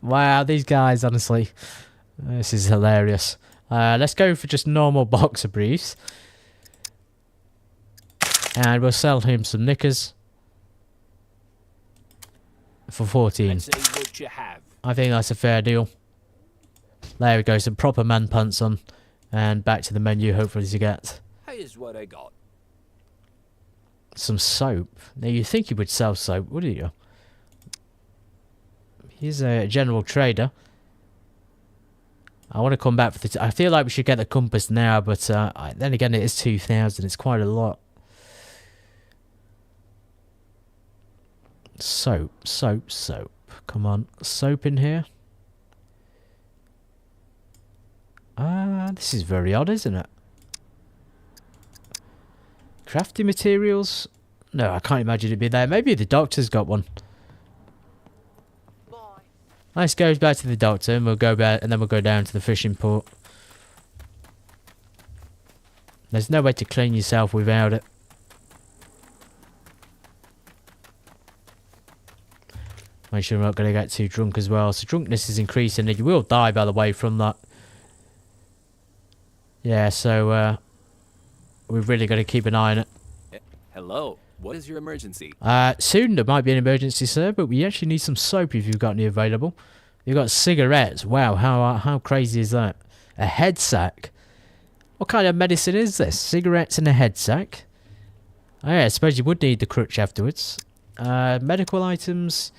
Speaker 1: Wow, these guys, honestly. This is hilarious. Let's go for just normal boxer briefs. And we'll sell him some knickers. For 14.
Speaker 3: Let's see what you have.
Speaker 1: I think that's a fair deal. There we go, some proper man pants on. And back to the menu, hopefully, to get
Speaker 3: Here's what I got.
Speaker 1: some soap. Now, you think you would sell soap, wouldn't you? He's a general trader. I want to come back for the... I feel like we should get the compass now, but then again, it is 2,000. It's quite a lot. Soap. Come on, soap in here. This is very odd, isn't it? Crafting materials? No, I can't imagine it'd be there. Maybe the doctor's got one. Let's go back to the doctor and we'll go back, and then we'll go down to the fishing port. There's no way to clean yourself without it. Make sure we're not going to get too drunk as well. So drunkenness is increasing, and you will die, by the way, from that. Yeah, so we've really got to keep an eye on it.
Speaker 5: Hello. What is your emergency?
Speaker 1: Soon there might be an emergency, sir, but we actually need some soap if you've got any available. You've got cigarettes. Wow, how crazy is that? A head sack? What kind of medicine is this? Cigarettes and a head sack? Oh yeah, I suppose you would need the crutch afterwards. Medical items.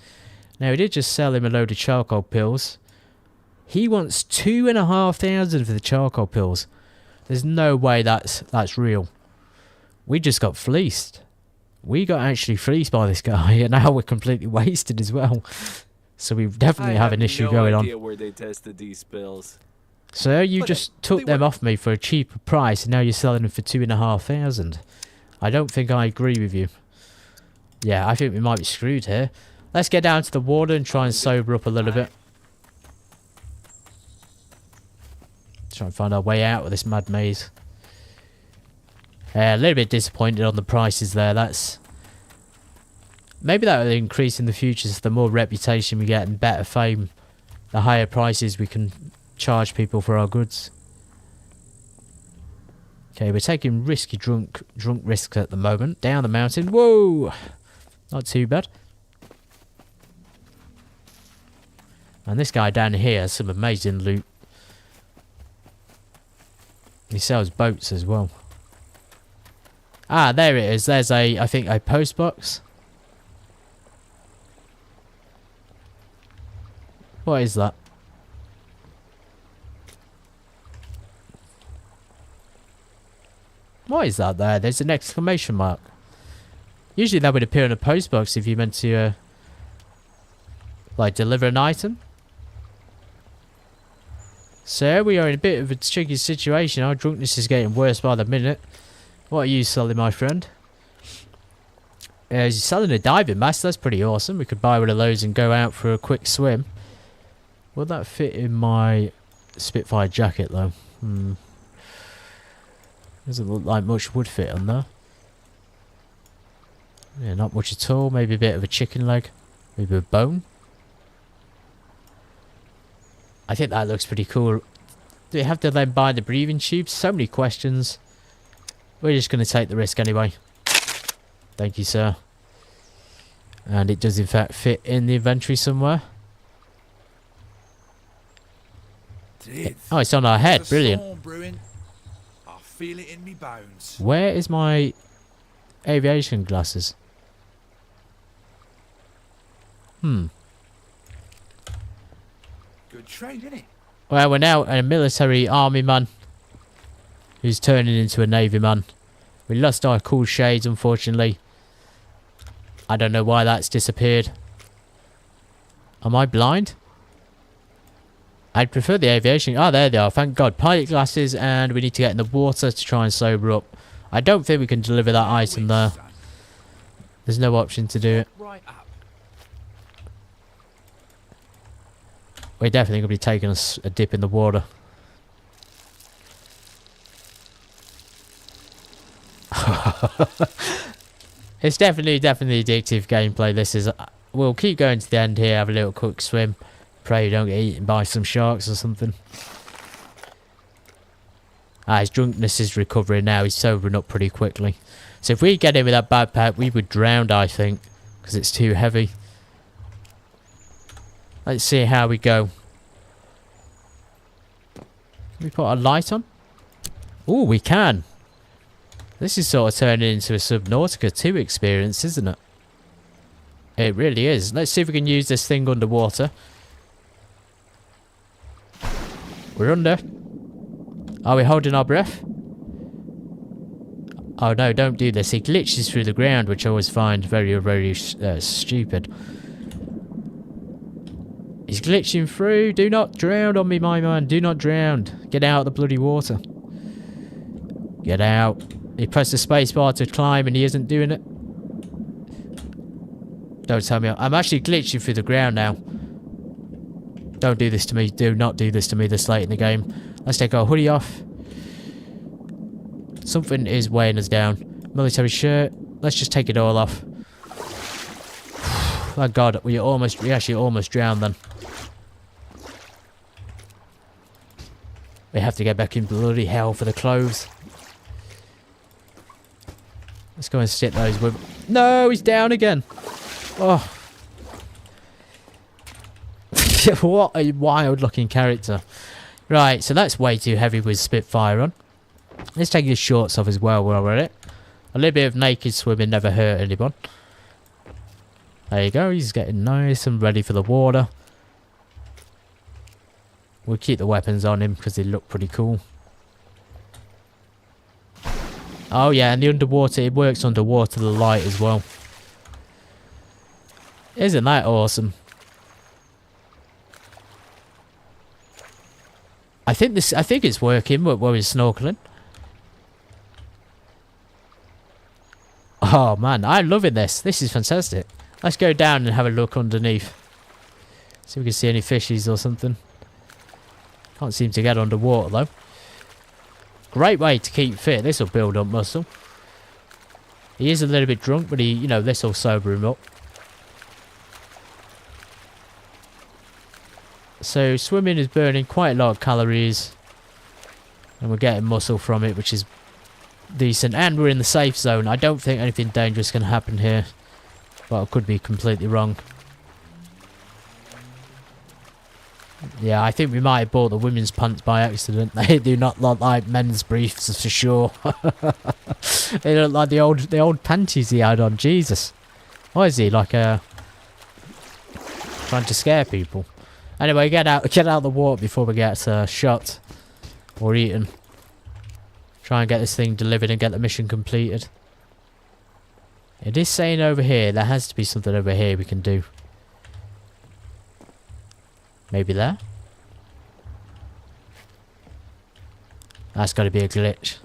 Speaker 1: Now, we did just sell him a load of charcoal pills. He wants 2,500 for the charcoal pills. There's no way that's real. We just got fleeced. We got actually fleeced by this guy, and now we're completely wasted as well. So we definitely have an issue going on.
Speaker 5: I have no idea where they tested these pills.
Speaker 1: Sir, you just took them off me for a cheaper price, and now you're selling them for 2,500. I don't think I agree with you. Yeah, I think we might be screwed here. Let's get down to the water and try and sober up a little bit. Try and find our way out of this mad maze. A little bit disappointed on the prices there. Maybe that will increase in the future. So the more reputation we get and better fame, the higher prices we can charge people for our goods. Okay, we're taking risky drunk risks at the moment. Down the mountain. Whoa! Not too bad. And this guy down here has some amazing loot. He sells boats as well. Ah, there it is. There's I think a post box. What is that? What is that there? There's an exclamation mark. Usually that would appear in a post box if you meant to, like, deliver an item. Sir, we are in a bit of a tricky situation. Our drunkenness is getting worse by the minute. What are you selling, my friend? You're selling a diving mask. That's pretty awesome. We could buy one of those and go out for a quick swim. Would that fit in my Spitfire jacket, though? Doesn't look like much would fit on there. Yeah, not much at all. Maybe a bit of a chicken leg. Maybe a bone. I think that looks pretty cool. Do we have to then buy the breathing tubes? So many questions. We're just going to take the risk anyway. Thank you, sir. And it does in fact fit in the inventory somewhere. Oh, it's on our head. Brilliant.
Speaker 7: I feel it in me bones.
Speaker 1: Where is my aviation glasses?
Speaker 7: Good trade, innit?
Speaker 1: Well, we're now a military army man who's turning into a navy man. We lost our cool shades, unfortunately. I don't know why that's disappeared. Am I blind? I'd prefer the aviation. Oh, there they are. Thank God. Pilot glasses, and we need to get in the water to try and sober up. I don't think we can deliver that item there. There's no option to do it.
Speaker 7: Right up.
Speaker 1: We're definitely going to be taking a dip in the water. It's definitely addictive gameplay. This is. We'll keep going to the end here. Have a little quick swim. Pray you don't get eaten by some sharks or something. His drunkenness is recovering now. He's sobering up pretty quickly. So if we get in with that backpack, we would drown, I think, because it's too heavy. Let's see how we go. Can we put a light on? Oh, we can. This is sort of turning into a Subnautica 2 experience, isn't it? It really is. Let's see if we can use this thing underwater. We're under. Are we holding our breath? Oh no, don't do this. It glitches through the ground, which I always find very stupid. He's glitching through. Do not drown on me, my man. Do not drown. Get out of the bloody water. Get out. He pressed the spacebar to climb and he isn't doing it. Don't tell me. I'm actually glitching through the ground now. Don't do this to me. Do not do this to me this late in the game. Let's take our hoodie off. Something is weighing us down. Military shirt. Let's just take it all off. Thank God, we actually almost drowned then. We have to get back in bloody hell for the clothes. Let's go and stick those with... No, he's down again. Oh. What a wild looking character. Right, so that's way too heavy with Spitfire on. Let's take his shorts off as well while we're at it. A little bit of naked swimming never hurt anyone. There you go, he's getting nice and ready for the water. We'll keep the weapons on him because they look pretty cool. Oh yeah, and the underwater, it works underwater, the light as well. Isn't that awesome? I think it's working while we're snorkeling. Oh man, I'm loving this. This is fantastic. Let's go down and have a look underneath. See if we can see any fishies or something. Can't seem to get underwater though. Great way to keep fit. This will build up muscle. He is a little bit drunk, but this will sober him up. So swimming is burning quite a lot of calories. And we're getting muscle from it, which is decent. And we're in the safe zone. I don't think anything dangerous can happen here. But I could be completely wrong. Yeah, I think we might have bought the women's pants by accident. They do not look like men's briefs for sure. They look like the old panties he had on. Jesus. Why is he like trying to scare people? Anyway, get out of the water before we get shot or eaten. Try and get this thing delivered and get the mission completed. It is saying over here, there has to be something over here we can do. Maybe there? That's got to be a glitch.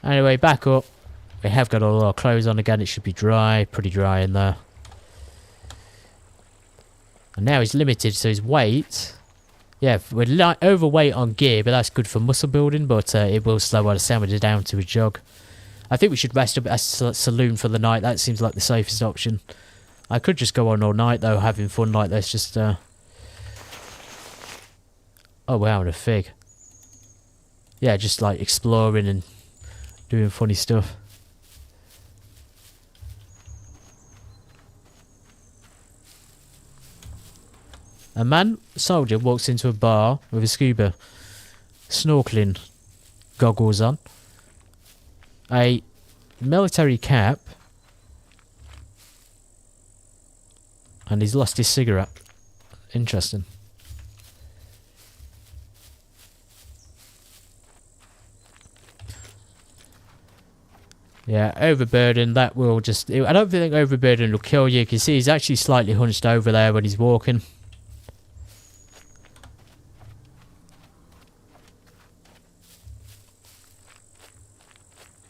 Speaker 1: Anyway, back up. We have got all our clothes on again. It should be dry, pretty dry in there. And now he's limited, so his weight... Yeah, we're overweight on gear, but that's good for muscle building, but it will slow our stamina down to a jog. I think we should rest up at a saloon for the night. That seems like the safest option. I could just go on all night, though, having fun like this. Just, Oh, wow, and a fig. Yeah, just, like, exploring and doing funny stuff. A man, soldier, walks into a bar with a scuba snorkeling goggles on, a military cap, and he's lost his cigarette. Interesting. Yeah, overburden, that will just... I don't think overburden will kill you. You can see he's actually slightly hunched over there when he's walking.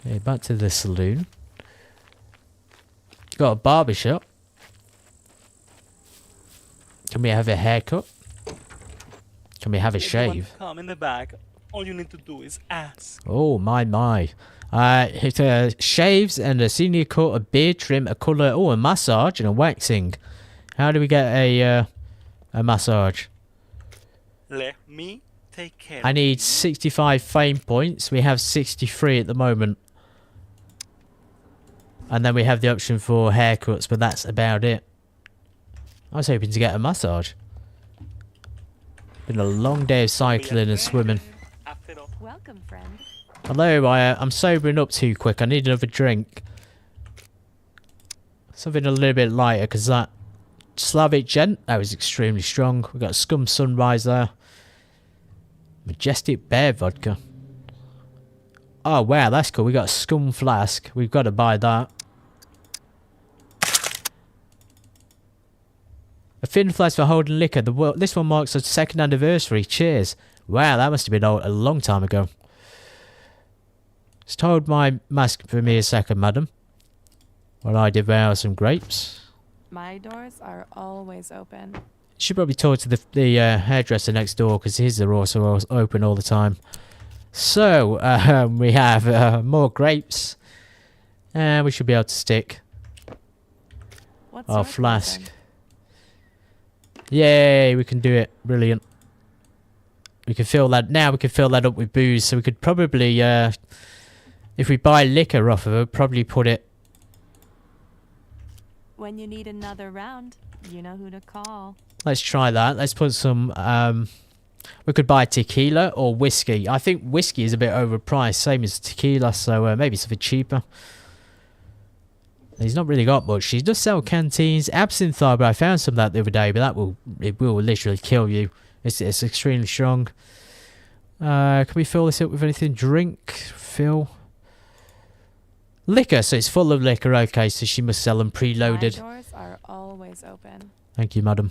Speaker 1: Okay, back to the saloon. Got a barber shop. Can we have a haircut? Can we have a shave?
Speaker 8: Come in the back. All you need to do is ask.
Speaker 1: Oh my. It shaves and a senior cut, a beard trim, a colour, a massage and a waxing. How do we get a massage?
Speaker 8: Let me take care.
Speaker 1: I need 65 fame points. We have 63 at the moment. And then we have the option for haircuts, but that's about it. I was hoping to get a massage. Been a long day of cycling and swimming.
Speaker 6: Welcome, friend.
Speaker 1: Hello, I'm sobering up too quick. I need another drink. Something a little bit lighter, because that Slavic Gent, that was extremely strong. We've got Scum Sunrise there. Majestic Bear Vodka. Oh, wow, that's cool. We got a Scum Flask. We've got to buy that. A thin flask for holding liquor. This one marks the 2nd anniversary. Cheers. Wow, that must have been a long time ago. Just hold my mask for me a second, madam, while I devour some grapes.
Speaker 6: My doors are always open.
Speaker 1: Should probably talk to the hairdresser next door, because his are also open all the time. So, we have more grapes. And we should be able to stick
Speaker 6: What's
Speaker 1: our
Speaker 6: your
Speaker 1: flask.
Speaker 6: concern?
Speaker 1: Yay, we can do it. Brilliant. We can fill that. Now we can fill that up with booze. So we could probably, if we buy liquor off of her, probably put it.
Speaker 6: When you need another round, you know who to call.
Speaker 1: Let's try that. Let's put some, we could buy tequila or whiskey. I think whiskey is a bit overpriced, same as tequila, so maybe something cheaper. He's not really got much. He does sell canteens. Absinthe, but I found some of that the other day, but it will literally kill you. It's extremely strong. Can we fill this up with anything? Drink, fill. Liquor, so it's full of liquor. Okay, so she must sell them preloaded.
Speaker 6: Side doors are always open.
Speaker 1: Thank you, madam.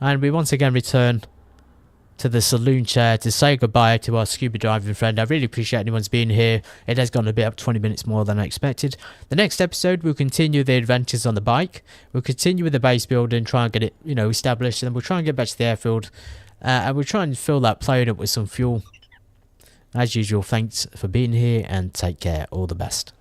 Speaker 1: And we once again return to the saloon chair to say goodbye to our scuba diving friend. I really appreciate anyone's being here. It has gone a bit up 20 minutes more than I expected. The next episode, we'll continue the adventures on the bike. We'll continue with the base building, try and get it, established. And then we'll try and get back to the airfield. And we'll try and fill that plane up with some fuel. As usual, thanks for being here and take care. All the best.